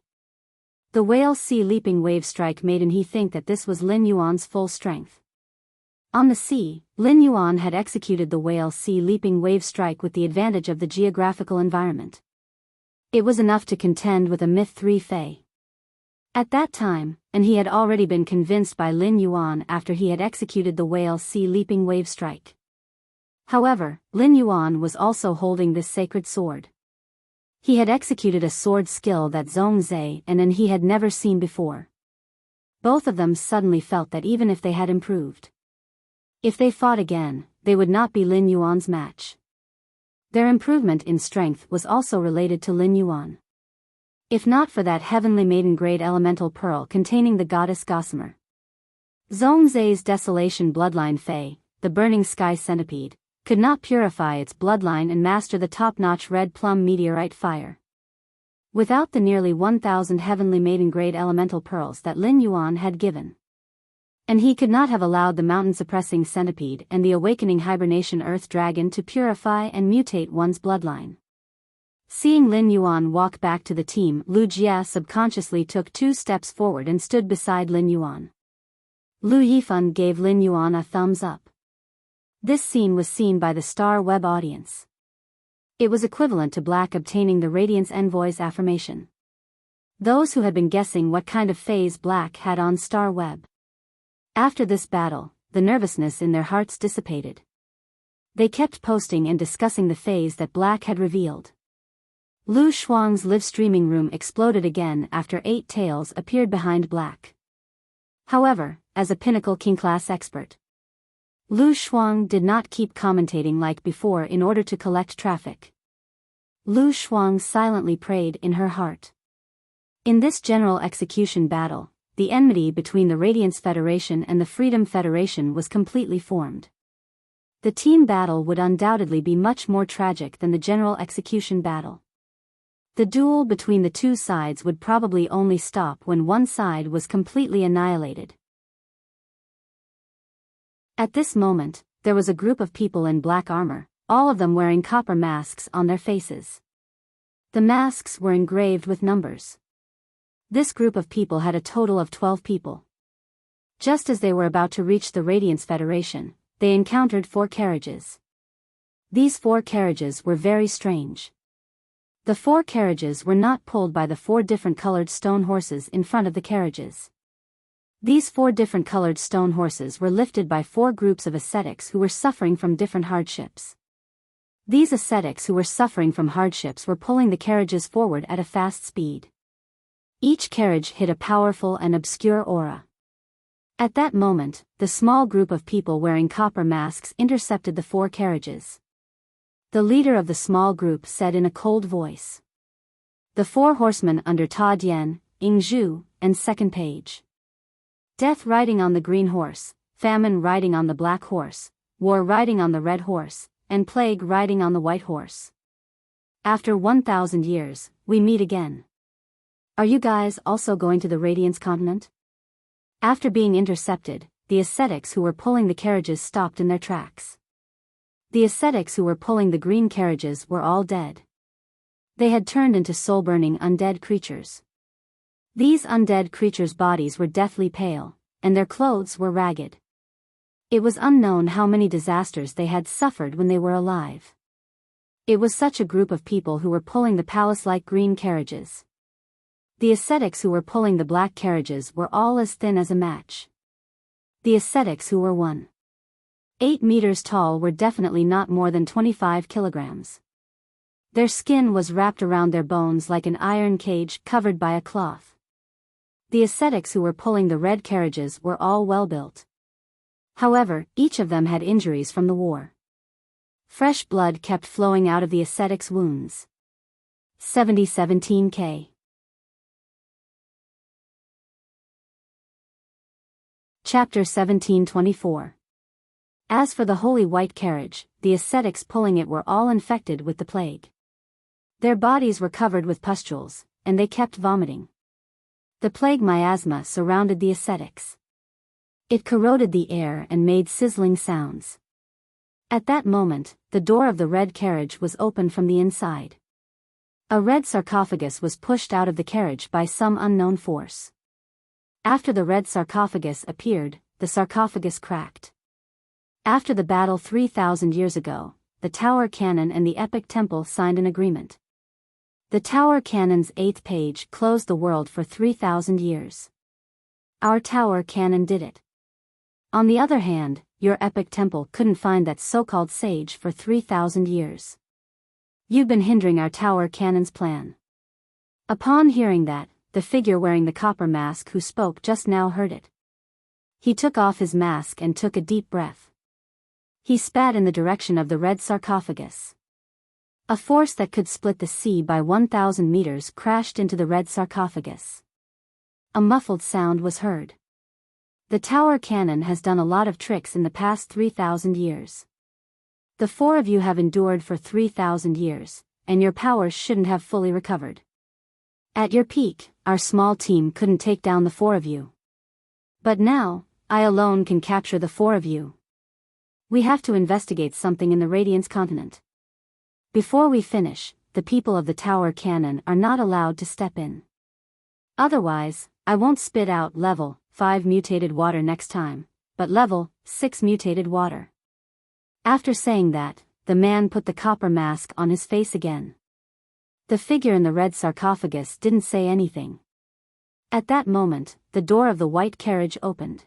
The Whale Sea Leaping Wave Strike made him think that this was Lin Yuan's full strength. On the sea, Lin Yuan had executed the Whale Sea Leaping Wave Strike with the advantage of the geographical environment. It was enough to contend with a Myth 3 Fey. At that time, and he had already been convinced by Lin Yuan after he had executed the Whale Sea Leaping Wave Strike. However, Lin Yuan was also holding this sacred sword. He had executed a sword skill that Zhongzhe and he had never seen before. Both of them suddenly felt that even if they had improved, if they fought again, they would not be Lin Yuan's match. Their improvement in strength was also related to Lin Yuan. If not for that heavenly maiden-grade elemental pearl containing the goddess Gossamer. Zhongzai's desolation bloodline Fey, the burning sky centipede, could not purify its bloodline and master the top-notch red plum meteorite fire. Without the nearly 1,000 heavenly maiden-grade elemental pearls that Lin Yuan had given. And he could not have allowed the mountain-suppressing centipede and the awakening hibernation earth dragon to purify and mutate one's bloodline. Seeing Lin Yuan walk back to the team, Lu Jie subconsciously took 2 steps forward and stood beside Lin Yuan. Lu Yifan gave Lin Yuan a thumbs up. This scene was seen by the Star Web audience. It was equivalent to Black obtaining the Radiance Envoy's affirmation. Those who had been guessing what kind of phase Black had on Star Web. After this battle, the nervousness in their hearts dissipated. They kept posting and discussing the phase that Black had revealed. Lu Shuang's live streaming room exploded again after 8 tails appeared behind Black. However, as a pinnacle king-class expert, Lu Shuang did not keep commentating like before in order to collect traffic. Lu Shuang silently prayed in her heart. In this general execution battle, the enmity between the Radiance Federation and the Freedom Federation was completely formed. The team battle would undoubtedly be much more tragic than the general execution battle. The duel between the two sides would probably only stop when one side was completely annihilated. At this moment, there was a group of people in black armor, all of them wearing copper masks on their faces. The masks were engraved with numbers. This group of people had a total of 12 people. Just as they were about to reach the Radiance Federation, they encountered 4 carriages. These 4 carriages were very strange. The 4 carriages were not pulled by the 4 different colored stone horses in front of the carriages. These 4 different colored stone horses were lifted by 4 groups of ascetics who were suffering from different hardships. These ascetics who were suffering from hardships were pulling the carriages forward at a fast speed. Each carriage hid a powerful and obscure aura. At that moment, the small group of people wearing copper masks intercepted the 4 carriages. The leader of the small group said in a cold voice. The 4 horsemen under Ta Dian, Ying Zhu, and second page. Death riding on the green horse, famine riding on the black horse, war riding on the red horse, and plague riding on the white horse. After 1,000 years, we meet again. Are you guys also going to the Radiance continent? After being intercepted, the ascetics who were pulling the carriages stopped in their tracks. The ascetics who were pulling the green carriages were all dead. They had turned into soul-burning undead creatures. These undead creatures' bodies were deathly pale, and their clothes were ragged. It was unknown how many disasters they had suffered when they were alive. It was such a group of people who were pulling the palace-like green carriages. The ascetics who were pulling the black carriages were all as thin as a match. The ascetics who were 1.8 meters tall were definitely not more than 25 kilograms. Their skin was wrapped around their bones like an iron cage covered by a cloth. The ascetics who were pulling the red carriages were all well-built. However, each of them had injuries from the war. Fresh blood kept flowing out of the ascetics' wounds. 17K. Chapter 1724. As for the holy white carriage, the ascetics pulling it were all infected with the plague. Their bodies were covered with pustules, and they kept vomiting. The plague miasma surrounded the ascetics. It corroded the air and made sizzling sounds. At that moment, the door of the red carriage was opened from the inside. A red sarcophagus was pushed out of the carriage by some unknown force. After the red sarcophagus appeared, the sarcophagus cracked. After the battle 3,000 years ago, the Tower Cannon and the Epic Temple signed an agreement. The Tower Cannon's 8th page closed the world for 3,000 years. Our Tower Cannon did it. On the other hand, your Epic Temple couldn't find that so-called sage for 3,000 years. You've been hindering our Tower Cannon's plan. Upon hearing that, the figure wearing the copper mask who spoke just now heard it. He took off his mask and took a deep breath. He spat in the direction of the red sarcophagus. A force that could split the sea by 1,000 meters crashed into the red sarcophagus. A muffled sound was heard. The tower cannon has done a lot of tricks in the past 3,000 years. The four of you have endured for 3,000 years, and your powers shouldn't have fully recovered. At your peak, our small team couldn't take down the four of you. But now, I alone can capture the four of you. We have to investigate something in the Radiance continent. Before we finish, the people of the tower cannon are not allowed to step in. Otherwise, I won't spit out level 5 mutated water next time, but level 6 mutated water. After saying that, the man put the copper mask on his face again. The figure in the red sarcophagus didn't say anything. At that moment, the door of the white carriage opened.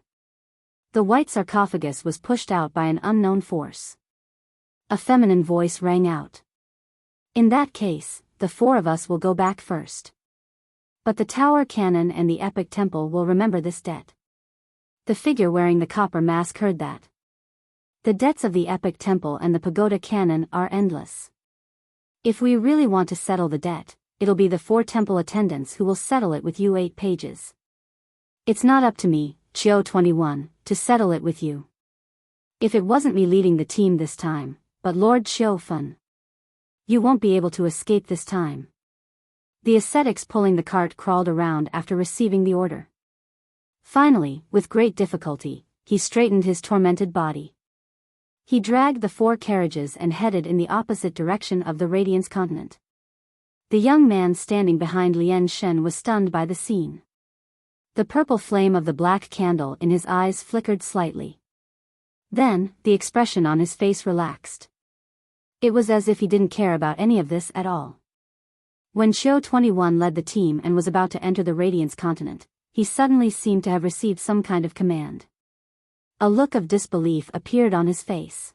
The white sarcophagus was pushed out by an unknown force. A feminine voice rang out. In that case, the four of us will go back first. But the tower cannon and the epic temple will remember this debt. The figure wearing the copper mask heard that. The debts of the epic temple and the pagoda cannon are endless. If we really want to settle the debt, it'll be the 4 temple attendants who will settle it with you 8 pages. It's not up to me, Chio 21, to settle it with you. If it wasn't me leading the team this time, but Lord Chio Fun. You won't be able to escape this time. The ascetics pulling the cart crawled around after receiving the order. Finally, with great difficulty, he straightened his tormented body. He dragged the 4 carriages and headed in the opposite direction of the Radiance continent. The young man standing behind Lien Shen was stunned by the scene. The purple flame of the black candle in his eyes flickered slightly. Then, the expression on his face relaxed. It was as if he didn't care about any of this at all. When Chio 21 led the team and was about to enter the Radiance continent, he suddenly seemed to have received some kind of command. A look of disbelief appeared on his face.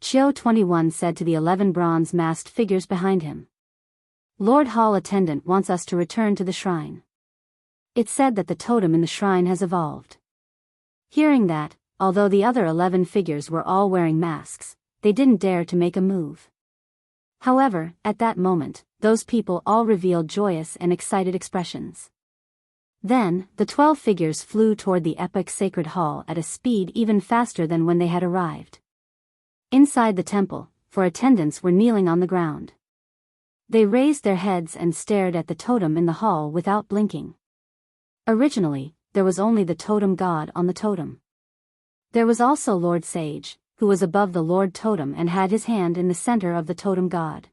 Chio 21 said to the 11 bronze-masked figures behind him. Lord Hall Attendant wants us to return to the shrine. It's said that the totem in the shrine has evolved. Hearing that, although the other 11 figures were all wearing masks, they didn't dare to make a move. However, at that moment, those people all revealed joyous and excited expressions. Then, the 12 figures flew toward the epic sacred hall at a speed even faster than when they had arrived. Inside the temple, 4 attendants were kneeling on the ground. They raised their heads and stared at the totem in the hall without blinking. Originally, there was only the totem god on the totem. There was also Lord Sage, who was above the Lord Totem and had his hand in the center of the totem god.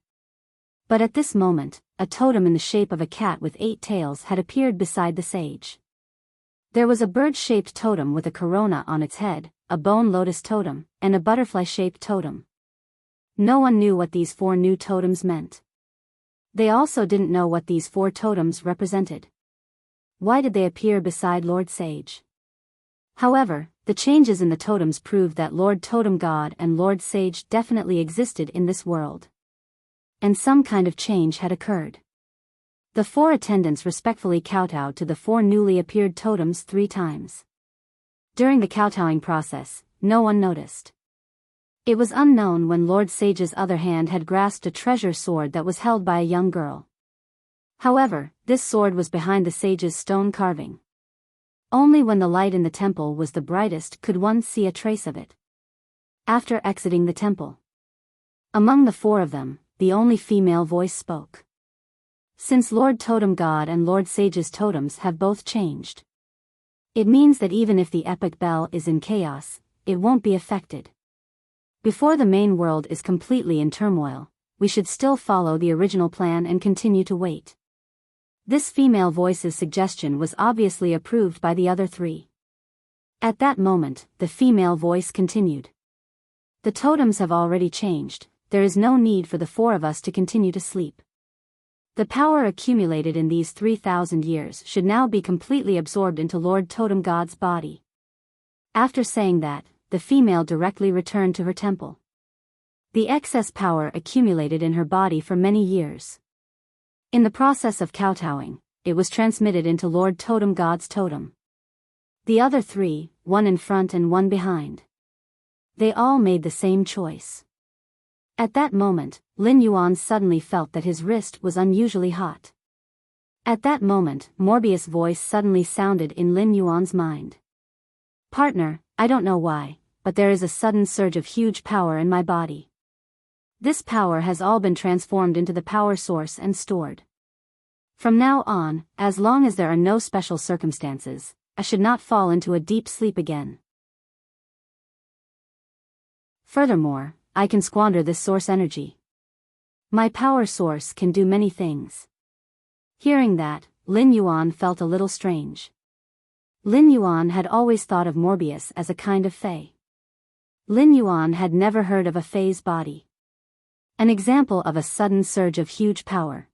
But at this moment, a totem in the shape of a cat with 8 tails had appeared beside the sage. There was a bird-shaped totem with a corona on its head, a bone lotus totem, and a butterfly-shaped totem. No one knew what these 4 new totems meant. They also didn't know what these 4 totems represented. Why did they appear beside Lord Sage? However, the changes in the totems proved that Lord Totem God and Lord Sage definitely existed in this world. And some kind of change had occurred. The 4 attendants respectfully kowtowed to the 4 newly appeared totems 3 times. During the kowtowing process, no one noticed. It was unknown when Lord Sage's other hand had grasped a treasure sword that was held by a young girl. However, this sword was behind the sage's stone carving. Only when the light in the temple was the brightest could one see a trace of it. After exiting the temple, among the 4 of them, the only female voice spoke. Since Lord Totem God and Lord Sage's totems have both changed, it means that even if the epic bell is in chaos, it won't be affected. Before the main world is completely in turmoil, we should still follow the original plan and continue to wait. This female voice's suggestion was obviously approved by the other 3. At that moment, the female voice continued. The totems have already changed, there is no need for the 4 of us to continue to sleep. The power accumulated in these 3,000 years should now be completely absorbed into Lord Totem God's body. After saying that, the female directly returned to her temple. The excess power accumulated in her body for many years. In the process of kowtowing, it was transmitted into Lord Totem God's totem. The other 3, one in front and one behind. They all made the same choice. At that moment, Lin Yuan suddenly felt that his wrist was unusually hot. At that moment, Morbius' voice suddenly sounded in Lin Yuan's mind. Partner, I don't know why, but there is a sudden surge of huge power in my body. This power has all been transformed into the power source and stored. From now on, as long as there are no special circumstances, I should not fall into a deep sleep again. Furthermore, I can squander this source energy. My power source can do many things. Hearing that, Lin Yuan felt a little strange. Lin Yuan had always thought of Morbius as a kind of fae. Lin Yuan had never heard of a fae's body. An example of a sudden surge of huge power.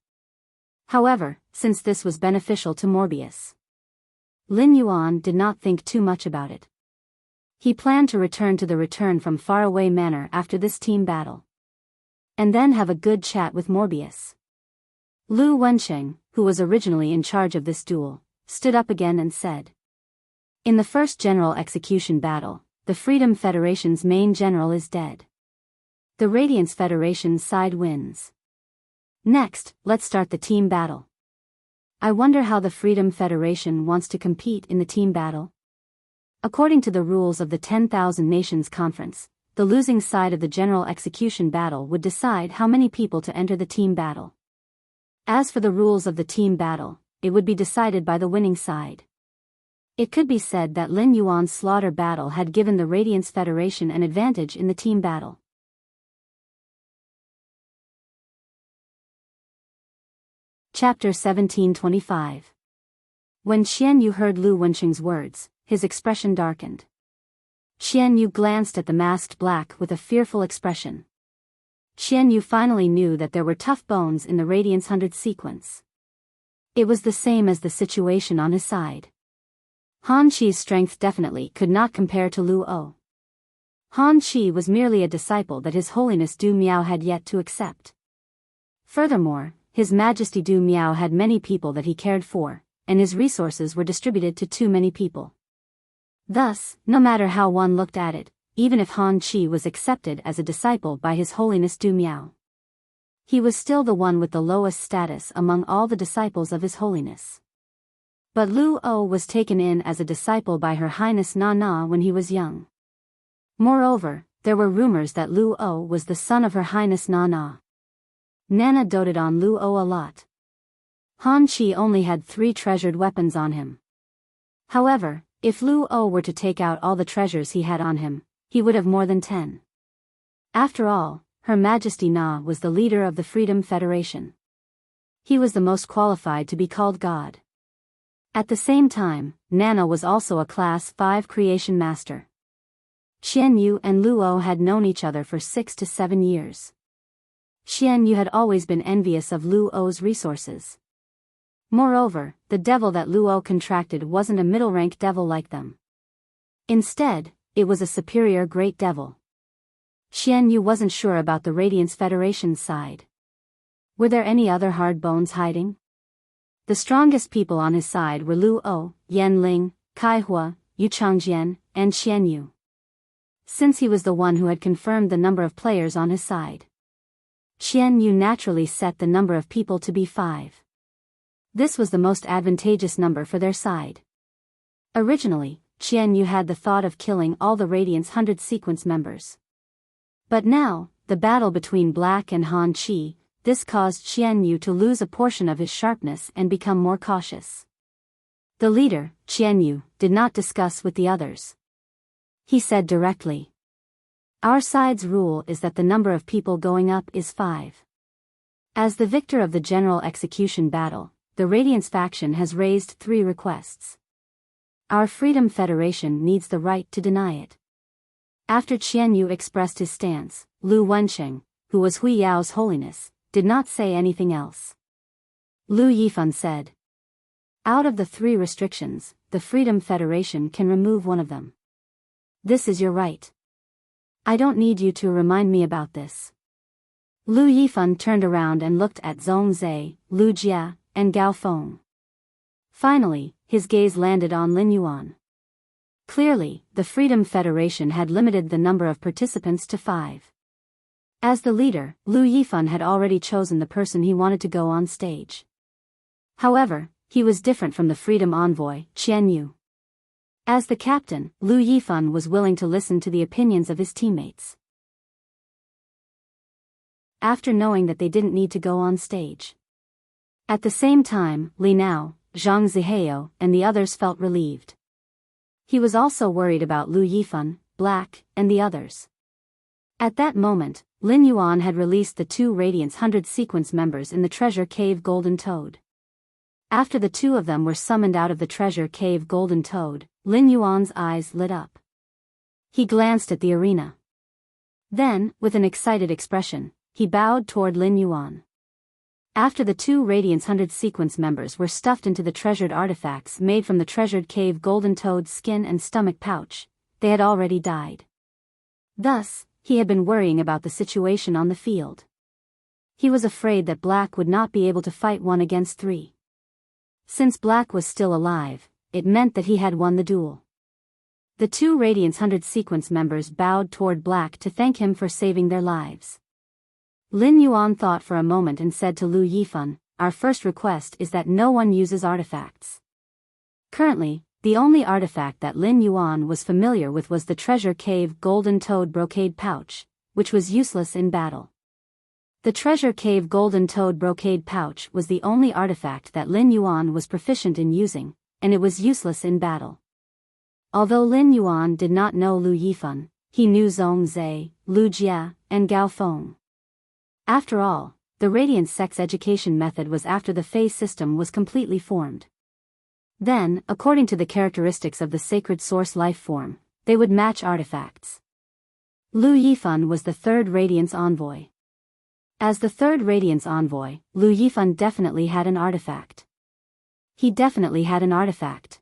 However, since this was beneficial to Morbius, Lin Yuan did not think too much about it. He planned to return to the Return from Faraway Manor after this team battle, and then have a good chat with Morbius. Lu Wensheng, who was originally in charge of this duel, stood up again and said, "In the first general execution battle, the Freedom Federation's main general is dead. The Radiance Federation's side wins. Next, let's start the team battle. I wonder how the Freedom Federation wants to compete in the team battle. According to the rules of the 10,000 Nations Conference, the losing side of the general execution battle would decide how many people to enter the team battle. As for the rules of the team battle, it would be decided by the winning side." It could be said that Lin Yuan's slaughter battle had given the Radiance Federation an advantage in the team battle. Chapter 1725. When Xian Yu heard Lu Wensheng's words, his expression darkened. Xian Yu glanced at the masked black with a fearful expression. Xian Yu finally knew that there were tough bones in the Radiance 100 sequence. It was the same as the situation on his side. Han Chi's strength definitely could not compare to Lu O. Han Chi was merely a disciple that His Holiness Du Miao had yet to accept. Furthermore, His Majesty Du Miao had many people that he cared for, and his resources were distributed to too many people. Thus, no matter how one looked at it, even if Han Chi was accepted as a disciple by His Holiness Du Miao, he was still the one with the lowest status among all the disciples of His Holiness. But Lu O was taken in as a disciple by Her Highness Nana when he was young. Moreover, there were rumors that Lu O was the son of Her Highness Nana. Nana doted on Lu O a lot. Han Chi only had 3 treasured weapons on him. However, if Lu O were to take out all the treasures he had on him, he would have more than 10. After all, Her Majesty Na was the leader of the Freedom Federation. He was the most qualified to be called God. At the same time, Nana was also a Class 5 creation master. Xian Yu and Lu O had known each other for 6 to 7 years. Xian Yu had always been envious of Lu O's resources. Moreover, the devil that Lu O contracted wasn't a middle-rank devil like them. Instead, it was a superior great devil. Xian Yu wasn't sure about the Radiance Federation's side. Were there any other hard bones hiding? The strongest people on his side were Lu O, Yan Ling, Kai Hua, Yu Changjian, and Xian Yu. Since he was the one who had confirmed the number of players on his side, Xian Yu naturally set the number of people to be 5. This was the most advantageous number for their side. Originally, Xian Yu had the thought of killing all the Radiance 100 sequence members. But now, the battle between Black and Han Chi, this caused Xian Yu to lose a portion of his sharpness and become more cautious. The leader, Xian Yu, did not discuss with the others. He said directly, "Our side's rule is that the number of people going up is 5. As the victor of the general execution battle, the Radiance faction has raised 3 requests. Our Freedom Federation needs the right to deny it." After Qian Yu expressed his stance, Lu Wensheng, who was Hui Yao's holiness, did not say anything else. Lu Yifan said, "Out of the 3 restrictions, the Freedom Federation can remove one of them. This is your right. I don't need you to remind me about this." Lu Yifan turned around and looked at Zhong Zhe, Lu Jia, and Gao Feng. Finally, his gaze landed on Lin Yuan. Clearly, the Freedom Federation had limited the number of participants to 5. As the leader, Lu Yifan had already chosen the person he wanted to go on stage. However, he was different from the freedom envoy, Qian Yu. As the captain, Lu Yifan was willing to listen to the opinions of his teammates. After knowing that they didn't need to go on stage. At the same time, Li Nao, Zhang Zihao, and the others felt relieved. He was also worried about Lu Yifan, Black, and the others. At that moment, Lin Yuan had released the 2 Radiance 100 sequence members in the Treasure Cave Golden Toad. After the 2 of them were summoned out of the Treasure Cave Golden Toad, Lin Yuan's eyes lit up. He glanced at the arena. Then, with an excited expression, he bowed toward Lin Yuan. After the 2 Radiance 100 sequence members were stuffed into the treasured artifacts made from the Treasured Cave Golden Toad's skin and stomach pouch, they had already died. Thus, he had been worrying about the situation on the field. He was afraid that Black would not be able to fight 1 against 3. Since Black was still alive, it meant that he had won the duel. The 2 Radiance 100 sequence members bowed toward Black to thank him for saving their lives. Lin Yuan thought for a moment and said to Lu Yifan, "Our first request is that no one uses artifacts." Currently, the only artifact that Lin Yuan was familiar with was the Treasure Cave Golden Toad brocade pouch, which was useless in battle. The Treasure Cave Golden Toad brocade pouch was the only artifact that Lin Yuan was proficient in using, and it was useless in battle. Although Lin Yuan did not know Lu Yifan, he knew Zhong Zhe, Lu Jia, and Gao Feng. After all, the Radiant sex education method was after the phase system was completely formed. Then, according to the characteristics of the sacred source life form, they would match artifacts. Lu Yifan was the 3rd Radiance envoy. As the 3rd Radiance envoy, Lu Yifan definitely had an artifact. He definitely had an artifact.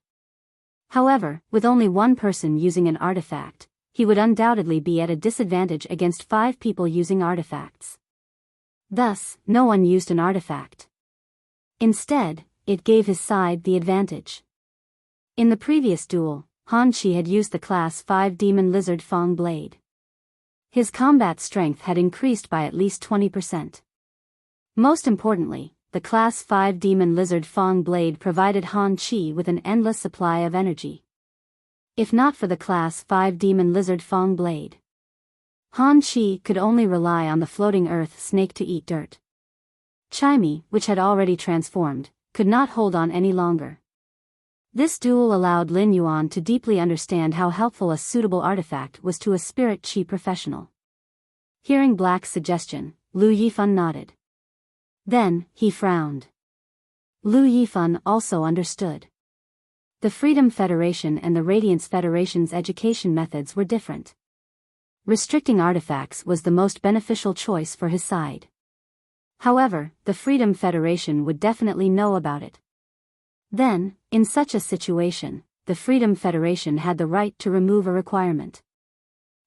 However, with only 1 person using an artifact, he would undoubtedly be at a disadvantage against 5 people using artifacts. Thus, no one used an artifact. Instead, it gave his side the advantage. In the previous duel, Han Qi had used the Class 5 Demon Lizard Fang Blade. His combat strength had increased by at least 20%. Most importantly, the Class 5 Demon Lizard Fang Blade provided Han Qi with an endless supply of energy. If not for the Class 5 Demon Lizard Fang Blade, Han Qi could only rely on the floating earth snake to eat dirt. Chimey, which had already transformed, could not hold on any longer. This duel allowed Lin Yuan to deeply understand how helpful a suitable artifact was to a spirit qi professional. Hearing Black's suggestion, Lu Yifan nodded. Then, he frowned. Lu Yifan also understood. The Freedom Federation and the Radiance Federation's education methods were different. Restricting artifacts was the most beneficial choice for his side. However, the Freedom Federation would definitely know about it. Then, in such a situation, the Freedom Federation had the right to remove a requirement.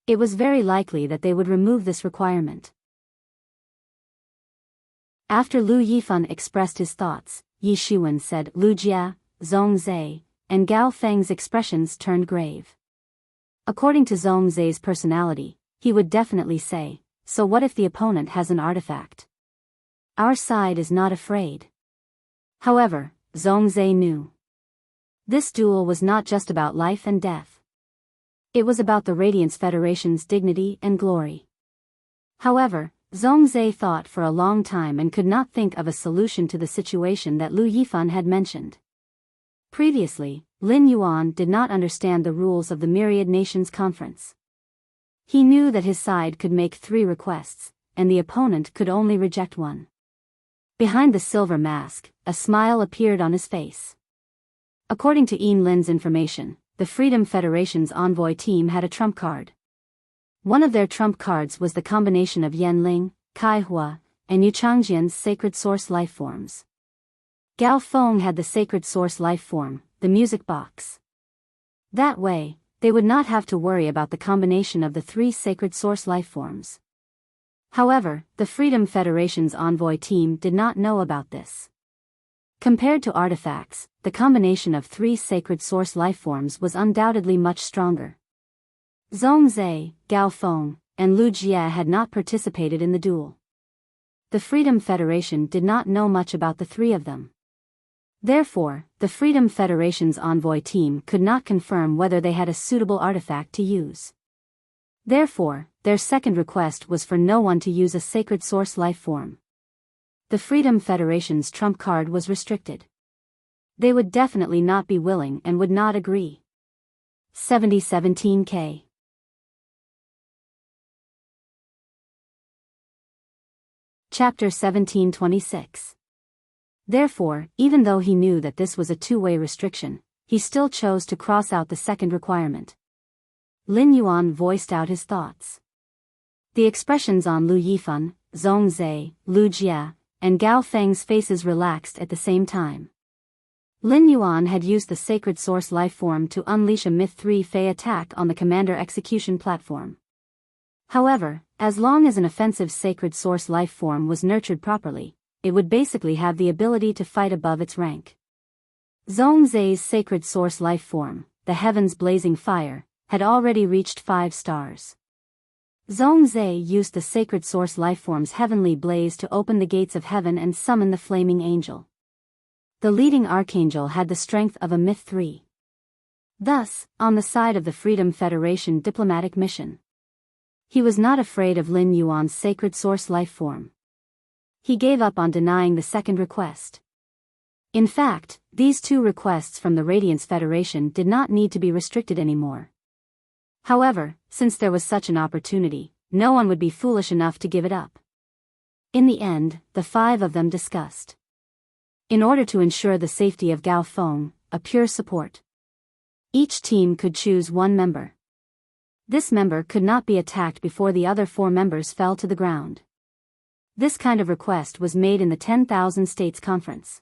It was very likely that they would remove this requirement. After Lu Yifan expressed his thoughts, Yi Shiwen said Lu Jia, Zhong Zhe, and Gao Feng's expressions turned grave. According to Zhong Zhe's personality, he would definitely say, "So what if the opponent has an artifact? Our side is not afraid." However, Zhong Zhe knew. This duel was not just about life and death. It was about the Radiance Federation's dignity and glory. However, Zhong Zhe thought for a long time and could not think of a solution to the situation that Lu Yifan had mentioned. Previously, Lin Yuan did not understand the rules of the Myriad Nations Conference. He knew that his side could make 3 requests, and the opponent could only reject 1. Behind the silver mask, a smile appeared on his face. According to Yin Lin's information, the Freedom Federation's envoy team had a trump card. One of their trump cards was the combination of Yanling, Kaihua, and Yuchangjian's sacred source life forms. Gao Feng had the sacred source life form, the music box. That way, they would not have to worry about the combination of the 3 sacred source life forms. However, the Freedom Federation's envoy team did not know about this. Compared to artifacts, the combination of 3 sacred source life forms was undoubtedly much stronger. Zhong Zhe, Gao Feng, and Lu Jie had not participated in the duel. The Freedom Federation did not know much about the three of them. Therefore, the Freedom Federation's envoy team could not confirm whether they had a suitable artifact to use. Therefore, their second request was for no one to use a sacred source life form. The Freedom Federation's trump card was restricted. They would definitely not be willing and would not agree. 7017K. Chapter 1726. Therefore, even though he knew that this was a two-way restriction, he still chose to cross out the second requirement. Lin Yuan voiced out his thoughts. The expressions on Lu Yifan, Zhong Zhe, Lu Jie, and Gao Feng's faces relaxed at the same time. Lin Yuan had used the Sacred Source life form to unleash a Myth 3 Fey attack on the Commander execution platform. However, as long as an offensive Sacred Source life form was nurtured properly, it would basically have the ability to fight above its rank. Zhong Zhe's Sacred Source life form, the Heaven's Blazing Fire, had already reached 5 stars. Zhong Zhe used the Sacred Source lifeform's heavenly blaze to open the gates of heaven and summon the Flaming Angel. The leading archangel had the strength of a Myth 3. Thus, on the side of the Freedom Federation diplomatic mission, he was not afraid of Lin Yuan's Sacred Source lifeform. He gave up on denying the second request. In fact, these two requests from the Radiance Federation did not need to be restricted anymore. However, since there was such an opportunity, no one would be foolish enough to give it up. In the end, the 5 of them discussed. In order to ensure the safety of Gao Feng, a pure support, each team could choose one member. This member could not be attacked before the other 4 members fell to the ground. This kind of request was made in the 10,000 States Conference.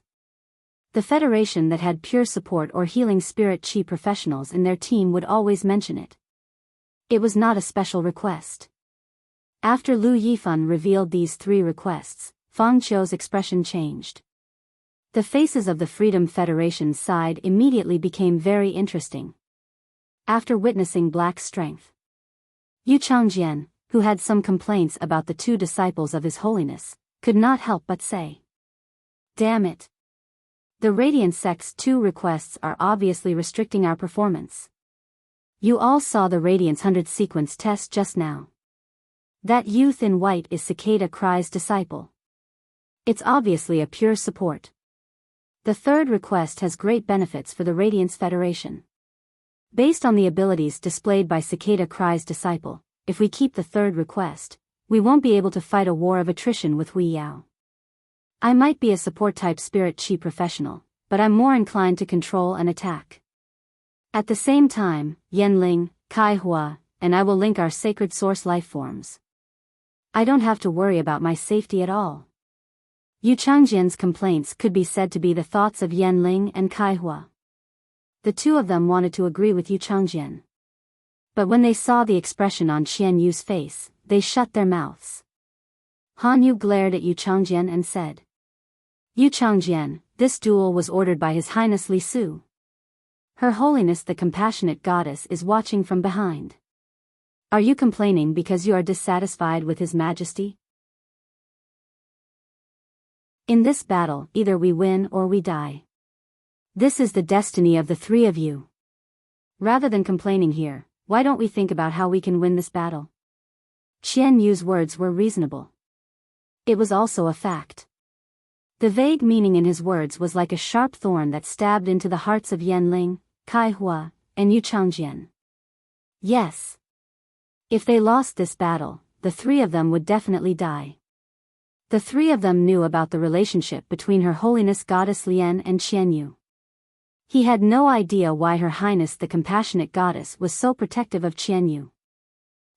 The federation that had pure support or healing spirit chi professionals in their team would always mention it. It was not a special request. After Lu Yifan revealed these 3 requests, Fang Qiu's expression changed. The faces of the Freedom Federation's side immediately became very interesting. After witnessing Black's strength, Yu Changjian, who had some complaints about the 2 disciples of His Holiness, could not help but say, "Damn it. The Radiant Sect's 2 requests are obviously restricting our performance. You all saw the Radiance 100 sequence test just now. That youth in white is Cicada Cry's disciple. It's obviously a pure support. The third request has great benefits for the Radiance Federation. Based on the abilities displayed by Cicada Cry's disciple, if we keep the third request, we won't be able to fight a war of attrition with Wei Yao. I might be a support-type spirit chi professional, but I'm more inclined to control and attack. At the same time, Yanling, Kai Hua, and I will link our sacred source life forms. I don't have to worry about my safety at all." Yu Changjian's complaints could be said to be the thoughts of Yanling and Kai Hua. The 2 of them wanted to agree with Yu Changjian. But when they saw the expression on Qian Yu's face, they shut their mouths. Han Yu glared at Yu Changjian and said, "Yu Changjian, this duel was ordered by His Highness Li Su. Her Holiness the Compassionate Goddess is watching from behind. Are you complaining because you are dissatisfied with His Majesty? In this battle, either we win or we die. This is the destiny of the 3 of you. Rather than complaining here, why don't we think about how we can win this battle?" Qian Yu's words were reasonable. It was also a fact. The vague meaning in his words was like a sharp thorn that stabbed into the hearts of Yanling, Kai Hua, and Yu Changjian. Yes. If they lost this battle, the 3 of them would definitely die. The 3 of them knew about the relationship between Her Holiness Goddess Lian and Qian Yu. He had no idea why Her Highness the Compassionate Goddess was so protective of Qian Yu.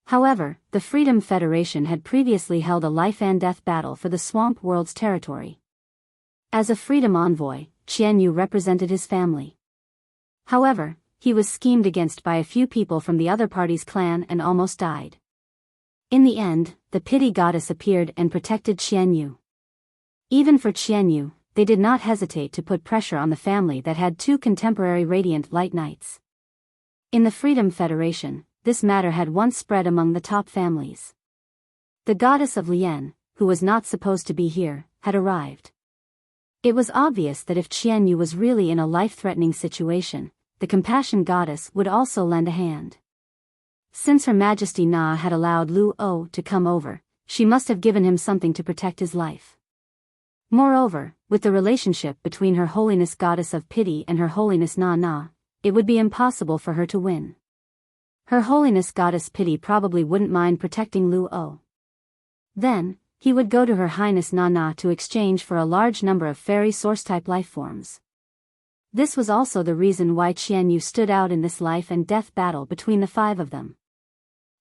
However, the Freedom Federation had previously held a life and death battle for the Swamp World's territory. As a freedom envoy, Qian Yu represented his family. However, he was schemed against by a few people from the other party's clan and almost died. In the end, the Pity Goddess appeared and protected Qian Yu. Even for Qian Yu, they did not hesitate to put pressure on the family that had 2 contemporary radiant light knights. In the Freedom Federation, this matter had once spread among the top families. The goddess of Lien, who was not supposed to be here, had arrived. It was obvious that if Qianyu was really in a life-threatening situation, the compassion goddess would also lend a hand. Since Her Majesty Na had allowed Lu O to come over, she must have given him something to protect his life. Moreover, with the relationship between Her Holiness Goddess of Pity and Her Holiness Na, it would be impossible for her to win. Her Holiness Goddess Pity probably wouldn't mind protecting Lu O. Then, he would go to Her Highness Na to exchange for a large number of fairy source-type lifeforms. This was also the reason why Qianyu stood out in this life and death battle between the 5 of them.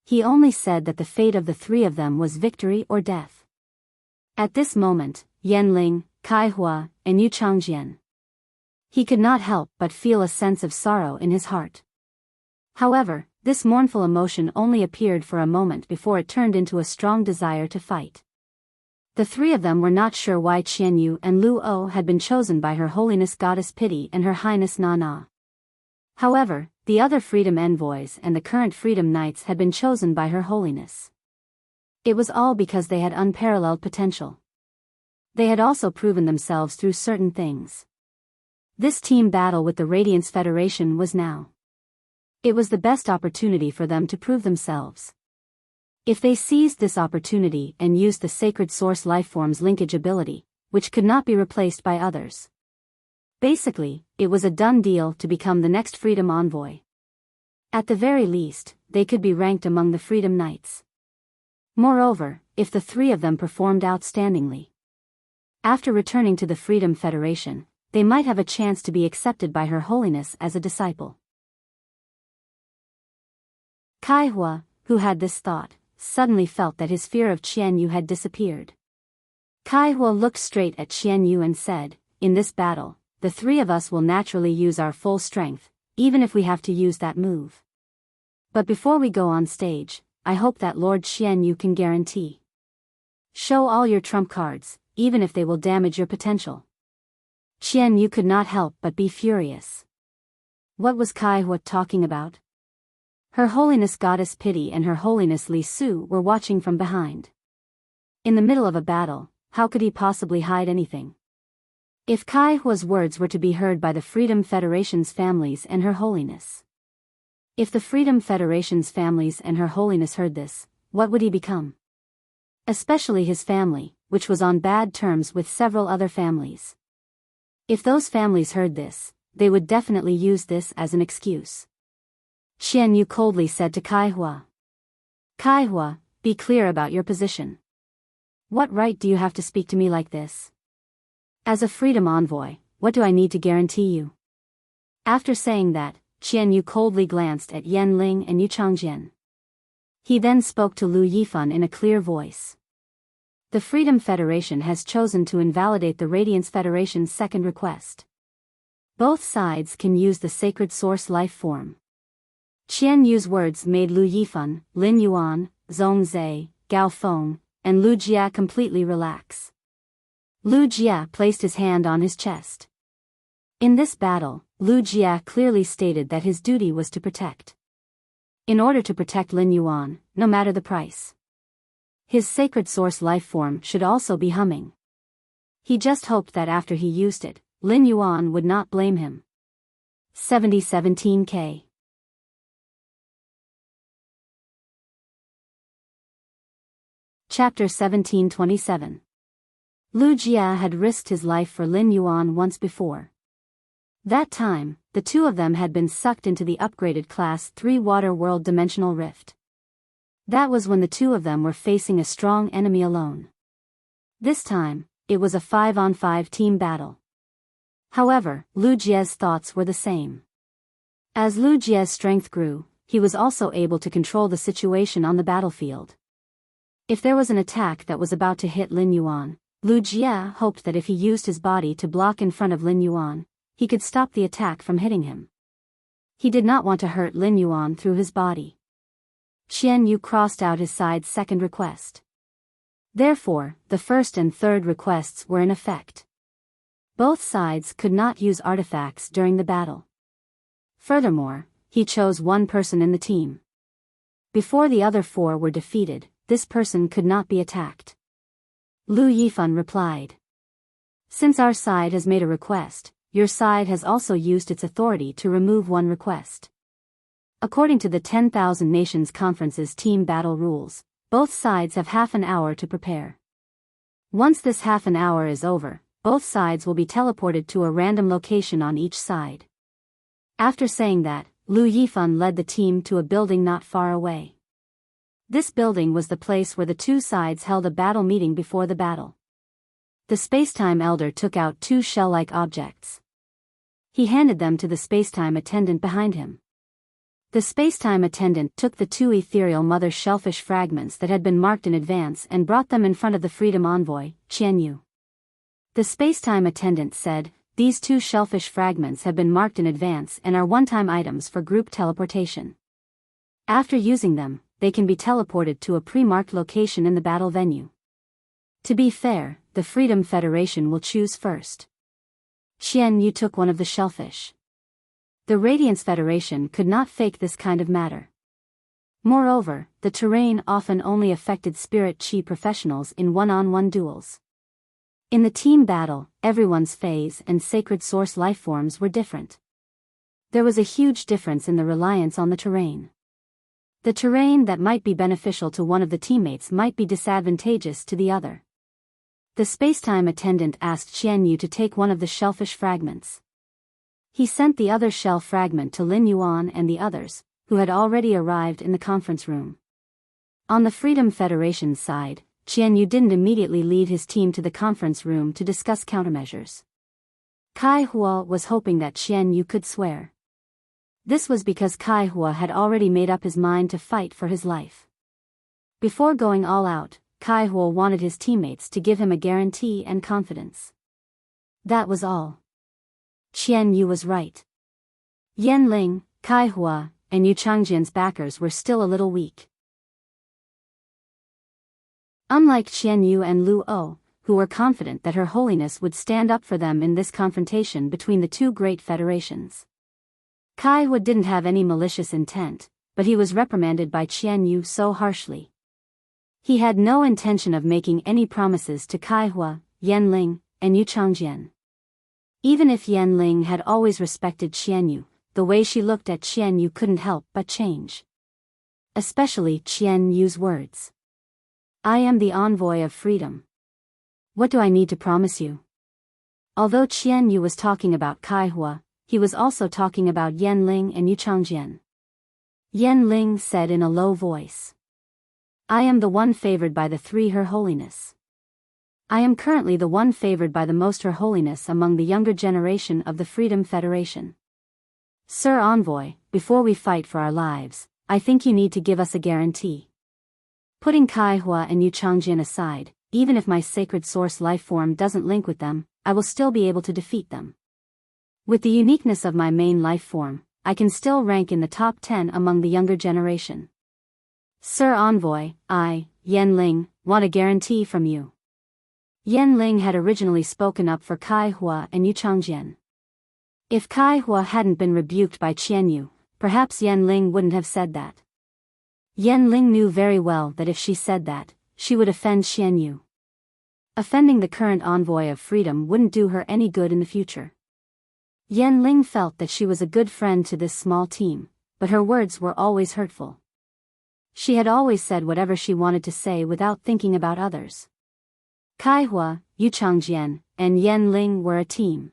He only said that the fate of the 3 of them was victory or death. At this moment, Yanling, Kaihua, and Yu Changjian. He could not help but feel a sense of sorrow in his heart. However, this mournful emotion only appeared for a moment before it turned into a strong desire to fight. The 3 of them were not sure why Qianyu and Lu O had been chosen by Her Holiness Goddess Pity and Her Highness Na. However, the other Freedom Envoys and the current Freedom Knights had been chosen by Her Holiness. It was all because they had unparalleled potential. They had also proven themselves through certain things. This team battle with the Radiance Federation was now. It was the best opportunity for them to prove themselves. If they seized this opportunity and used the Sacred Source Lifeform's linkage ability, which could not be replaced by others. Basically, it was a done deal to become the next Freedom Envoy. At the very least, they could be ranked among the Freedom Knights. Moreover, if the 3 of them performed outstandingly. After returning to the Freedom Federation, they might have a chance to be accepted by Her Holiness as a disciple. Kaihua, who had this thought, suddenly felt that his fear of Qianyu had disappeared. Kaihua looked straight at Qianyu and said, "In this battle, the 3 of us will naturally use our full strength, even if we have to use that move. But before we go on stage, I hope that Lord Qianyu can guarantee. Show all your trump cards, even if they will damage your potential." Qianyu could not help but be furious. What was Kaihua talking about? Her Holiness Goddess Pity and Her Holiness Li Su were watching from behind. In the middle of a battle, how could he possibly hide anything? If Kaihua's words were to be heard by the Freedom Federation's families and Her Holiness. If the Freedom Federation's families and Her Holiness heard this, what would he become? Especially his family, which was on bad terms with several other families. If those families heard this, they would definitely use this as an excuse. Qianyu coldly said to Kaihua. "Kaihua, be clear about your position. What right do you have to speak to me like this? As a Freedom Envoy, what do I need to guarantee you?" After saying that, Qianyu coldly glanced at Yanling and Yu Changjian. He then spoke to Lu Yifan in a clear voice. The Freedom Federation has chosen to invalidate the Radiance Federation's second request. Both sides can use the Sacred Source life form. Qianyu's words made Lu Yifan, Lin Yuan, Zhong Zhe, Gao Feng, and Lu Jia completely relax. Lu Jia placed his hand on his chest. In this battle, Lu Jia clearly stated that his duty was to protect. In order to protect Lin Yuan, no matter the price. His Sacred Source life form should also be humming. He just hoped that after he used it, Lin Yuan would not blame him. 7017K. Chapter 1727. Lu Jia had risked his life for Lin Yuan once before. That time, the 2 of them had been sucked into the upgraded Class 3 Water World Dimensional Rift. That was when the 2 of them were facing a strong enemy alone. This time, it was a 5-on-5 team battle. However, Lu Jia's thoughts were the same. As Lu Jia's strength grew, he was also able to control the situation on the battlefield. If there was an attack that was about to hit Lin Yuan, Lu Jia hoped that if he used his body to block in front of Lin Yuan, he could stop the attack from hitting him. He did not want to hurt Lin Yuan through his body. Qianyu crossed out his side's second request. Therefore, the first and third requests were in effect. Both sides could not use artifacts during the battle. Furthermore, he chose one person in the team. Before the other four were defeated, this person could not be attacked. Lu Yifan replied. Since our side has made a request, your side has also used its authority to remove one request. According to the 10,000 Nations Conference's team battle rules, both sides have half an hour to prepare. Once this half an hour is over, both sides will be teleported to a random location on each side. After saying that, Lu Yifan led the team to a building not far away. This building was the place where the two sides held a battle meeting before the battle. The Spacetime Elder took out two shell-like objects. He handed them to the Spacetime Attendant behind him. The Spacetime Attendant took the two ethereal mother shellfish fragments that had been marked in advance and brought them in front of the Freedom Envoy, Qianyu. The Spacetime Attendant said, "These two shellfish fragments have been marked in advance and are one-time items for group teleportation. After using them, they can be teleported to a pre-marked location in the battle venue. To be fair, the Freedom Federation will choose first." Qianyu took one of the shellfish. The Radiance Federation could not fake this kind of matter. Moreover, the terrain often only affected spirit chi professionals in one-on-one duels. In the team battle, everyone's phase and sacred source lifeforms were different. There was a huge difference in the reliance on the terrain. The terrain that might be beneficial to one of the teammates might be disadvantageous to the other. The Spacetime Attendant asked Qianyu to take one of the shellfish fragments. He sent the other shell fragment to Lin Yuan and the others, who had already arrived in the conference room. On the Freedom Federation's side, Qianyu didn't immediately lead his team to the conference room to discuss countermeasures. Kai Hua was hoping that Qianyu could swear. This was because Kai Hua had already made up his mind to fight for his life. Before going all out, Kai Hua wanted his teammates to give him a guarantee and confidence. That was all. Qianyu was right. Yan Ling, Kai Hua, and Yu Changjian's backers were still a little weak. Unlike Qianyu and Lu O, who were confident that Her Holiness would stand up for them in this confrontation between the two great federations. Kai Hua didn't have any malicious intent, but he was reprimanded by Qianyu so harshly. He had no intention of making any promises to Kai Hua, Yan Ling, and Yu Changjian. Even if Yan Ling had always respected Qianyu, the way she looked at Qianyu couldn't help but change. Especially Qianyu's words. "I am the envoy of freedom. What do I need to promise you?" Although Qianyu was talking about Kai Hua, he was also talking about Yan Ling and Yu Changjian. Yan Ling said in a low voice, "I am the one favored by the three Her Holiness. I am currently the one favored by the most Her Holiness among the younger generation of the Freedom Federation. Sir Envoy, before we fight for our lives, I think you need to give us a guarantee. Putting Kai Hua and Yu Changjian aside, even if my sacred source lifeform doesn't link with them, I will still be able to defeat them. With the uniqueness of my main lifeform, I can still rank in the top 10 among the younger generation. Sir Envoy, I, Yan Ling, want a guarantee from you." Yan Ling had originally spoken up for Kai Hua and Yu Changjian. If Kai Hua hadn't been rebuked by Qianyu, perhaps Yan Ling wouldn't have said that. Yan Ling knew very well that if she said that, she would offend Qianyu. Offending the current envoy of freedom wouldn't do her any good in the future. Yan Ling felt that she was a good friend to this small team, but her words were always hurtful. She had always said whatever she wanted to say without thinking about others. Kai Hua, Yu Changjian, and Yan Ling were a team.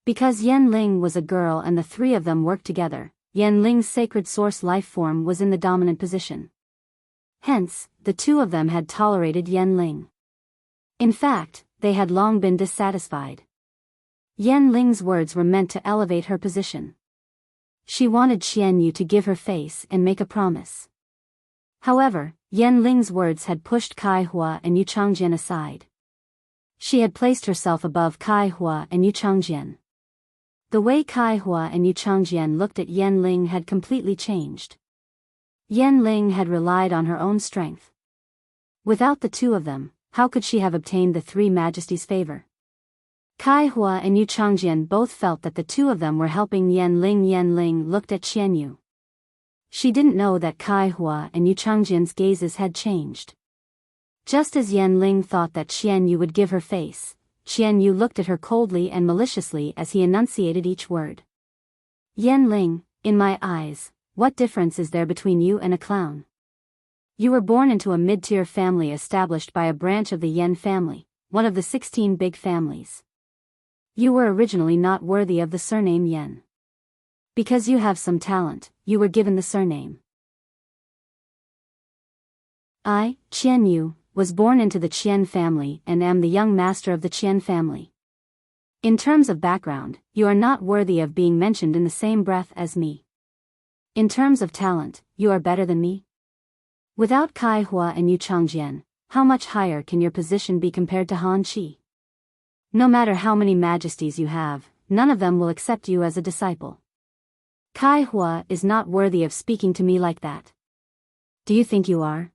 Because Yan Ling was a girl and the three of them worked together, Yan Ling's sacred source lifeform was in the dominant position. Hence, the two of them had tolerated Yan Ling. In fact, they had long been dissatisfied. Yan Ling's words were meant to elevate her position. She wanted Qianyu to give her face and make a promise. However, Yan Ling's words had pushed Kai Hua and Yu Changjian aside. She had placed herself above Kai Hua and Yu Changjian. The way Kai Hua and Yu Changjian looked at Yan Ling had completely changed. Yan Ling had relied on her own strength. Without the two of them, how could she have obtained the three majesties' favor? Kai Hua and Yu Changjian both felt that the two of them were helping Yan Ling. Yan Ling looked at Qianyu. She didn't know that Kai Hua and Yu Changjian's gazes had changed. Just as Yan Ling thought that Qian Yu would give her face, Qian Yu looked at her coldly and maliciously as he enunciated each word. Yan Ling, in my eyes, what difference is there between you and a clown? You were born into a mid-tier family established by a branch of the Yan family, one of the 16 big families. You were originally not worthy of the surname Yan. Because you have some talent, you were given the surname. I, Qian Yu, was born into the Qian family and am the young master of the Qian family. In terms of background, you are not worthy of being mentioned in the same breath as me. In terms of talent, you are better than me. Without Kai Hua and Yu Changjian, how much higher can your position be compared to Han Qi? No matter how many majesties you have, none of them will accept you as a disciple. Kai Hua is not worthy of speaking to me like that. Do you think you are?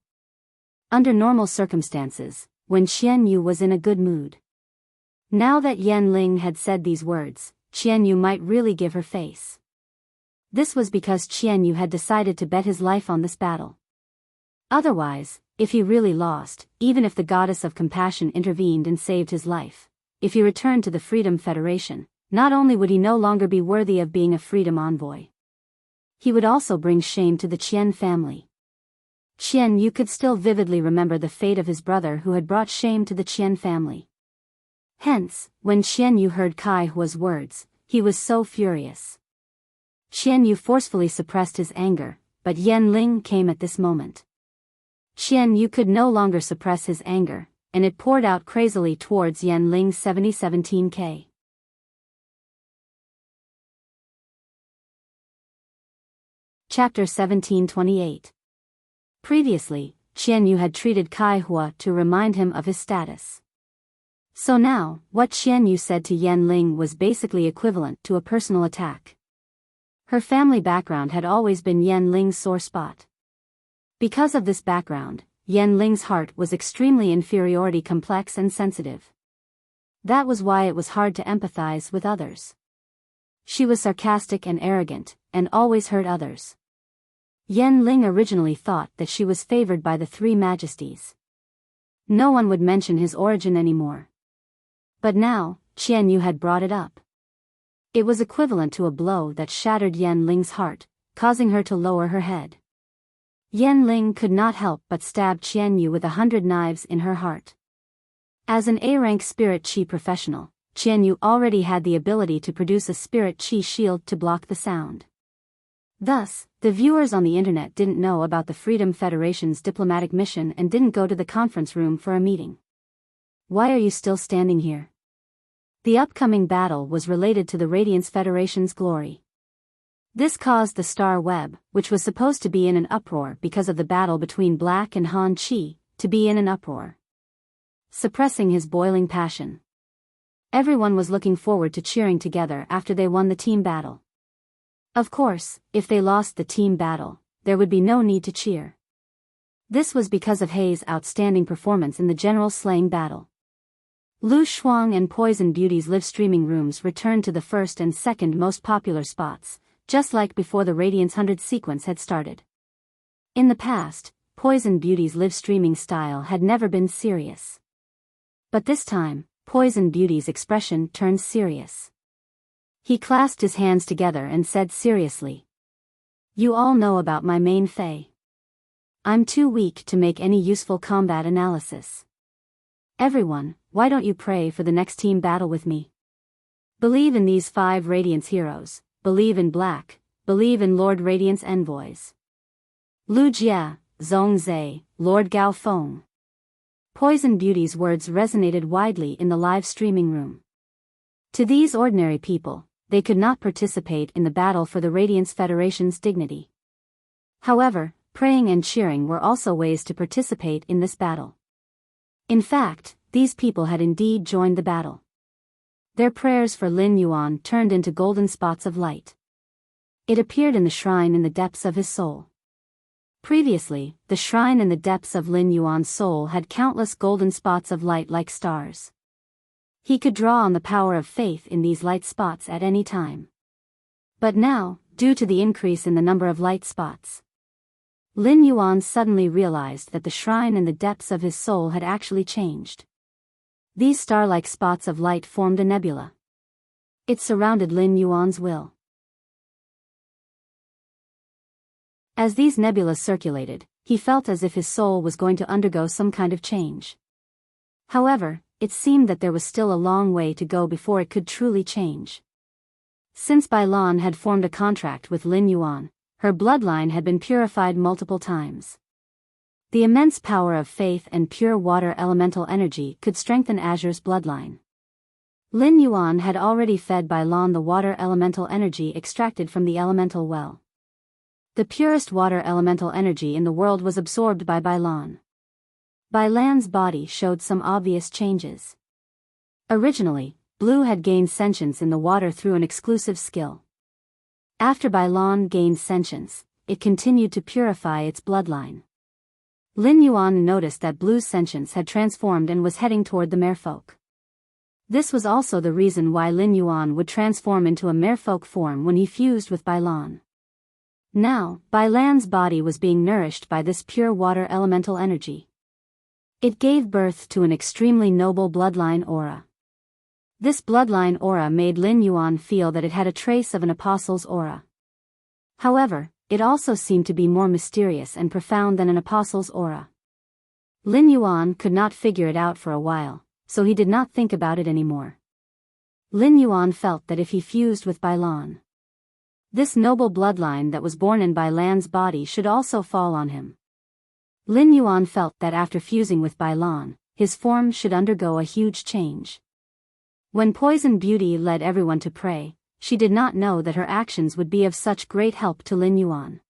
Under normal circumstances, when Qian Yu was in a good mood. Now that Yan Ling had said these words, Qian Yu might really give her face. This was because Qian Yu had decided to bet his life on this battle. Otherwise, if he really lost, even if the goddess of compassion intervened and saved his life, if he returned to the Freedom Federation, not only would he no longer be worthy of being a freedom envoy, he would also bring shame to the Qian family. Qian Yu could still vividly remember the fate of his brother who had brought shame to the Qian family. Hence, when Qian Yu heard Kai Hua's words, he was so furious. Qian Yu forcefully suppressed his anger, but Yan Ling came at this moment. Qian Yu could no longer suppress his anger, and it poured out crazily towards Yan Ling 7017K. Chapter 1728. Previously, Qian Yu had treated Kai Hua to remind him of his status. So now, what Qian Yu said to Yan Ling was basically equivalent to a personal attack. Her family background had always been Yan Ling's sore spot. Because of this background, Yan Ling's heart was extremely inferiority complex and sensitive. That was why it was hard to empathize with others. She was sarcastic and arrogant, and always hurt others. Yan Ling originally thought that she was favored by the three majesties. No one would mention his origin anymore. But now, Qian Yu had brought it up. It was equivalent to a blow that shattered Yan Ling's heart, causing her to lower her head. Yan Ling could not help but stab Qian Yu with 100 knives in her heart. As an A-rank spirit qi professional, Qian Yu already had the ability to produce a spirit qi shield to block the sound. Thus, the viewers on the internet didn't know about the Freedom Federation's diplomatic mission and didn't go to the conference room for a meeting. Why are you still standing here? The upcoming battle was related to the Radiance Federation's glory. This caused the Star Web, which was supposed to be in an uproar because of the battle between Black and Han Qi, to be in an uproar. Suppressing his boiling passion. Everyone was looking forward to cheering together after they won the team battle. Of course, if they lost the team battle, there would be no need to cheer. This was because of Hei's outstanding performance in the general slaying battle. Lu Shuang and Poison Beauty's live streaming rooms returned to the first and second most popular spots, just like before the Radiance 100 sequence had started. In the past, Poison Beauty's live streaming style had never been serious. But this time, Poison Beauty's expression turned serious. He clasped his hands together and said seriously, "You all know about my main Fei. I'm too weak to make any useful combat analysis. Everyone, why don't you pray for the next team battle with me? Believe in these 5 Radiance heroes, believe in Black, believe in Lord Radiance envoys. Lu Jia, Zhong Zhe, Lord Gao Feng." Poison Beauty's words resonated widely in the live streaming room. To these ordinary people, they could not participate in the battle for the Radiance Federation's dignity. However, praying and cheering were also ways to participate in this battle. In fact, these people had indeed joined the battle. Their prayers for Lin Yuan turned into golden spots of light. It appeared in the shrine in the depths of his soul. Previously, the shrine in the depths of Lin Yuan's soul had countless golden spots of light like stars. He could draw on the power of faith in these light spots at any time. But now, due to the increase in the number of light spots, Lin Yuan suddenly realized that the shrine in the depths of his soul had actually changed. These star-like spots of light formed a nebula. It surrounded Lin Yuan's will. As these nebulas circulated, he felt as if his soul was going to undergo some kind of change. However, it seemed that there was still a long way to go before it could truly change. Since Bai Lan had formed a contract with Lin Yuan, her bloodline had been purified multiple times. The immense power of faith and pure water elemental energy could strengthen Azure's bloodline. Lin Yuan had already fed Bai Lan the water elemental energy extracted from the elemental well. The purest water elemental energy in the world was absorbed by Bai Lan. Bai Lan's body showed some obvious changes. Originally, Blue had gained sentience in the water through an exclusive skill. After Bai Lan gained sentience, it continued to purify its bloodline. Lin Yuan noticed that Blue's sentience had transformed and was heading toward the merfolk. This was also the reason why Lin Yuan would transform into a merfolk form when he fused with Bai Lan. Now, Bai Lan's body was being nourished by this pure water elemental energy. It gave birth to an extremely noble bloodline aura. This bloodline aura made Lin Yuan feel that it had a trace of an apostle's aura. However, it also seemed to be more mysterious and profound than an apostle's aura. Lin Yuan could not figure it out for a while, so he did not think about it anymore. Lin Yuan felt that if he fused with Bai Lan, this noble bloodline that was born in Bai Lan's body should also fall on him. Lin Yuan felt that after fusing with Bai Lan, his form should undergo a huge change. When Poison Beauty led everyone to pray, she did not know that her actions would be of such great help to Lin Yuan.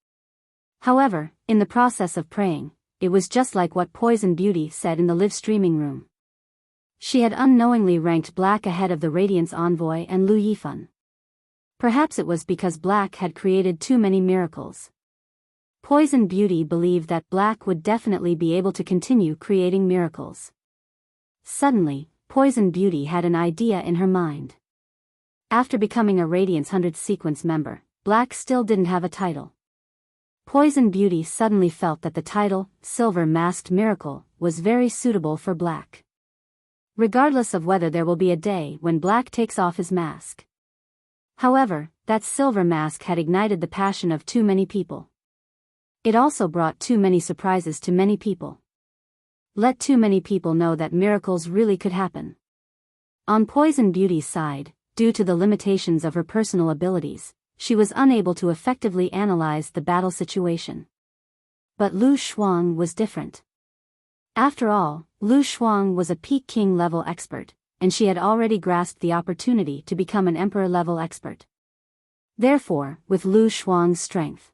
However, in the process of praying, it was just like what Poison Beauty said in the live streaming room. She had unknowingly ranked Black ahead of the Radiance Envoy and Lu Yifan. Perhaps it was because Black had created too many miracles. Poison Beauty believed that Black would definitely be able to continue creating miracles. Suddenly, Poison Beauty had an idea in her mind. After becoming a Radiance 100 sequence member, Black still didn't have a title. Poison Beauty suddenly felt that the title, Silver Masked Miracle, was very suitable for Black. Regardless of whether there will be a day when Black takes off his mask. However, that silver mask had ignited the passion of too many people. It also brought too many surprises to many people. Let too many people know that miracles really could happen. On Poison Beauty's side, due to the limitations of her personal abilities, she was unable to effectively analyze the battle situation. But Lu Shuang was different. After all, Lu Shuang was a Peak King level expert, and she had already grasped the opportunity to become an Emperor level expert. Therefore, with Lu Shuang's strength,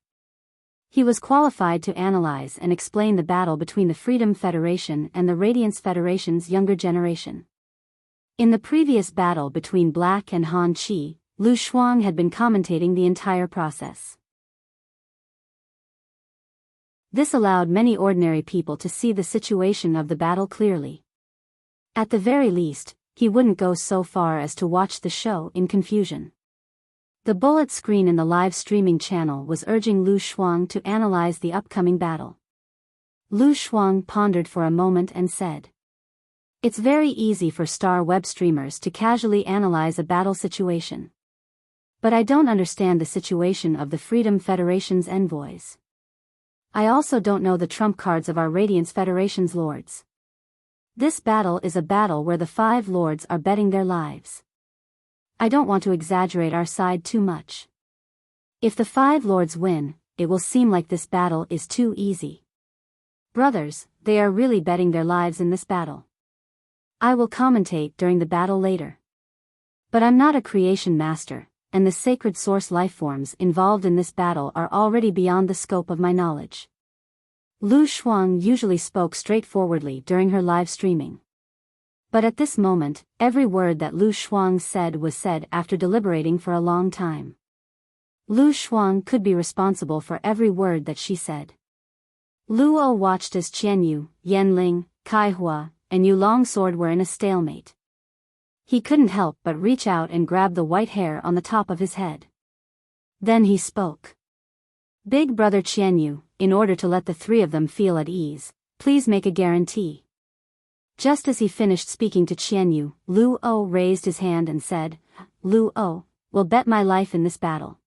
he was qualified to analyze and explain the battle between the Freedom Federation and the Radiance Federation's younger generation. In the previous battle between Black and Han Chi, Lu Shuang had been commentating the entire process. This allowed many ordinary people to see the situation of the battle clearly. At the very least, he wouldn't go so far as to watch the show in confusion. The bullet screen in the live streaming channel was urging Lu Shuang to analyze the upcoming battle. Lu Shuang pondered for a moment and said, "It's very easy for star web streamers to casually analyze a battle situation. But I don't understand the situation of the Freedom Federation's envoys. I also don't know the trump cards of our Radiance Federation's lords. This battle is a battle where the 5 lords are betting their lives. I don't want to exaggerate our side too much. If the 5 lords win, it will seem like this battle is too easy. Brothers, they are really betting their lives in this battle. I will commentate during the battle later. But I'm not a creation master, and the sacred source lifeforms involved in this battle are already beyond the scope of my knowledge." Lu Shuang usually spoke straightforwardly during her live streaming. But at this moment, every word that Lu Shuang said was said after deliberating for a long time. Lu Shuang could be responsible for every word that she said. Luo watched as Qianyu, Yanling, Kaihua, and Yu Longsword were in a stalemate. He couldn't help but reach out and grab the white hair on the top of his head. Then he spoke. "Big brother Qianyu, in order to let the three of them feel at ease, please make a guarantee. Just as he finished speaking to Qianyu, Luo raised his hand and said, Luo, will bet my life in this battle.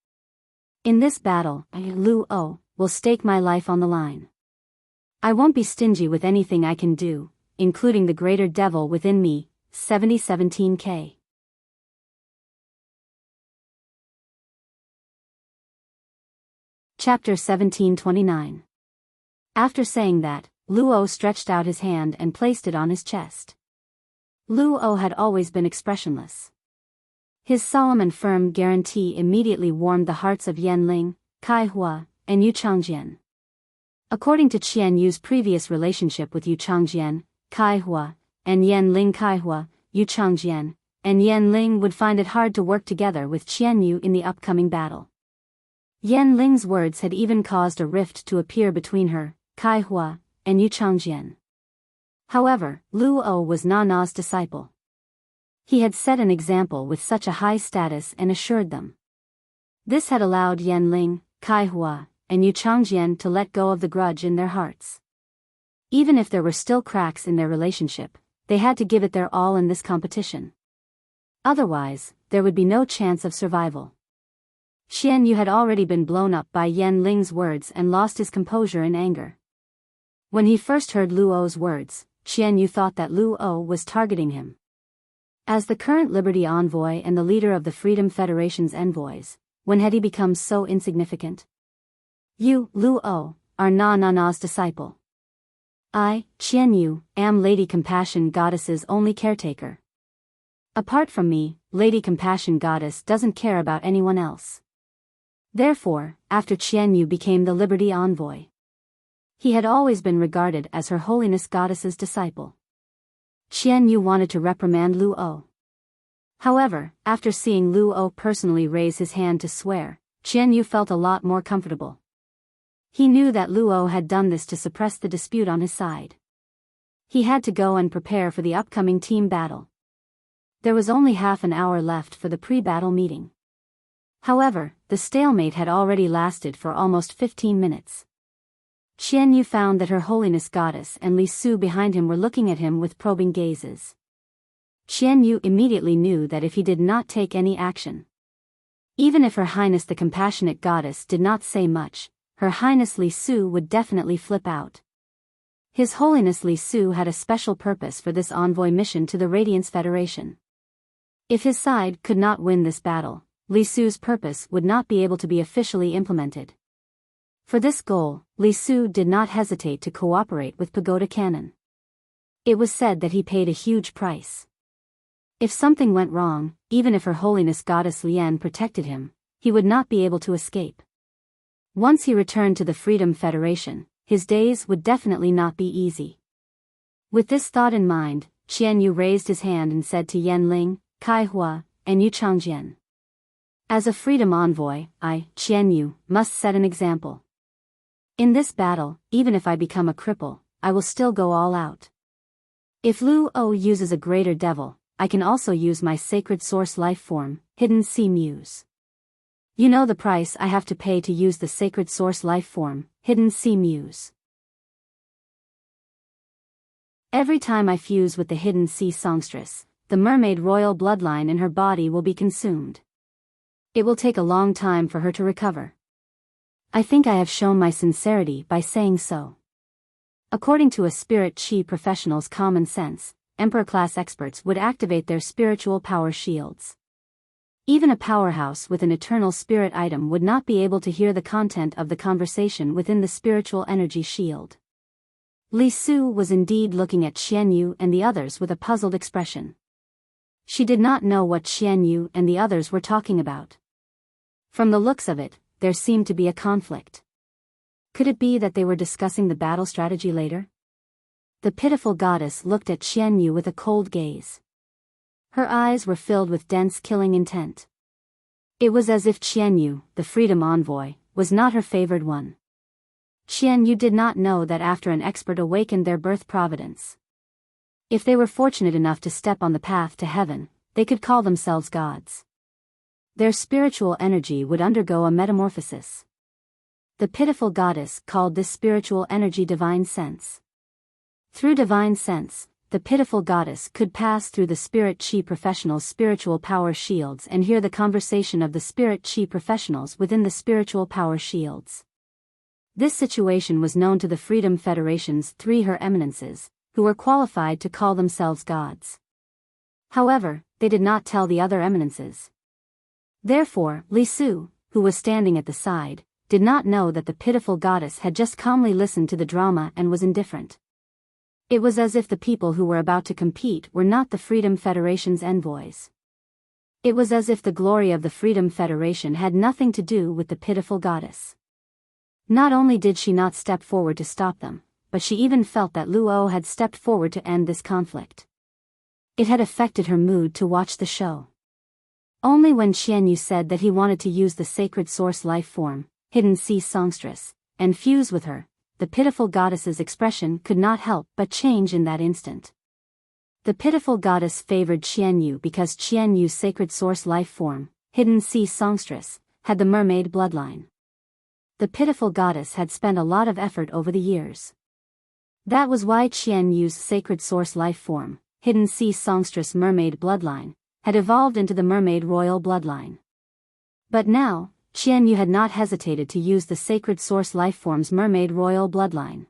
In this battle, Luo will stake my life on the line. I won't be stingy with anything I can do, including the greater devil within me, 7017K. Chapter 1729. After saying that, Luo stretched out his hand and placed it on his chest. Luo had always been expressionless. His solemn and firm guarantee immediately warmed the hearts of Yanling, Kaihua, and Yu Changjian. According to Qianyu's previous relationship with Yu Changjian, Kaihua, and Yanling Kaihua, Yu Changjian, and Yanling would find it hard to work together with Qianyu in the upcoming battle. Yanling's words had even caused a rift to appear between her, Kaihua, and Yu Changjian. However, Luo was Nana's disciple. He had set an example with such a high status and assured them. This had allowed Yanling, Kaihua, and Yu Changjian to let go of the grudge in their hearts. Even if there were still cracks in their relationship, they had to give it their all in this competition. Otherwise, there would be no chance of survival. Qianyu had already been blown up by Yanling's words and lost his composure in anger. When he first heard Luo's words, Qianyu thought that Luo was targeting him. As the current Liberty envoy and the leader of the Freedom Federation's envoys, when had he become so insignificant? You, Luo, are Nana's disciple. I, Qianyu, am Lady Compassion Goddess's only caretaker. Apart from me, Lady Compassion Goddess doesn't care about anyone else. Therefore, after Qianyu became the Liberty envoy, he had always been regarded as Her Holiness Goddess's disciple. Qianyu wanted to reprimand Luo. However, after seeing Luo personally raise his hand to swear, Qianyu felt a lot more comfortable. He knew that Luo had done this to suppress the dispute on his side. He had to go and prepare for the upcoming team battle. There was only half an hour left for the pre-battle meeting. However, the stalemate had already lasted for almost 15 minutes. Qianyu found that Her Holiness Goddess and Li Su behind him were looking at him with probing gazes. Qianyu immediately knew that if he did not take any action, even if Her Highness the Compassionate Goddess did not say much, Her Highness Li Su would definitely flip out. His Holiness Li Su had a special purpose for this envoy mission to the Radiance Federation. If his side could not win this battle, Li Su's purpose would not be able to be officially implemented. For this goal, Li Su did not hesitate to cooperate with Pagoda Cannon. It was said that he paid a huge price. If something went wrong, even if Her Holiness Goddess Lian protected him, he would not be able to escape. Once he returned to the Freedom Federation, his days would definitely not be easy. With this thought in mind, Qianyu raised his hand and said to Yanling, Kaihua, and Yu Changjian. As a freedom envoy, I, Qianyu, must set an example. In this battle, even if I become a cripple, I will still go all out. If Luo uses a greater devil, I can also use my sacred source life form, Hidden Sea Muse. You know the price I have to pay to use the sacred source life form, Hidden Sea Muse. Every time I fuse with the Hidden Sea Songstress, the mermaid royal bloodline in her body will be consumed. It will take a long time for her to recover. I think I have shown my sincerity by saying so. According to a spirit chi professional's common sense, Emperor-class experts would activate their spiritual power shields. Even a powerhouse with an eternal spirit item would not be able to hear the content of the conversation within the spiritual energy shield. Li Su was indeed looking at Qianyu and the others with a puzzled expression. She did not know what Qianyu and the others were talking about. From the looks of it, there seemed to be a conflict. Could it be that they were discussing the battle strategy later? The pitiful goddess looked at Qianyu with a cold gaze. Her eyes were filled with dense killing intent. It was as if Qianyu, the freedom envoy, was not her favored one. Qianyu did not know that after an expert awakened their birth providence, if they were fortunate enough to step on the path to heaven, they could call themselves gods. Their spiritual energy would undergo a metamorphosis. The pitiful goddess called this spiritual energy divine sense. Through divine sense, the pitiful goddess could pass through the spirit chi professionals' spiritual power shields and hear the conversation of the spirit chi professionals within the spiritual power shields. This situation was known to the Freedom Federation's three Her Eminences, who were qualified to call themselves gods. However, they did not tell the other eminences. Therefore, Li Su, who was standing at the side, did not know that the pitiful goddess had just calmly listened to the drama and was indifferent. It was as if the people who were about to compete were not the Freedom Federation's envoys. It was as if the glory of the Freedom Federation had nothing to do with the pitiful goddess. Not only did she not step forward to stop them, but she even felt that Luo had stepped forward to end this conflict. It had affected her mood to watch the show. Only when Qianyu said that he wanted to use the sacred source life form, hidden sea songstress, and fuse with her, the pitiful goddess's expression could not help but change in that instant. The pitiful goddess favored Qianyu because Qianyu's sacred source life form, hidden sea songstress, had the mermaid bloodline. The pitiful goddess had spent a lot of effort over the years. That was why Qianyu's sacred source life form, hidden sea songstress mermaid bloodline, had evolved into the mermaid royal bloodline. But now, Qianyu had not hesitated to use the sacred source lifeform's mermaid royal bloodline.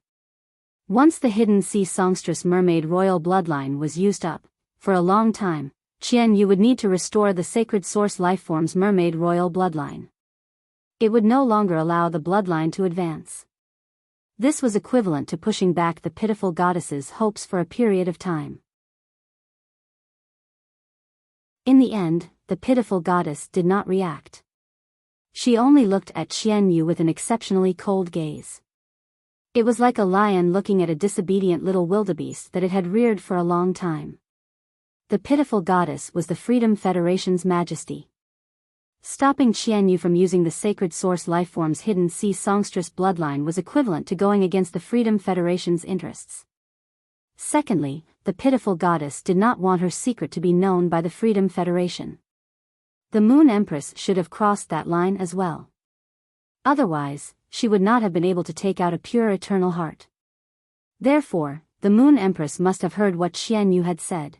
Once the hidden sea songstress mermaid royal bloodline was used up, for a long time, Qianyu would need to restore the sacred source lifeform's mermaid royal bloodline. It would no longer allow the bloodline to advance. This was equivalent to pushing back the pitiful goddess's hopes for a period of time. In the end, the pitiful goddess did not react. She only looked at Qianyu with an exceptionally cold gaze. It was like a lion looking at a disobedient little wildebeest that it had reared for a long time. The pitiful goddess was the Freedom Federation's majesty. Stopping Qianyu from using the sacred source lifeform's hidden sea songstress bloodline was equivalent to going against the Freedom Federation's interests. Secondly, the pitiful goddess did not want her secret to be known by the Freedom Federation. The Moon Empress should have crossed that line as well. Otherwise, she would not have been able to take out a pure eternal heart. Therefore, the Moon Empress must have heard what Qianyu had said.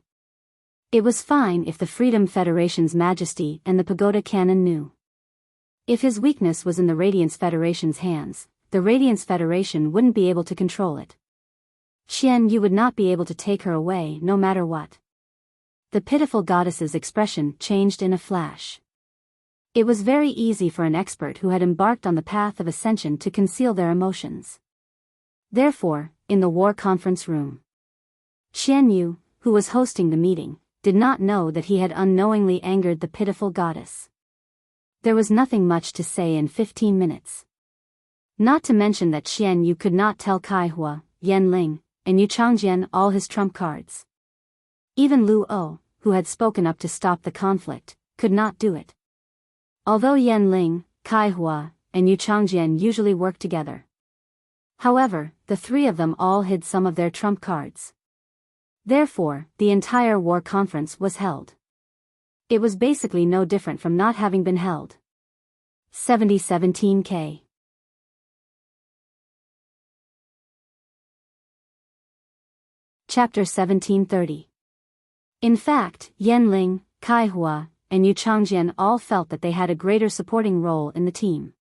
It was fine if the Freedom Federation's majesty and the Pagoda Canon knew. If his weakness was in the Radiance Federation's hands, the Radiance Federation wouldn't be able to control it. Qianyu would not be able to take her away no matter what. The pitiful goddess's expression changed in a flash. It was very easy for an expert who had embarked on the path of ascension to conceal their emotions. Therefore, in the war conference room, Qianyu, who was hosting the meeting, did not know that he had unknowingly angered the pitiful goddess. There was nothing much to say in 15 minutes. Not to mention that Qianyu could not tell Kaihua, Yanling, and Yu Changjian all his trump cards. Even Luo, who had spoken up to stop the conflict, could not do it. Although Yanling, Kaihua, and Yu Changjian usually worked together. However, the three of them all hid some of their trump cards. Therefore, the entire war conference was held. It was basically no different from not having been held. 7017K. Chapter 1730. In fact, Yanling, Kaihua, and Yu Changjian all felt that they had a greater supporting role in the team.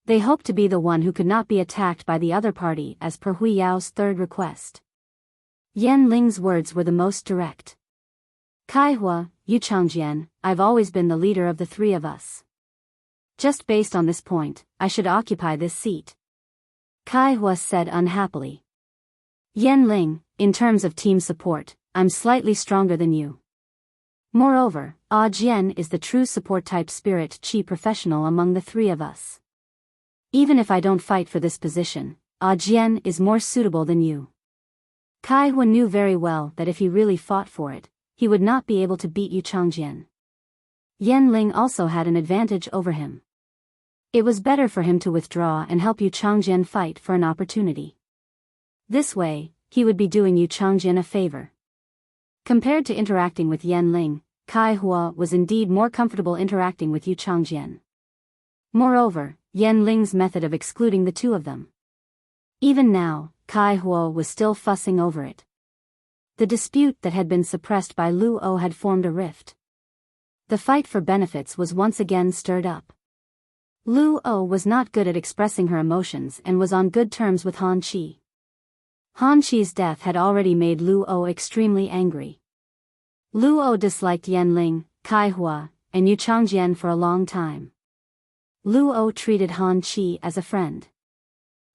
They hoped to be the one who could not be attacked by the other party as per Hui Yao's third request. Yanling's words were the most direct. Kaihua, Yu Changjian, I've always been the leader of the three of us. Just based on this point, I should occupy this seat. Kaihua said unhappily. Yanling, in terms of team support, I'm slightly stronger than you. Moreover, Jian is the true support type spirit chi professional among the three of us. Even if I don't fight for this position, Jian is more suitable than you. Kaihua knew very well that if he really fought for it, he would not be able to beat Yu Changjian. Yanling also had an advantage over him. It was better for him to withdraw and help Yu Changjian fight for an opportunity. This way, he would be doing Yu Changjian a favor. Compared to interacting with Yanling, Kaihua was indeed more comfortable interacting with Yu Changjian. Moreover, Yan Ling's method of excluding the two of them. Even now, Kai Huo was still fussing over it. The dispute that had been suppressed by Lu O had formed a rift. The fight for benefits was once again stirred up. Lu O was not good at expressing her emotions and was on good terms with Han Qi. Han Qi's death had already made Lu O extremely angry. Lu O disliked Yan Ling, Kai Hua, and Yu Changjian for a long time. Lu O treated Han Qi as a friend.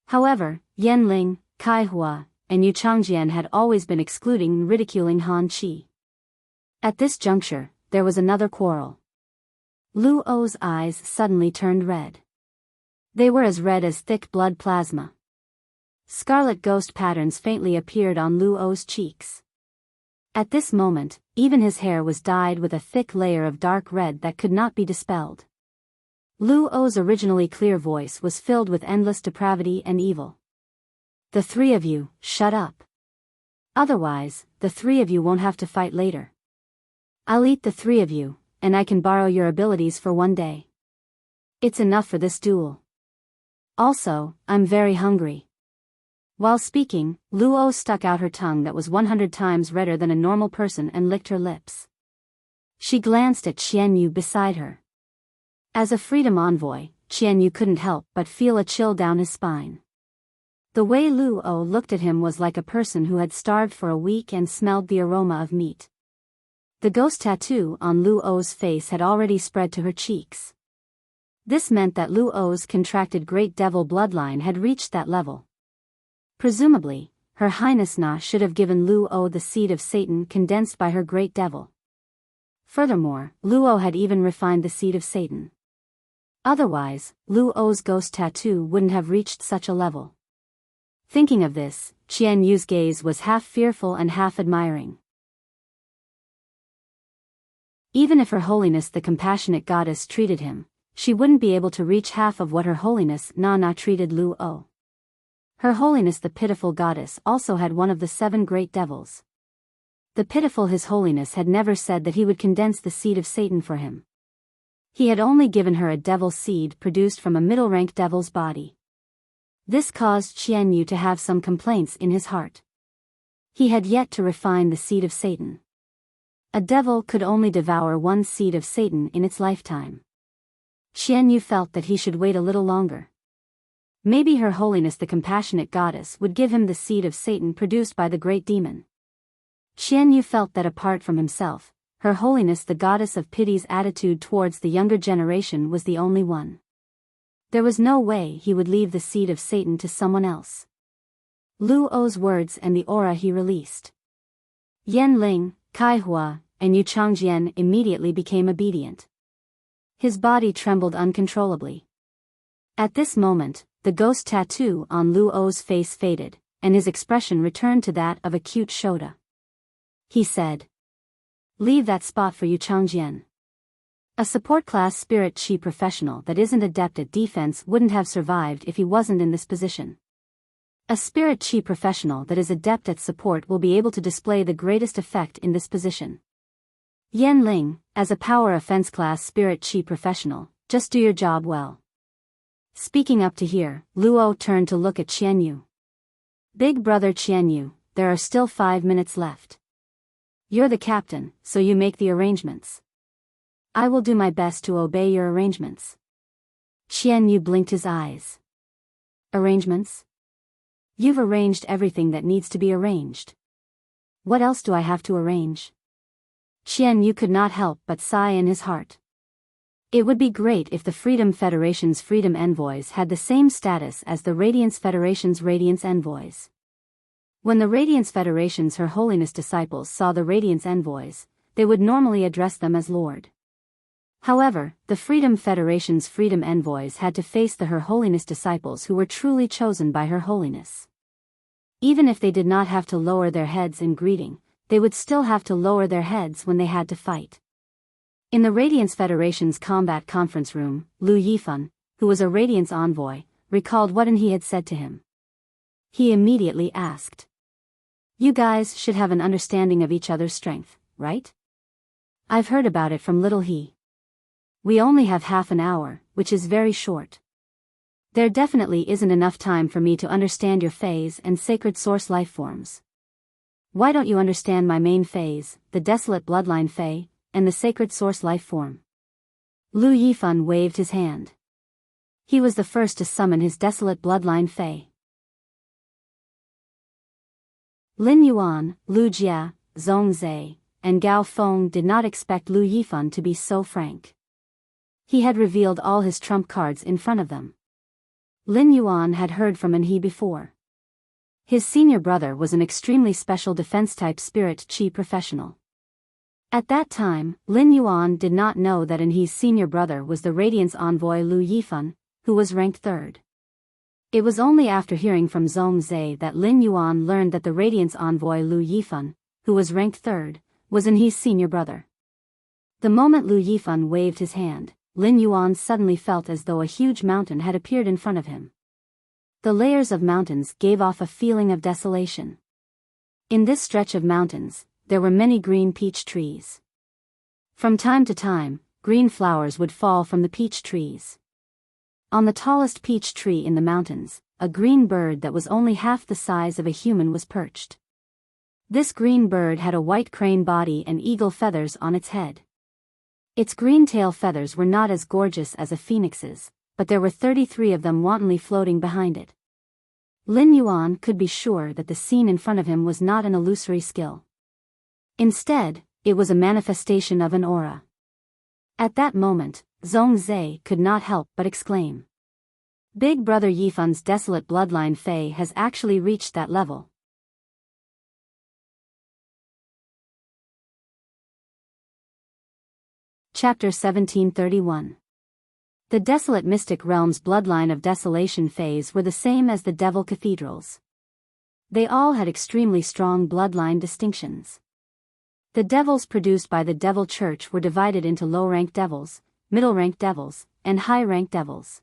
However, Yan Ling, Kai Hua, and Yu Changjian had always been excluding and ridiculing Han Qi. At this juncture, there was another quarrel. Lu O's eyes suddenly turned red. They were as red as thick blood plasma. Scarlet ghost patterns faintly appeared on Lu O's cheeks. At this moment, even his hair was dyed with a thick layer of dark red that could not be dispelled. Lu O's originally clear voice was filled with endless depravity and evil. The three of you, shut up. Otherwise, the three of you won't have to fight later. I'll eat the three of you, and I can borrow your abilities for one day. It's enough for this duel. Also, I'm very hungry. While speaking, Lu O stuck out her tongue that was 100 times redder than a normal person and licked her lips. She glanced at Qian Yu beside her. As a freedom envoy, Qian Yu couldn't help but feel a chill down his spine. The way Lu O looked at him was like a person who had starved for a week and smelled the aroma of meat. The ghost tattoo on Lu O's face had already spread to her cheeks. This meant that Lu O's contracted Great Devil bloodline had reached that level. Presumably, Her Highness Na should have given Lu O the seed of Satan condensed by her Great Devil. Furthermore, Lu O had even refined the seed of Satan. Otherwise, Lu O's ghost tattoo wouldn't have reached such a level. Thinking of this, Qian Yu's gaze was half fearful and half admiring. Even if Her Holiness the Compassionate Goddess treated him, she wouldn't be able to reach half of what Her Holiness Na treated Lu O. Her Holiness the Pitiful Goddess also had one of the 7 great devils. The Pitiful His Holiness had never said that he would condense the seed of Satan for him. He had only given her a devil seed produced from a middle-rank devil's body. This caused Qian Yu to have some complaints in his heart. He had yet to refine the seed of Satan. A devil could only devour one seed of Satan in its lifetime. Qian Yu felt that he should wait a little longer. Maybe Her Holiness the Compassionate Goddess would give him the seed of Satan produced by the great demon. Qian Yu felt that apart from himself, Her Holiness the Goddess of Pity's attitude towards the younger generation was the only one. There was no way he would leave the seed of Satan to someone else. Lu O's words and the aura he released. Yan Ling, Kai Hua, and Yu Changjian immediately became obedient. His body trembled uncontrollably. At this moment, the ghost tattoo on Lu O's face faded, and his expression returned to that of a cute Shota. He said, "Leave that spot for Yu Changjian. A support class spirit chi professional that isn't adept at defense wouldn't have survived if he wasn't in this position. A spirit chi professional that is adept at support will be able to display the greatest effect in this position. Yan Ling, as a power offense class spirit chi professional, just do your job well." Speaking up to here, Lu O turned to look at Qian Yu. "Big brother Qian Yu, there are still 5 minutes left. You're the captain, so you make the arrangements. I will do my best to obey your arrangements." Qian Yu blinked his eyes. "Arrangements? You've arranged everything that needs to be arranged. What else do I have to arrange?" Qian Yu could not help but sigh in his heart. It would be great if the Freedom Federation's Freedom Envoys had the same status as the Radiance Federation's Radiance Envoys. When the Radiance Federation's Her Holiness disciples saw the Radiance Envoys, they would normally address them as Lord. However, the Freedom Federation's Freedom Envoys had to face the Her Holiness disciples who were truly chosen by Her Holiness. Even if they did not have to lower their heads in greeting, they would still have to lower their heads when they had to fight. In the Radiance Federation's combat conference room, Lu Yifan, who was a Radiance envoy, recalled what he had said to him. He immediately asked, "You guys should have an understanding of each other's strength, right? I've heard about it from little he. We only have half an hour, which is very short. There definitely isn't enough time for me to understand your phase and sacred source lifeforms. Why don't you understand my main phase, the desolate bloodline Fae, and the sacred source lifeform? Lu Yifan waved his hand. He was the first to summon his desolate bloodline Fae. Lin Yuan, Lu Jia, Zhong Zhe, and Gao Feng did not expect Lu Yifan to be so frank. He had revealed all his trump cards in front of them. Lin Yuan had heard from An He before. His senior brother was an extremely special defense-type spirit Qi professional. At that time, Lin Yuan did not know that An He's senior brother was the Radiance envoy Lu Yifan, who was ranked 3rd. It was only after hearing from Zhong Zhe that Lin Yuan learned that the Radiance envoy Lu Yifan, who was ranked 3rd, was An He's senior brother. The moment Lu Yifan waved his hand, Lin Yuan suddenly felt as though a huge mountain had appeared in front of him. The layers of mountains gave off a feeling of desolation. In this stretch of mountains, there were many green peach trees. From time to time, green flowers would fall from the peach trees. On the tallest peach tree in the mountains, a green bird that was only half the size of a human was perched. This green bird had a white crane body and eagle feathers on its head. Its green tail feathers were not as gorgeous as a phoenix's, but there were 33 of them wantonly floating behind it. Lin Yuan could be sure that the scene in front of him was not an illusory skill. Instead, it was a manifestation of an aura. At that moment, Zhong Zhe could not help but exclaim. Big Brother Yifan's desolate bloodline Fae has actually reached that level. Chapter 1731. The desolate mystic realm's bloodline of desolation Faes were the same as the devil cathedrals. They all had extremely strong bloodline distinctions. The devils produced by the devil church were divided into low-ranked devils, middle-ranked devils, and high-ranked devils.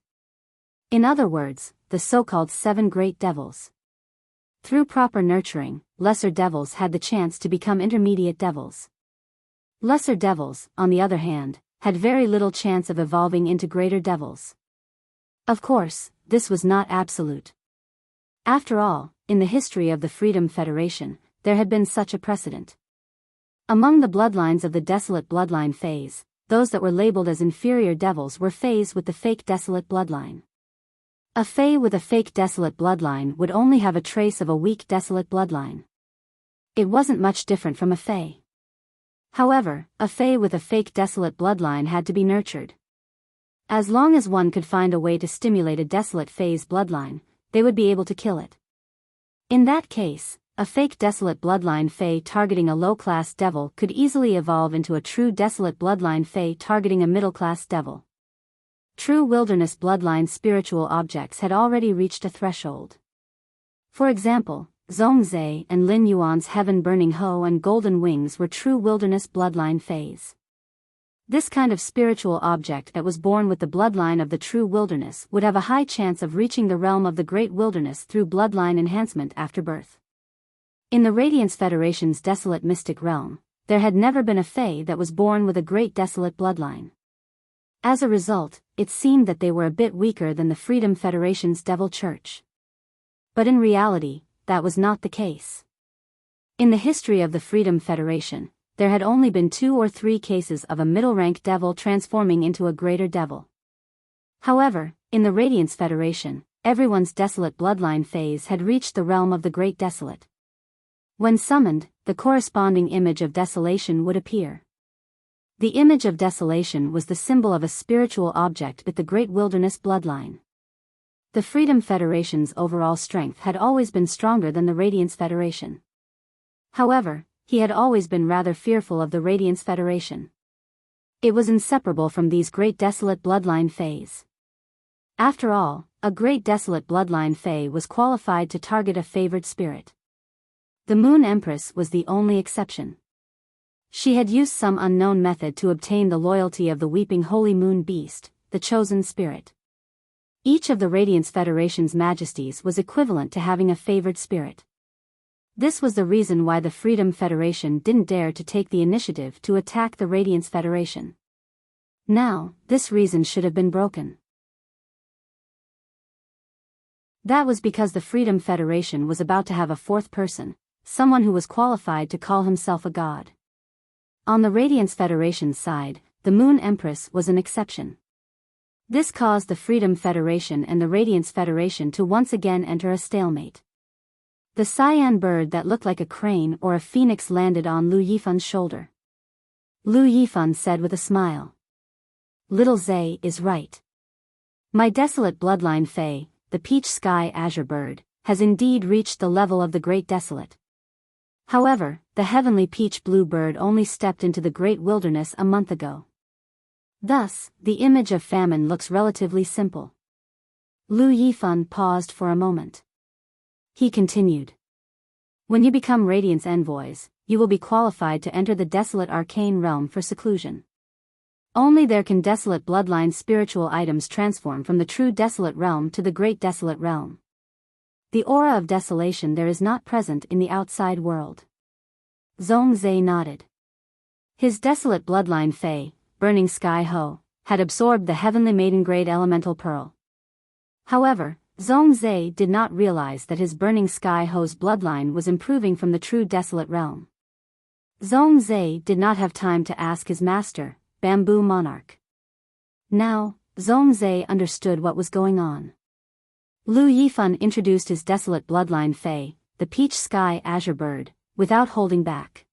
In other words, the so-called 7 great devils. Through proper nurturing, lesser devils had the chance to become intermediate devils. Lesser devils, on the other hand, had very little chance of evolving into greater devils. Of course, this was not absolute. After all, in the history of the Freedom Federation, there had been such a precedent. Among the bloodlines of the desolate bloodline phase, those that were labeled as inferior devils were fays with the fake desolate bloodline. A fae with a fake desolate bloodline would only have a trace of a weak desolate bloodline. It wasn't much different from a fae. However, a fae with a fake desolate bloodline had to be nurtured. As long as one could find a way to stimulate a desolate fae's bloodline, they would be able to kill it. In that case, a fake desolate bloodline fae targeting a low-class devil could easily evolve into a true desolate bloodline fae targeting a middle-class devil. True wilderness bloodline spiritual objects had already reached a threshold. For example, Zhong Zhe and Lin Yuan's heaven-burning hoe and golden wings were true wilderness bloodline fays. This kind of spiritual object that was born with the bloodline of the true wilderness would have a high chance of reaching the realm of the great wilderness through bloodline enhancement after birth. In the Radiance Federation's desolate mystic realm, there had never been a fae that was born with a great desolate bloodline. As a result, it seemed that they were a bit weaker than the Freedom Federation's Devil Church. But in reality, that was not the case. In the history of the Freedom Federation, there had only been 2 or 3 cases of a middle-rank devil transforming into a greater devil. However, in the Radiance Federation, everyone's desolate bloodline phase had reached the realm of the Great Desolate. When summoned, the corresponding image of desolation would appear. The image of desolation was the symbol of a spiritual object with the Great Wilderness bloodline. The Freedom Federation's overall strength had always been stronger than the Radiance Federation. However, he had always been rather fearful of the Radiance Federation. It was inseparable from these Great Desolate bloodline fays. After all, a Great Desolate bloodline fae was qualified to target a favored spirit. The Moon Empress was the only exception. She had used some unknown method to obtain the loyalty of the weeping holy moon beast, the chosen spirit. Each of the Radiance Federation's majesties was equivalent to having a favored spirit. This was the reason why the Freedom Federation didn't dare to take the initiative to attack the Radiance Federation. Now, this reason should have been broken. That was because the Freedom Federation was about to have a fourth person, someone who was qualified to call himself a god. On the Radiance Federation's side, the Moon Empress was an exception. This caused the Freedom Federation and the Radiance Federation to once again enter a stalemate. The cyan bird that looked like a crane or a phoenix landed on Lu Yifan's shoulder. Lu Yifan said with a smile. Little Zay is right. My desolate bloodline Fae, the peach sky azure bird, has indeed reached the level of the great desolate. However, the heavenly peach blue bird only stepped into the great wilderness a month ago. Thus, the image of famine looks relatively simple. Lu Yifan paused for a moment. He continued. When you become Radiance envoys, you will be qualified to enter the desolate arcane realm for seclusion. Only there can desolate bloodline spiritual items transform from the true desolate realm to the great desolate realm. The aura of desolation there is not present in the outside world. Zhongzhe nodded. His desolate bloodline Fae, Burning Sky Ho, had absorbed the heavenly maiden-grade elemental pearl. However, Zhongzhe did not realize that his Burning Sky Ho's bloodline was improving from the true desolate realm. Zhongzhe did not have time to ask his master, Bamboo Monarch. Now, Zhongzhe understood what was going on. Lu Yifan introduced his desolate bloodline Fae, the Peach Sky Azure Bird, without holding back.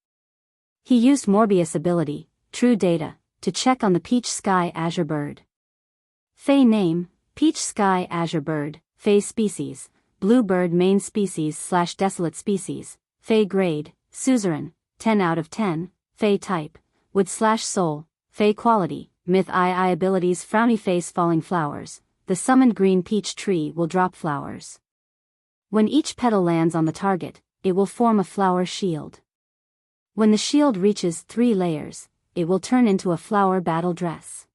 He used Morbius ability, True Data, to check on the Peach Sky Azure Bird. Fae name, Peach Sky Azure Bird, Fae species, Blue Bird main species/desolate species, Fae grade, Suzerain, 10 out of 10, Fae type, Wood/Soul, Fae quality, Myth II abilities Frowny Face Falling Flowers, the summoned green peach tree will drop flowers. When each petal lands on the target, it will form a flower shield. When the shield reaches 3 layers, it will turn into a flower battle dress.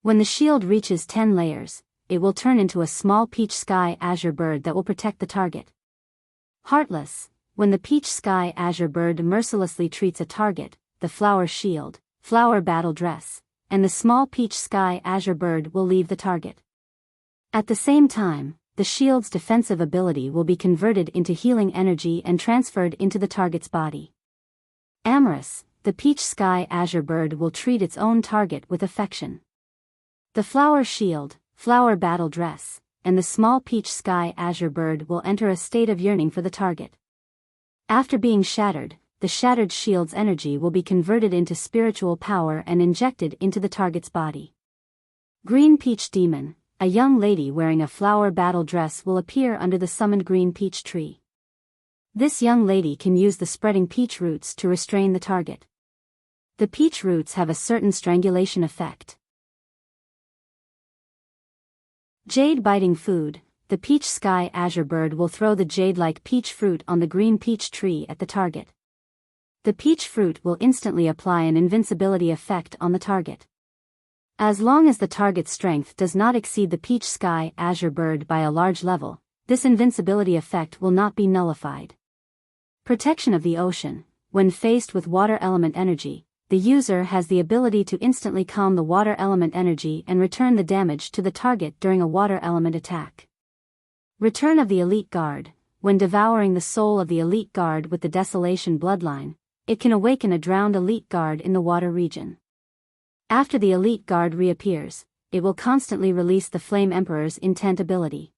When the shield reaches 10 layers, it will turn into a small peach sky azure bird that will protect the target. Heartless, when the peach sky azure bird mercilessly treats a target, the flower shield, flower battle dress, and the small peach sky azure bird will leave the target. At the same time, the shield's defensive ability will be converted into healing energy and transferred into the target's body. Immerse, the peach sky azure bird will treat its own target with affection. The flower shield, flower battle dress, and the small peach sky azure bird will enter a state of yearning for the target. After being shattered, the shattered shield's energy will be converted into spiritual power and injected into the target's body. Green Peach Demon, a young lady wearing a flower battle dress will appear under the summoned green peach tree. This young lady can use the spreading peach roots to restrain the target. The peach roots have a certain strangulation effect. Jade biting food, the peach sky azure bird will throw the jade-like peach fruit on the green peach tree at the target. The peach fruit will instantly apply an invincibility effect on the target. As long as the target's strength does not exceed the peach sky azure bird by a large level, this invincibility effect will not be nullified. Protection of the ocean, when faced with water element energy, the user has the ability to instantly calm the water element energy and return the damage to the target during a water element attack. Return of the Elite Guard, when devouring the soul of the Elite Guard with the Desolation bloodline, it can awaken a drowned Elite Guard in the water region. After the Elite Guard reappears, it will constantly release the Flame Emperor's intent ability.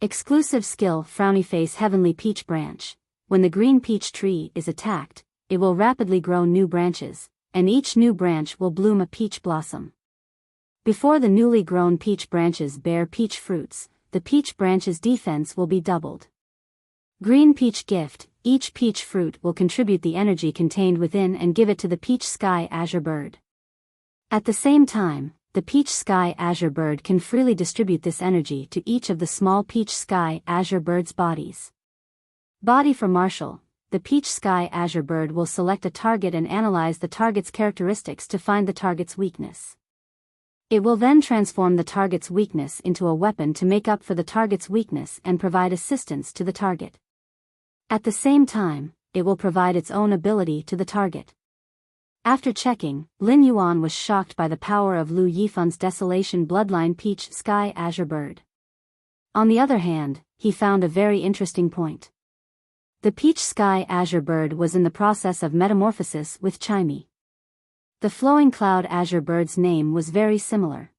Exclusive skill Frowny Face Heavenly Peach Branch, when the green peach tree is attacked, it will rapidly grow new branches, and each new branch will bloom a peach blossom. Before the newly grown peach branches bear peach fruits, the peach branch's defense will be doubled. Green Peach Gift, each peach fruit will contribute the energy contained within and give it to the peach sky azure bird. At the same time, the peach sky azure bird can freely distribute this energy to each of the small peach sky azure bird's bodies. Body for Marshall, the peach sky azure bird will select a target and analyze the target's characteristics to find the target's weakness. It will then transform the target's weakness into a weapon to make up for the target's weakness and provide assistance to the target. At the same time, it will provide its own ability to the target. After checking, Lin Yuan was shocked by the power of Lu Yifan's Desolation bloodline peach sky azure bird. On the other hand, he found a very interesting point. The peach sky azure bird was in the process of metamorphosis with Chimey. The flowing cloud azure bird's name was very similar.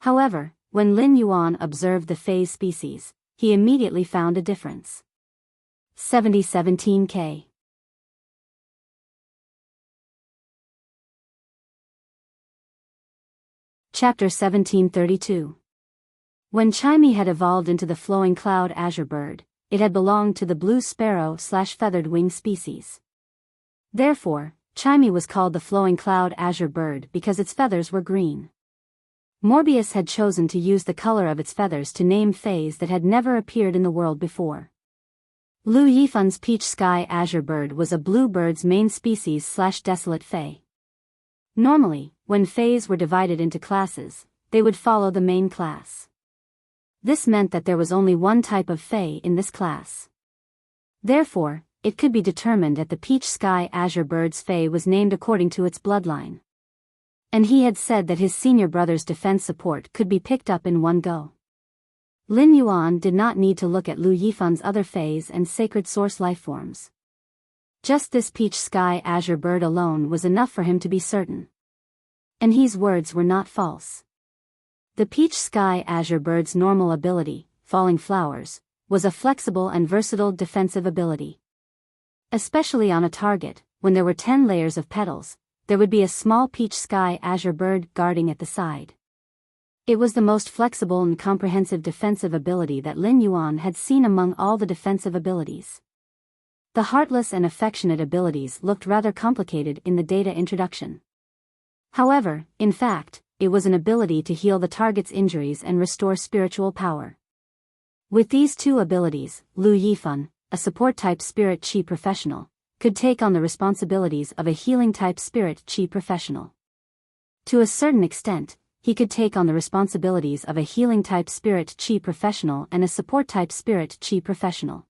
However, when Lin Yuan observed the phase species, he immediately found a difference. 7017K. Chapter 1732. When Chimey had evolved into the flowing cloud azure bird, it had belonged to the blue sparrow/feathered wing species. Therefore, Chimey was called the flowing cloud azure bird because its feathers were green. Morbius had chosen to use the color of its feathers to name fays that had never appeared in the world before. Lu Yifun's peach sky azure bird was a blue bird's main species/desolate fay. Normally, when fays were divided into classes, they would follow the main class. This meant that there was only one type of fay in this class. Therefore, it could be determined that the peach sky azure bird's fay was named according to its bloodline. And he had said that his senior brother's defense support could be picked up in one go. Lin Yuan did not need to look at Lu Yifun's other fays and sacred source lifeforms. Just this peach sky azure bird alone was enough for him to be certain. And his words were not false. The peach sky azure bird's normal ability, falling flowers, was a flexible and versatile defensive ability. Especially on a target, when there were 10 layers of petals, there would be a small peach sky azure bird guarding at the side. It was the most flexible and comprehensive defensive ability that Lin Yuan had seen among all the defensive abilities. The heartless and affectionate abilities looked rather complicated in the data introduction. However, in fact, it was an ability to heal the target's injuries and restore spiritual power. With these two abilities, Lu Yifun, a support-type spirit chi professional, could take on the responsibilities of a healing-type spirit chi professional. To a certain extent, he could take on the responsibilities of a healing-type spirit chi professional and a support-type spirit chi professional.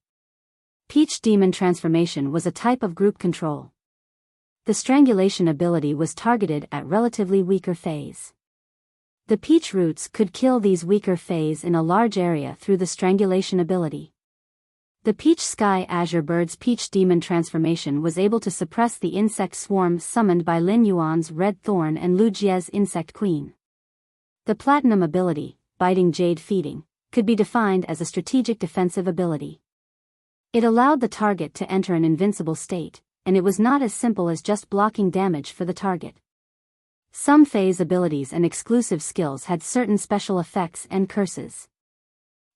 Peach Demon Transformation was a type of group control. The strangulation ability was targeted at relatively weaker fays. The peach roots could kill these weaker fays in a large area through the strangulation ability. The peach sky azure bird's peach demon transformation was able to suppress the insect swarm summoned by Lin Yuan's red thorn and Lu Jie's insect queen. The platinum ability, biting jade feeding, could be defined as a strategic defensive ability. It allowed the target to enter an invincible state, and it was not as simple as just blocking damage for the target. Some phase abilities and exclusive skills had certain special effects and curses.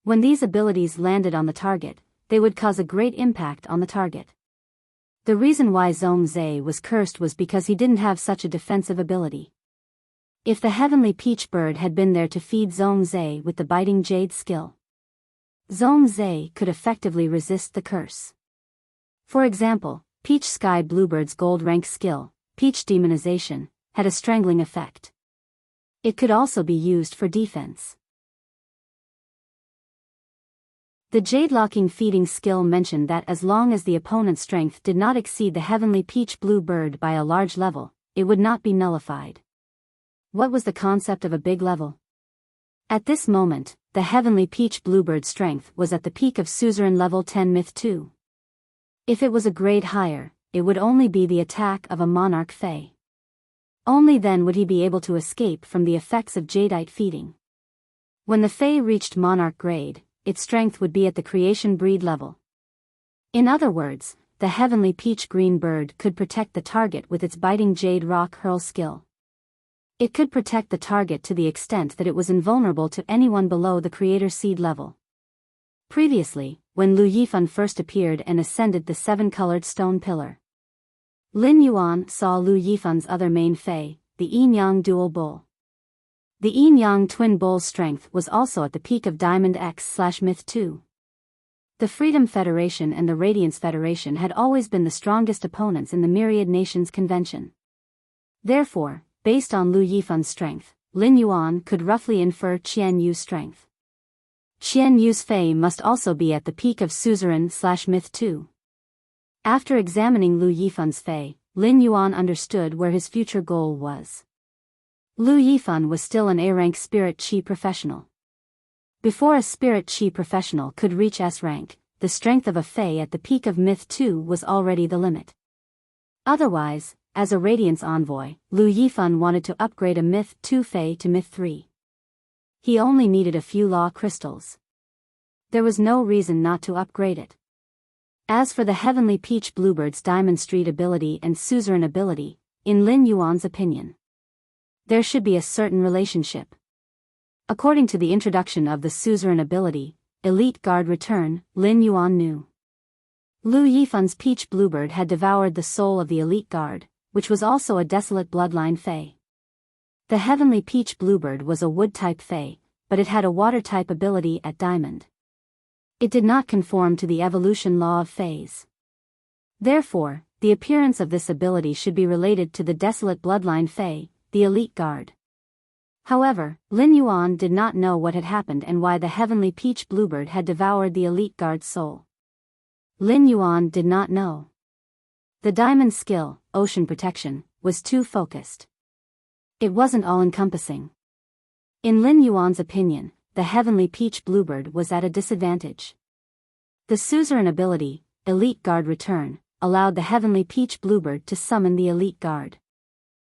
When these abilities landed on the target, they would cause a great impact on the target. The reason why Zhongzhe was cursed was because he didn't have such a defensive ability. If the heavenly peach bird had been there to feed Zhongzhe with the biting jade skill, Zhongzhe could effectively resist the curse. For example, peach sky bluebird's gold rank skill, peach demonization, had a strangling effect. It could also be used for defense. The jade-locking feeding skill mentioned that as long as the opponent's strength did not exceed the heavenly peach blue bird by a large level, it would not be nullified. What was the concept of a big level? At this moment, the heavenly peach bluebird's strength was at the peak of suzerain level 10 myth 2. If it was a grade higher, it would only be the attack of a monarch fae. Only then would he be able to escape from the effects of jadeite feeding. When the fae reached monarch grade, its strength would be at the creation breed level. In other words, the heavenly peach green bird could protect the target with its biting jade rock hurl skill. It could protect the target to the extent that it was invulnerable to anyone below the creator seed level. Previously, when Lu Yifun first appeared and ascended the 7-colored stone pillar, Lin Yuan saw Lu Yifun's other main fae, the Yin-Yang dual bull. The Yin-Yang twin bull's strength was also at the peak of Diamond X/Myth 2. The Freedom Federation and the Radiance Federation had always been the strongest opponents in the Myriad Nations Convention. Therefore, based on Lu Yifun's strength, Lin Yuan could roughly infer Qian Yu's strength. Qian Yu's fae must also be at the peak of Suzerain/Myth 2. After examining Lu Yifun's fae, Lin Yuan understood where his future goal was. Lu Yifun was still an A-rank spirit chi professional. Before a spirit chi professional could reach S rank, the strength of a Fae at the peak of Myth 2 was already the limit. Otherwise, as a Radiance envoy, Lu Yifan wanted to upgrade a Myth 2 Fae to Myth 3. He only needed a few law crystals. There was no reason not to upgrade it. As for the Heavenly Peach Bluebird's Diamond Street ability and Suzerain ability, in Lin Yuan's opinion, there should be a certain relationship. According to the introduction of the Suzerain ability, Elite Guard Return, Lin Yuan knew Lu Yifan's Peach Bluebird had devoured the soul of the Elite Guard, which was also a desolate bloodline Fae. The Heavenly Peach Bluebird was a wood-type Fae, but it had a water-type ability at Diamond. It did not conform to the evolution law of Faes. Therefore, the appearance of this ability should be related to the desolate bloodline Fae, the Elite Guard. However, Lin Yuan did not know what had happened and why the Heavenly Peach Bluebird had devoured the Elite Guard's soul. Lin Yuan did not know. The Diamond skill, Ocean Protection, was too focused. It wasn't all-encompassing. In Lin Yuan's opinion, the Heavenly Peach Bluebird was at a disadvantage. The Suzerain ability, Elite Guard Return, allowed the Heavenly Peach Bluebird to summon the Elite Guard.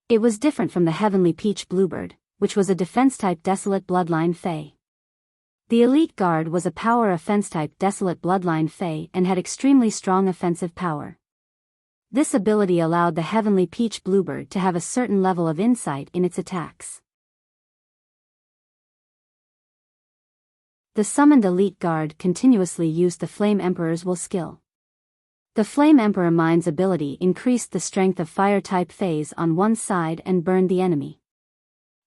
It was different from the Heavenly Peach Bluebird, which was a defense-type desolate bloodline Fae. The Elite Guard was a power offense-type desolate bloodline Fae and had extremely strong offensive power. This ability allowed the Heavenly Peach Bluebird to have a certain level of insight in its attacks. The summoned Elite Guard continuously used the Flame Emperor's will skill. The Flame Emperor Mind's ability increased the strength of fire-type Faes on one side and burned the enemy.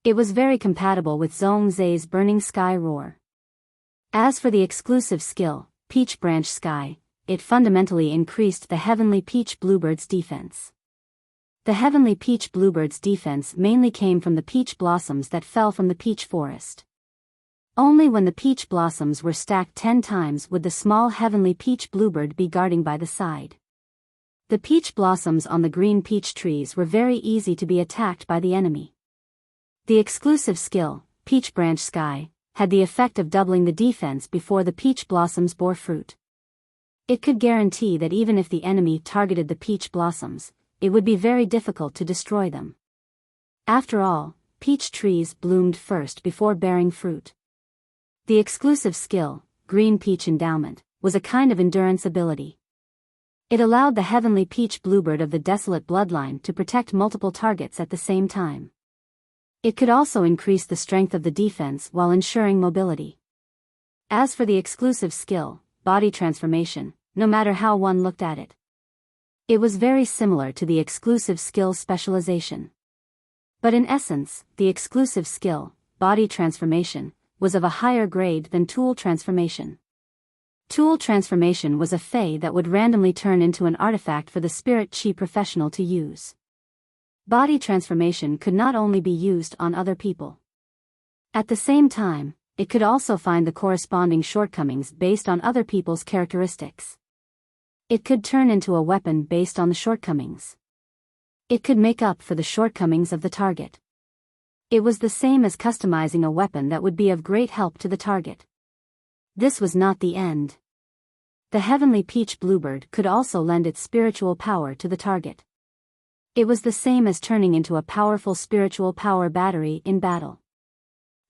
It was very compatible with Zhong Zai's Burning Sky Roar. As for the exclusive skill, Peach Branch Sky, it fundamentally increased the Heavenly Peach Bluebird's defense. The Heavenly Peach Bluebird's defense mainly came from the peach blossoms that fell from the peach forest. Only when the peach blossoms were stacked 10 times would the small Heavenly Peach Bluebird be guarding by the side. The peach blossoms on the green peach trees were very easy to be attacked by the enemy. The exclusive skill, Peach Branch Sky, had the effect of doubling the defense before the peach blossoms bore fruit. It could guarantee that even if the enemy targeted the peach blossoms, it would be very difficult to destroy them. After all, peach trees bloomed first before bearing fruit. The exclusive skill, Green Peach Endowment, was a kind of endurance ability. It allowed the Heavenly Peach Bluebird of the Desolate Bloodline to protect multiple targets at the same time. It could also increase the strength of the defense while ensuring mobility. As for the exclusive skill, Body Transformation, no matter how one looked at it, it was very similar to the exclusive skill Specialization. But in essence, the exclusive skill, Body Transformation, was of a higher grade than Tool Transformation. Tool Transformation was a Fae that would randomly turn into an artifact for the Spirit Chi professional to use. Body Transformation could not only be used on other people. At the same time, it could also find the corresponding shortcomings based on other people's characteristics. It could turn into a weapon based on the shortcomings. It could make up for the shortcomings of the target. It was the same as customizing a weapon that would be of great help to the target. This was not the end. The Heavenly Peach Bluebird could also lend its spiritual power to the target. It was the same as turning into a powerful spiritual power battery in battle.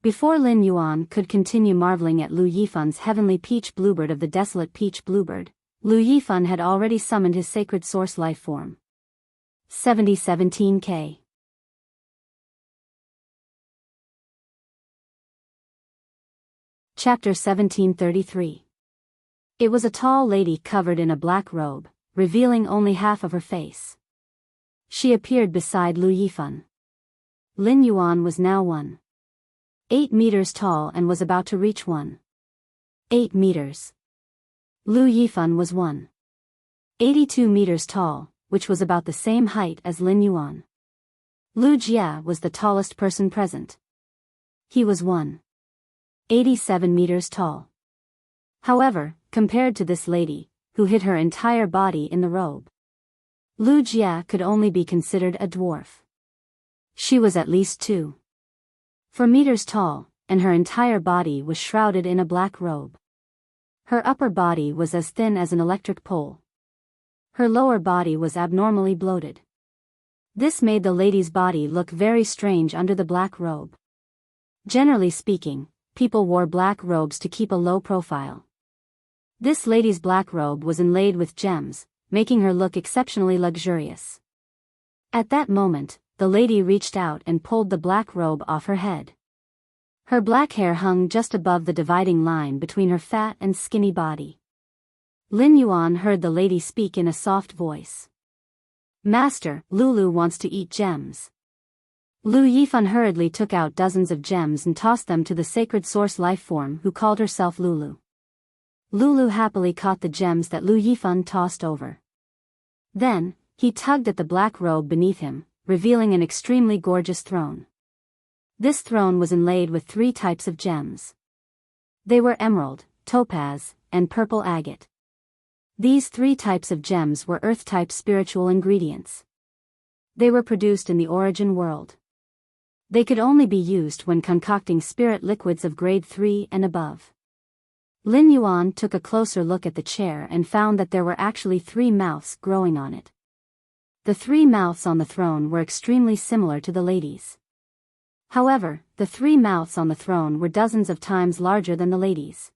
Before Lin Yuan could continue marveling at Lu Yifan's Heavenly Peach Bluebird of the Desolate Peach Bluebird, Lu Yifan had already summoned his sacred source life form. 7017K. Chapter 1733. It was a tall lady covered in a black robe, revealing only half of her face. She appeared beside Lu Yifan. Lin Yuan was now 1.8 meters tall and was about to reach 1.8 meters. Lu Yifan was 1.82 meters tall, which was about the same height as Lin Yuan. Lu Jia was the tallest person present. He was 1.87 meters tall. However, compared to this lady, who hid her entire body in the robe, Lu Jia could only be considered a dwarf. She was at least 2.4 meters tall, and her entire body was shrouded in a black robe. Her upper body was as thin as an electric pole. Her lower body was abnormally bloated. This made the lady's body look very strange under the black robe. Generally speaking, people wore black robes to keep a low profile. This lady's black robe was inlaid with gems, making her look exceptionally luxurious. At that moment, the lady reached out and pulled the black robe off her head. Her black hair hung just above the dividing line between her fat and skinny body. Lin Yuan heard the lady speak in a soft voice. "Master, Lulu wants to eat gems." Lu Yifan hurriedly took out dozens of gems and tossed them to the sacred source lifeform who called herself Lulu. Lulu happily caught the gems that Lu Yifan tossed over. Then, he tugged at the black robe beneath him, revealing an extremely gorgeous throne. This throne was inlaid with 3 types of gems. They were emerald, topaz, and purple agate. These 3 types of gems were earth-type spiritual ingredients. They were produced in the origin world. They could only be used when concocting spirit liquids of grade 3 and above. Lin Yuan took a closer look at the chair and found that there were actually 3 mouths growing on it. The 3 mouths on the throne were extremely similar to the lady's. However, the 3 mouths on the throne were dozens of times larger than the lady's.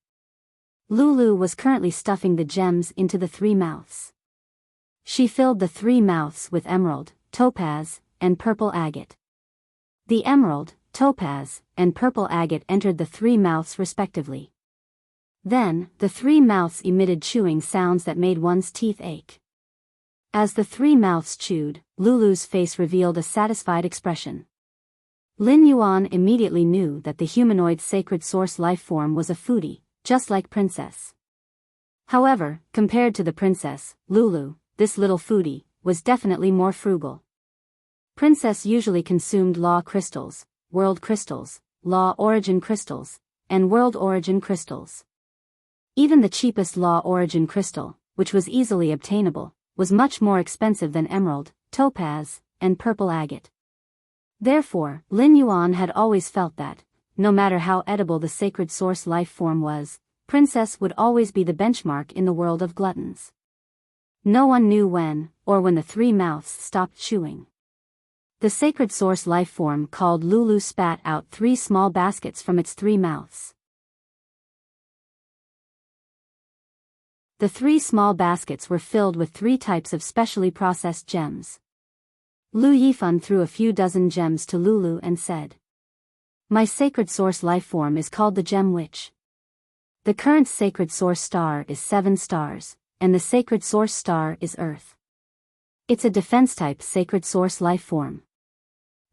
Lulu was currently stuffing the gems into the 3 mouths. She filled the 3 mouths with emerald, topaz, and purple agate. The emerald, topaz, and purple agate entered the 3 mouths respectively. Then, the 3 mouths emitted chewing sounds that made one's teeth ache. As the 3 mouths chewed, Lulu's face revealed a satisfied expression. Lin Yuan immediately knew that the humanoid sacred source lifeform was a foodie, just like Princess. However, compared to the Princess, Lulu, this little foodie, was definitely more frugal. Princess usually consumed law crystals, world crystals, law origin crystals, and world origin crystals. Even the cheapest law origin crystal, which was easily obtainable, was much more expensive than emerald, topaz, and purple agate. Therefore, Lin Yuan had always felt that, no matter how edible the sacred source life form was, Princess would always be the benchmark in the world of gluttons. No one knew when, or when the 3 mouths stopped chewing. The sacred source life form called Lulu spat out 3 small baskets from its 3 mouths. The 3 small baskets were filled with 3 types of specially processed gems. Lu Yifan threw a few dozen gems to Lulu and said, "My sacred source lifeform is called the Gem Witch. The current sacred source star is 7 stars, and the sacred source star is Earth. It's a defense-type sacred source lifeform."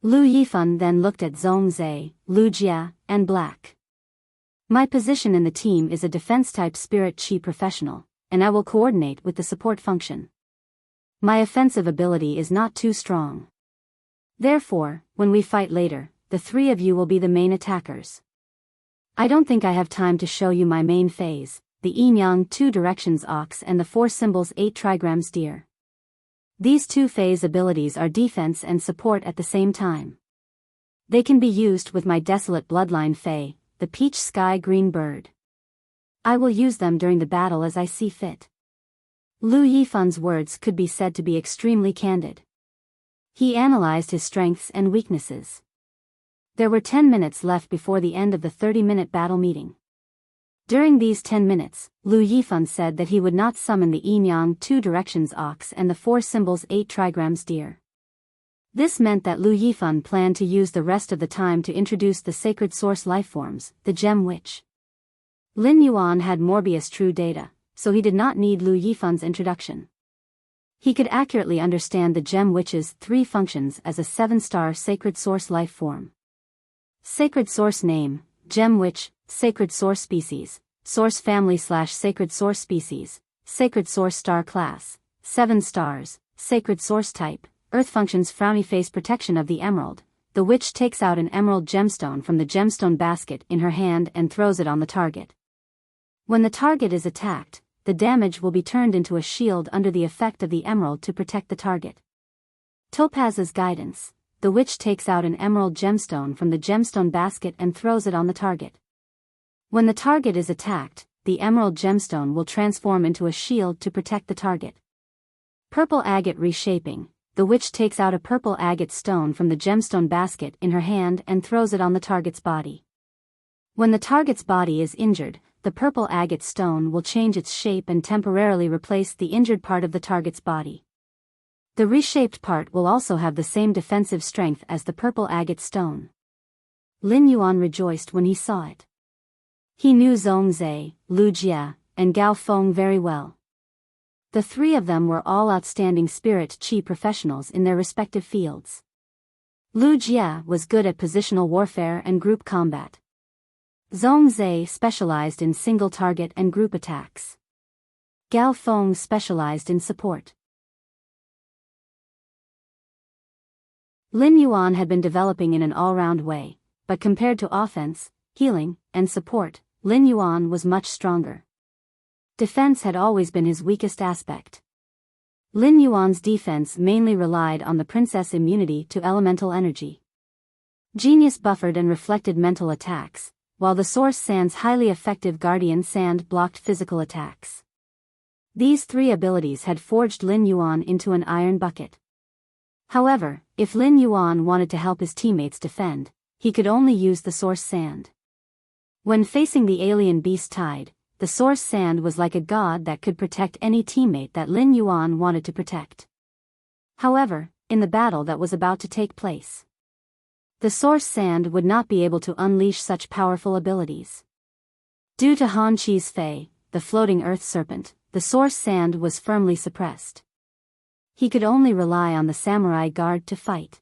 Lu Yifan then looked at Zhong Zhe, Lu Jia, and Black. "My position in the team is a defense-type spirit chi professional, and I will coordinate with the support function. My offensive ability is not too strong. Therefore, when we fight later, the 3 of you will be the main attackers. I don't think I have time to show you my main phase, the yin-yang 2 directions ox and the 4 symbols 8 trigrams deer. These 2 phase abilities are defense and support at the same time. They can be used with my desolate bloodline Fei, the peach sky green bird. I will use them during the battle as I see fit." Lu Yifan's words could be said to be extremely candid. He analyzed his strengths and weaknesses. There were 10 minutes left before the end of the 30-minute battle meeting. During these 10 minutes, Lu Yifan said that he would not summon the yin-yang 2 directions ox and the 4 symbols 8 trigrams deer. This meant that Lu Yifan planned to use the rest of the time to introduce the sacred source lifeforms, the Gem Witch. Lin Yuan had Morbius true data, so he did not need Lu Yifan's introduction. He could accurately understand the Gem Witch's 3 functions as a 7-star sacred source life form. Sacred source name, Gem Witch, sacred source species, source family/sacred source species, sacred source star class, 7 stars, sacred source type, Earth functions frowny face protection of the emerald. The witch takes out an emerald gemstone from the gemstone basket in her hand and throws it on the target. When the target is attacked, the damage will be turned into a shield under the effect of the emerald to protect the target. Topaz's guidance. the witch takes out an emerald gemstone from the gemstone basket and throws it on the target. When the target is attacked, the emerald gemstone will transform into a shield to protect the target. Purple agate reshaping. The witch takes out a purple agate stone from the gemstone basket in her hand and throws it on the target's body. When the target's body is injured, the purple agate stone will change its shape and temporarily replace the injured part of the target's body. The reshaped part will also have the same defensive strength as the purple agate stone. Lin Yuan rejoiced when he saw it. He knew Zhongzhe, Lu Jia, and Gao Feng very well. The three of them were all outstanding spirit qi professionals in their respective fields. Lu Jia was good at positional warfare and group combat. Zhongzhe specialized in single target and group attacks. Gao Feng specialized in support. Lin Yuan had been developing in an all-round way, but compared to offense, healing, and support, Lin Yuan was much stronger. Defense had always been his weakest aspect. Lin Yuan's defense mainly relied on the princess immunity to elemental energy. Genius buffered and reflected mental attacks, while the source sand's highly effective guardian sand blocked physical attacks. These three abilities had forged Lin Yuan into an iron bucket. However, if Lin Yuan wanted to help his teammates defend, he could only use the source sand. When facing the alien beast tide, the source sand was like a god that could protect any teammate that Lin Yuan wanted to protect. However, in the battle that was about to take place, the source sand would not be able to unleash such powerful abilities. Due to Han Chi's Fei, the floating earth serpent, the source sand was firmly suppressed. He could only rely on the samurai guard to fight.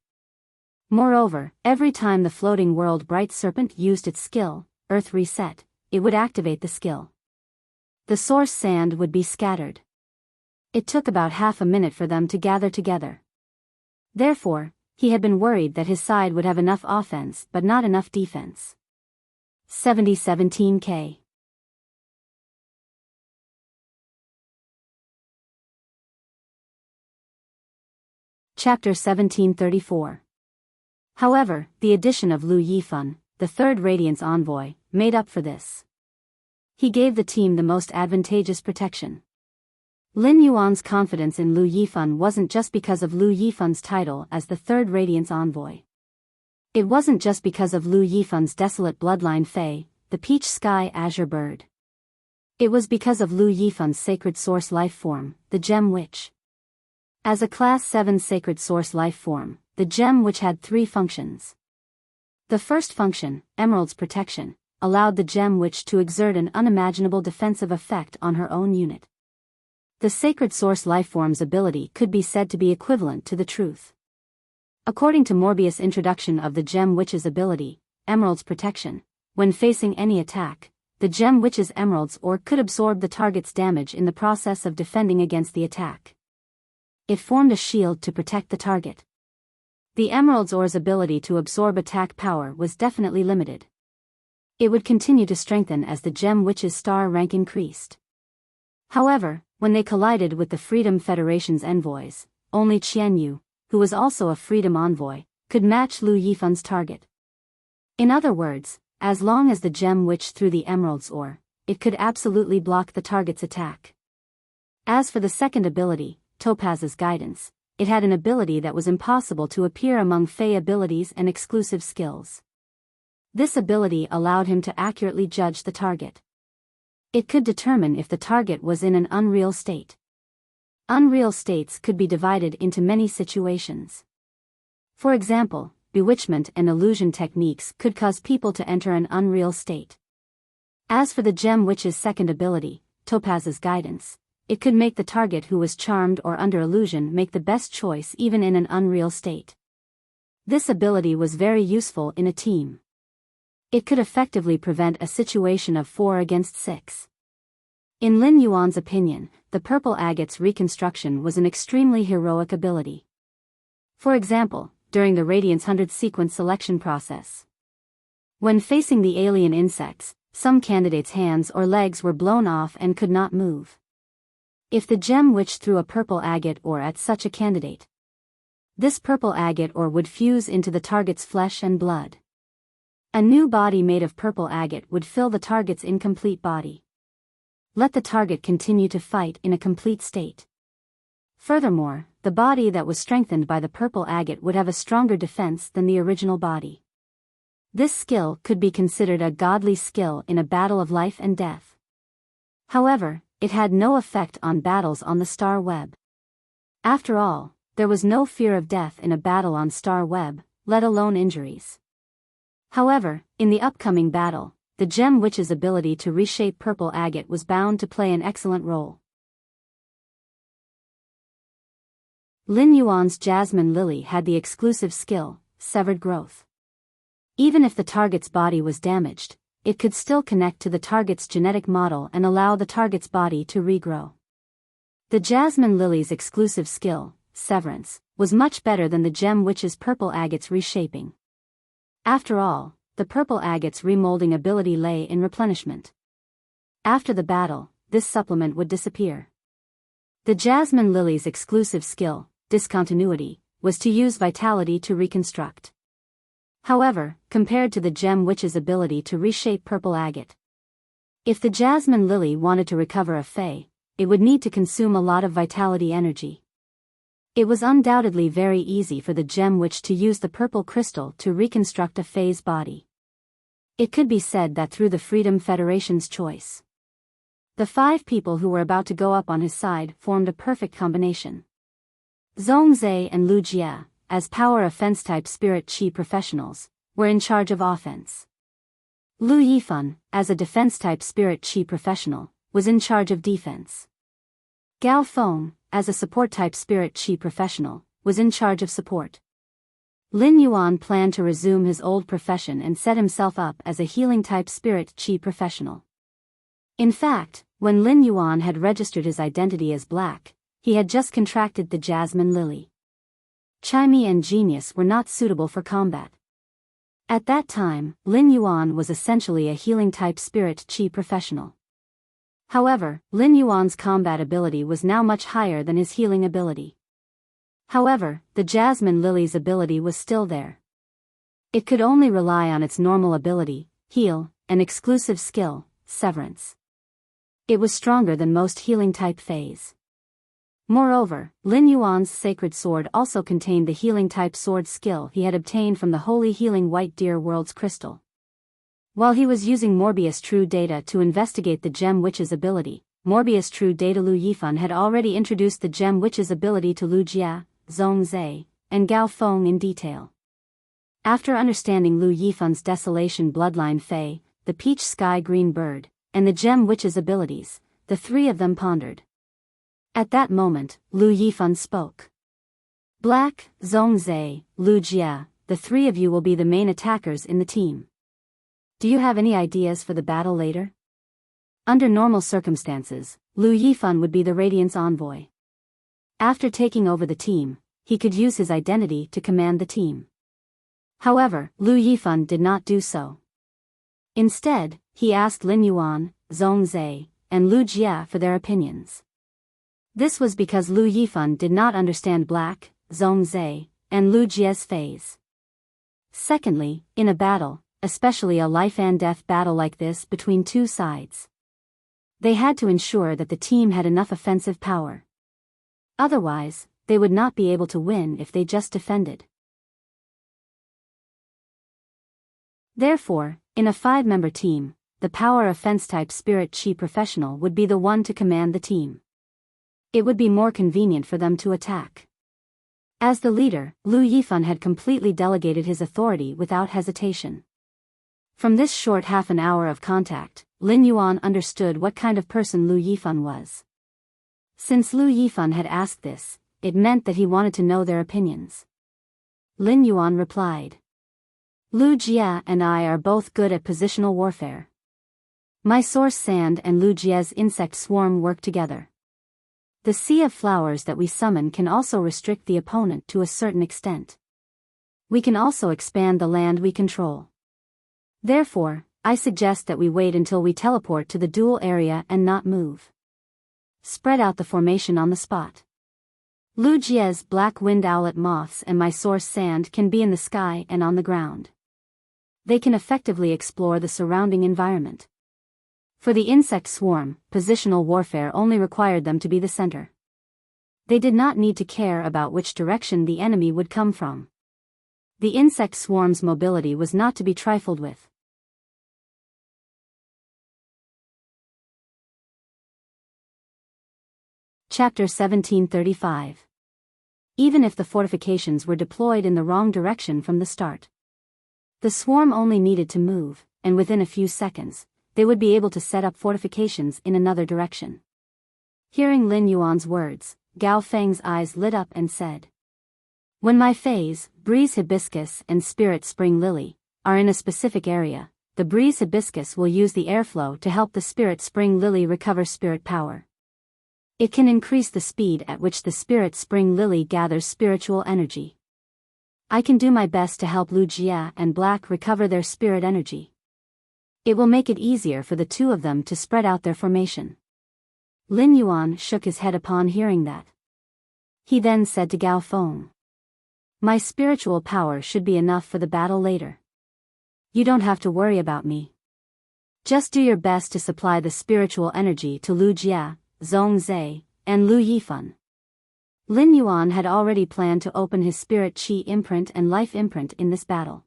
Moreover, every time the floating world bright serpent used its skill, Earth Reset, it would activate the skill. The source sand would be scattered. It took about half a minute for them to gather together. Therefore, he had been worried that his side would have enough offense but not enough defense. 70-17K. Chapter 1734. However, the addition of Lu Yifan, the third Radiance envoy, made up for this. He gave the team the most advantageous protection. Lin Yuan's confidence in Lu Yifan wasn't just because of Lu Yifan's title as the third Radiance envoy. It wasn't just because of Lu Yifan's desolate bloodline Fei, the peach sky azure bird. It was because of Lu Yifan's sacred source life form, the Gem Witch. As a Class 7 sacred source life form, the Gem Witch had three functions. The first function, Emerald's protection, allowed the Gem Witch to exert an unimaginable defensive effect on her own unit. The sacred source lifeform's ability could be said to be equivalent to the truth. According to Morbius' introduction of the Gem Witch's ability, Emerald's protection, when facing any attack, the Gem Witch's emeralds ore could absorb the target's damage in the process of defending against the attack. It formed a shield to protect the target. The emerald's ore's ability to absorb attack power was definitely limited. It would continue to strengthen as the Gem Witch's star rank increased. However, when they collided with the Freedom Federation's envoys, only Qianyu, who was also a Freedom envoy, could match Lu Yifan's target. In other words, as long as the Gem Witch threw the emerald's ore, it could absolutely block the target's attack. As for the second ability, Topaz's Guidance, it had an ability that was impossible to appear among Fey abilities and exclusive skills. This ability allowed him to accurately judge the target. It could determine if the target was in an unreal state. Unreal states could be divided into many situations. For example, bewitchment and illusion techniques could cause people to enter an unreal state. As for the Gem Witch's second ability, Topaz's Guidance, it could make the target who was charmed or under illusion make the best choice even in an unreal state. This ability was very useful in a team. It could effectively prevent a situation of 4 against 6. In Lin Yuan's opinion, the Purple Agate's reconstruction was an extremely heroic ability. For example, during the Radiance 100 sequence selection process. When facing the alien insects, some candidates' hands or legs were blown off and could not move. If the Gem Witch threw a purple agate ore at such a candidate, This purple agate ore would fuse into the target's flesh and blood. A new body made of purple agate would fill the target's incomplete body. Let the target continue to fight in a complete state. Furthermore, the body that was strengthened by the purple agate would have a stronger defense than the original body. This skill could be considered a godly skill in a battle of life and death. However, it had no effect on battles on the star web. After all, there was no fear of death in a battle on star web, let alone injuries. However, in the upcoming battle, the Gem Witch's ability to reshape purple agate was bound to play an excellent role. Lin Yuan's Jasmine Lily had the exclusive skill, Severed Growth. Even if the target's body was damaged, it could still connect to the target's genetic model and allow the target's body to regrow. The Jasmine Lily's exclusive skill, Severance, was much better than the Gem Witch's purple agate's reshaping. After all, the purple agate's remolding ability lay in replenishment. After the battle, this supplement would disappear. The Jasmine Lily's exclusive skill, Discontinuity, was to use vitality to reconstruct. However, compared to the Gem Witch's ability to reshape purple agate, if the Jasmine Lily wanted to recover a Fae, it would need to consume a lot of vitality energy. It was undoubtedly very easy for the Gem Witch to use the purple crystal to reconstruct a Fae's body. It could be said that through the Freedom Federation's choice, the 5 people who were about to go up on his side formed a perfect combination. Zhongzhe and Lu Jie, as power offense-type spirit chi professionals, were in charge of offense. Lu Yifan, as a defense-type spirit chi professional, was in charge of defense. Gao Feng, as a support-type spirit chi professional, was in charge of support. Lin Yuan planned to resume his old profession and set himself up as a healing-type spirit chi professional. In fact, when Lin Yuan had registered his identity as Black, he had just contracted the Jasmine Lily. Chimey and Genius were not suitable for combat. At that time, Lin Yuan was essentially a healing-type spirit chi professional. However, Lin Yuan's combat ability was now much higher than his healing ability. However, the Jasmine Lily's ability was still there. It could only rely on its normal ability, Heal, and exclusive skill, Severance. It was stronger than most healing-type Faes. Moreover, Lin Yuan's sacred sword also contained the healing-type sword skill he had obtained from the Holy Healing White Deer World's crystal. While he was using Morbius True Data to investigate the Gem Witch's ability, Morbius True Data Lu Yifan had already introduced the Gem Witch's ability to Lu Jie, Zhongzhe, and Gao Feng in detail. After understanding Lu Yifan's Desolation Bloodline Fae, the Peach Sky Green Bird, and the Gem Witch's abilities, the 3 of them pondered. At that moment, Lu Yifan spoke. Black, Zhongzhe, Lu Jie, the 3 of you will be the main attackers in the team. Do you have any ideas for the battle later? Under normal circumstances, Lu Yifan would be the Radiant's envoy. After taking over the team, he could use his identity to command the team. However, Lu Yifan did not do so. Instead, he asked Lin Yuan, Zhongzhe, and Lu Jie for their opinions. This was because Lu Yifan did not understand Black, Zhongzhe, and Lu Jie's phase. Secondly, in a battle, especially a life and death battle like this between 2 sides, they had to ensure that the team had enough offensive power. Otherwise, they would not be able to win if they just defended. Therefore, in a 5-member team, the power offense-type spirit chi professional would be the one to command the team. It would be more convenient for them to attack. As the leader, Lu Yifan had completely delegated his authority without hesitation. From this short half an hour of contact, Lin Yuan understood what kind of person Lu Yifan was. Since Lu Yifan had asked this, it meant that he wanted to know their opinions. Lin Yuan replied. Lu Jie and I are both good at positional warfare. My source sand and Lu Jie's insect swarm work together. The sea of flowers that we summon can also restrict the opponent to a certain extent. We can also expand the land we control. Therefore, I suggest that we wait until we teleport to the duel area and not move. Spread out the formation on the spot. Lu Jie's black wind owlet moths and my source sand can be in the sky and on the ground. They can effectively explore the surrounding environment. For the insect swarm, positional warfare only required them to be the center. They did not need to care about which direction the enemy would come from. The insect swarm's mobility was not to be trifled with. Chapter 1735. Even if the fortifications were deployed in the wrong direction from the start, the swarm only needed to move, and within a few seconds, they would be able to set up fortifications in another direction. Hearing Lin Yuan's words, Gao Feng's eyes lit up and said, "When my Fays, Breeze Hibiscus and Spirit Spring Lily, are in a specific area, the Breeze Hibiscus will use the airflow to help the Spirit Spring Lily recover spirit power. It can increase the speed at which the Spirit Spring Lily gathers spiritual energy. I can do my best to help Lu Jie and Black recover their spirit energy. It will make it easier for the two of them to spread out their formation." Lin Yuan shook his head upon hearing that. He then said to Gao Feng, "My spiritual power should be enough for the battle later. You don't have to worry about me. Just do your best to supply the spiritual energy to Lu Jie, Zhong Zhe, and Lu Yifan." Lin Yuan had already planned to open his spirit chi imprint and life imprint in this battle.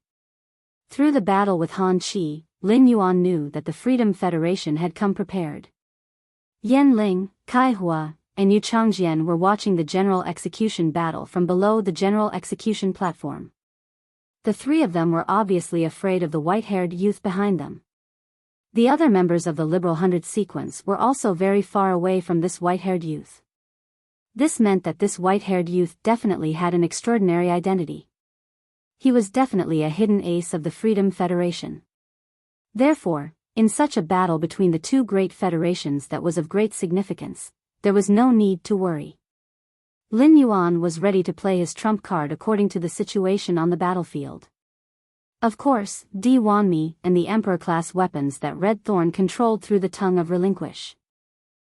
Through the battle with Han Qi, Lin Yuan knew that the Freedom Federation had come prepared. Yan Ling, Kai Hua, and Yu Changjian were watching the general execution battle from below the general execution platform. The three of them were obviously afraid of the white-haired youth behind them. The other members of the Liberal 100 sequence were also very far away from this white-haired youth. This meant that this white-haired youth definitely had an extraordinary identity. He was definitely a hidden ace of the Freedom Federation. Therefore, in such a battle between the two great federations that was of great significance, there was no need to worry. Lin Yuan was ready to play his trump card according to the situation on the battlefield. Of course, Di Wanmi and the Emperor-class weapons that Red Thorn controlled through the tongue of Relinquish.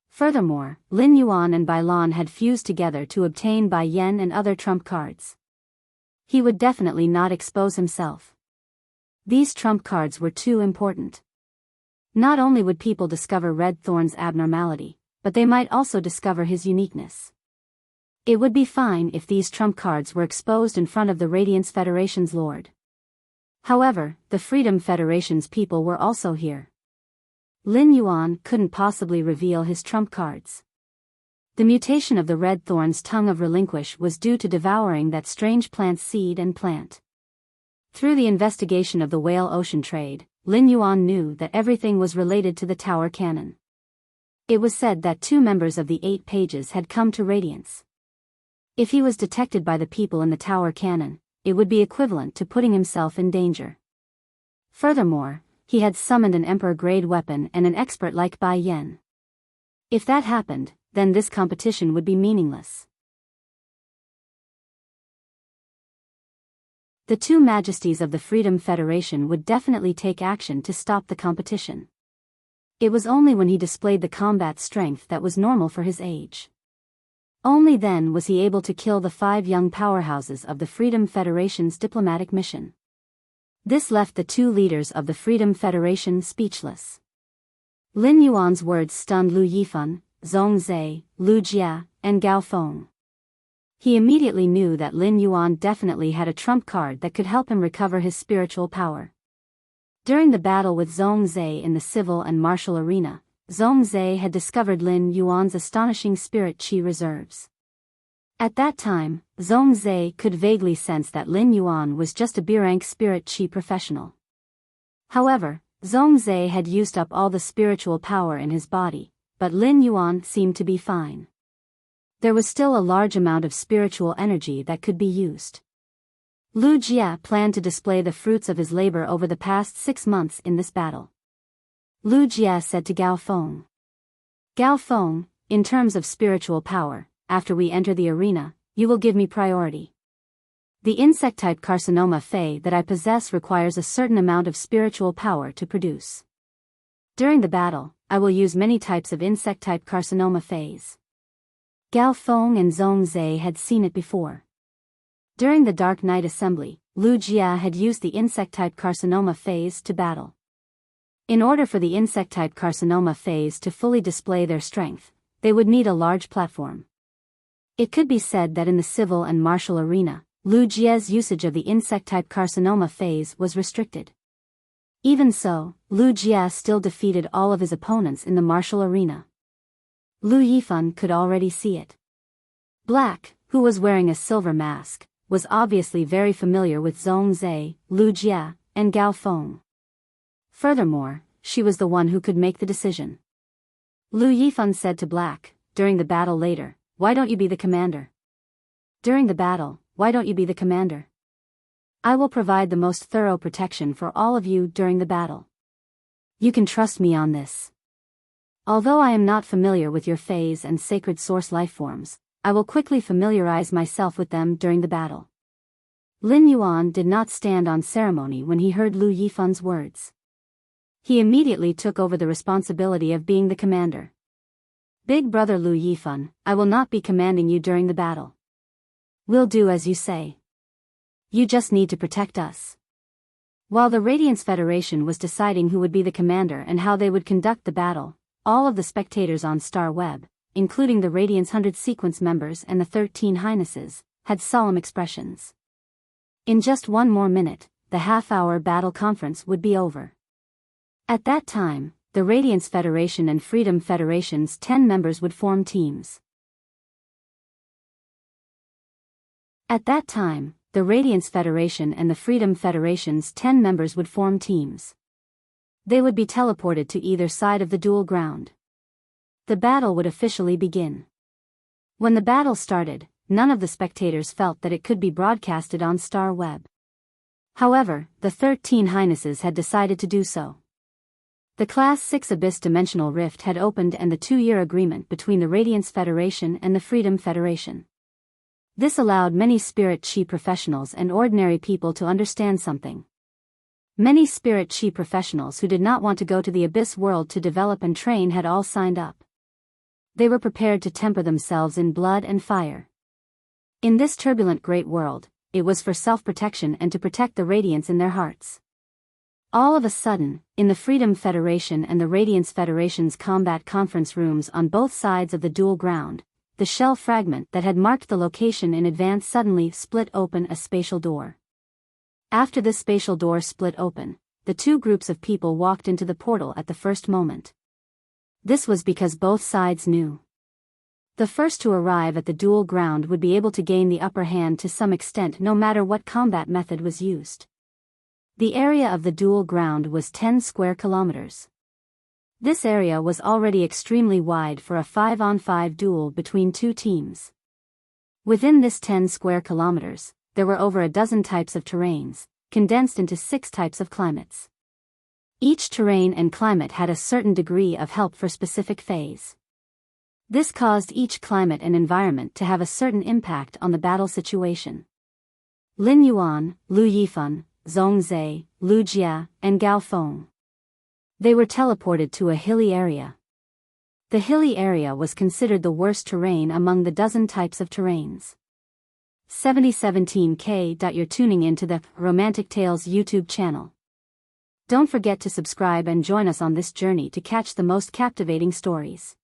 Furthermore, Lin Yuan and Bai Lan had fused together to obtain Bai Yen and other trump cards. He would definitely not expose himself. These trump cards were too important. Not only would people discover Red Thorn's abnormality, but they might also discover his uniqueness. It would be fine if these trump cards were exposed in front of the Radiance Federation's lord. However, the Freedom Federation's people were also here. Lin Yuan couldn't possibly reveal his trump cards. The mutation of the Red Thorn's tongue of Relinquish was due to devouring that strange plant seed and plant. Through the investigation of the whale ocean trade, Lin Yuan knew that everything was related to the Tower Cannon. It was said that 2 members of the 8 pages had come to Radiance. If he was detected by the people in the Tower Cannon, it would be equivalent to putting himself in danger. Furthermore, he had summoned an Emperor-grade weapon and an expert like Bai Yen. If that happened, then this competition would be meaningless. The 2 majesties of the Freedom Federation would definitely take action to stop the competition. It was only when he displayed the combat strength that was normal for his age. Only then was he able to kill the 5 young powerhouses of the Freedom Federation's diplomatic mission. This left the 2 leaders of the Freedom Federation speechless. Lin Yuan's words stunned Lu Yifan, Zhong Zhe, Lu Jie, and Gao Feng. He immediately knew that Lin Yuan definitely had a trump card that could help him recover his spiritual power. During the battle with Zhong Zhe in the civil and martial arena, Zhong Zhe had discovered Lin Yuan's astonishing spirit qi reserves. At that time, Zhong Zhe could vaguely sense that Lin Yuan was just a B-rank spirit qi professional. However, Zhong Zhe had used up all the spiritual power in his body, but Lin Yuan seemed to be fine. There was still a large amount of spiritual energy that could be used. Lu Jie planned to display the fruits of his labor over the past 6 months in this battle. Lu Jie said to Gao Feng, "Gao Feng, in terms of spiritual power, after we enter the arena, you will give me priority. The insect-type carcinoma Fey that I possess requires a certain amount of spiritual power to produce. During the battle, I will use many types of insect-type carcinoma Feys. Gao Feng and Zhong Zhe had seen it before. During the Dark Night Assembly, Lu Jia had used the insect-type carcinoma phase to battle. In order for the insect-type carcinoma phase to fully display their strength, they would need a large platform. It could be said that in the civil and martial arena, Lu Jia's usage of the insect-type carcinoma phase was restricted. Even so, Lu Jia still defeated all of his opponents in the martial arena. Lu Yifan could already see it. Black, who was wearing a silver mask, was obviously very familiar with Zhong Zhe, Lu Jia, and Gao Feng. Furthermore, she was the one who could make the decision. Lu Yifan said to Black, during the battle later, "Why don't you be the commander? During the battle, why don't you be the commander? I will provide the most thorough protection for all of you during the battle. You can trust me on this. Although I am not familiar with your phase and sacred source lifeforms, I will quickly familiarize myself with them during the battle." Lin Yuan did not stand on ceremony when he heard Lu Yifan's words. He immediately took over the responsibility of being the commander. "Big brother Lu Yifan, I will not be commanding you during the battle. We'll do as you say. You just need to protect us." While the Radiance Federation was deciding who would be the commander and how they would conduct the battle, all of the spectators on Star Web, including the Radiance 100 sequence members and the 13 Highnesses, had solemn expressions. In just one more minute, the half-hour battle conference would be over. At that time, the Radiance Federation and Freedom Federation's 10 members would form teams. At that time, the Radiance Federation and the Freedom Federation's 10 members would form teams. They would be teleported to either side of the dual ground. The battle would officially begin. When the battle started, none of the spectators felt that it could be broadcasted on Star Web. However, the 13 Highnesses had decided to do so. The Class 6 Abyss Dimensional Rift had opened and the 2-year agreement between the Radiance Federation and the Freedom Federation. This allowed many Spirit Chi professionals and ordinary people to understand something. Many Spirit Chi professionals who did not want to go to the Abyss world to develop and train had all signed up. They were prepared to temper themselves in blood and fire. In this turbulent great world, it was for self-protection and to protect the radiance in their hearts. All of a sudden, in the Freedom Federation and the Radiance Federation's combat conference rooms on both sides of the dual ground, the shell fragment that had marked the location in advance suddenly split open a spatial door. After this spatial door split open, the two groups of people walked into the portal at the first moment. This was because both sides knew. The first to arrive at the dual ground would be able to gain the upper hand to some extent no matter what combat method was used. The area of the dual ground was 10 square kilometers. This area was already extremely wide for a 5-on-5 duel between two teams. Within this 10 square kilometers, there were over a dozen types of terrains, condensed into 6 types of climates. Each terrain and climate had a certain degree of help for specific phase. This caused each climate and environment to have a certain impact on the battle situation. Lin Yuan, Lu Yifan, Zhong Zhe, Lu Jia, and Gao Feng. They were teleported to a hilly area. The hilly area was considered the worst terrain among the dozen types of terrains. 7017K. You're tuning into the Romantic Tales YouTube channel. Don't forget to subscribe and join us on this journey to catch the most captivating stories.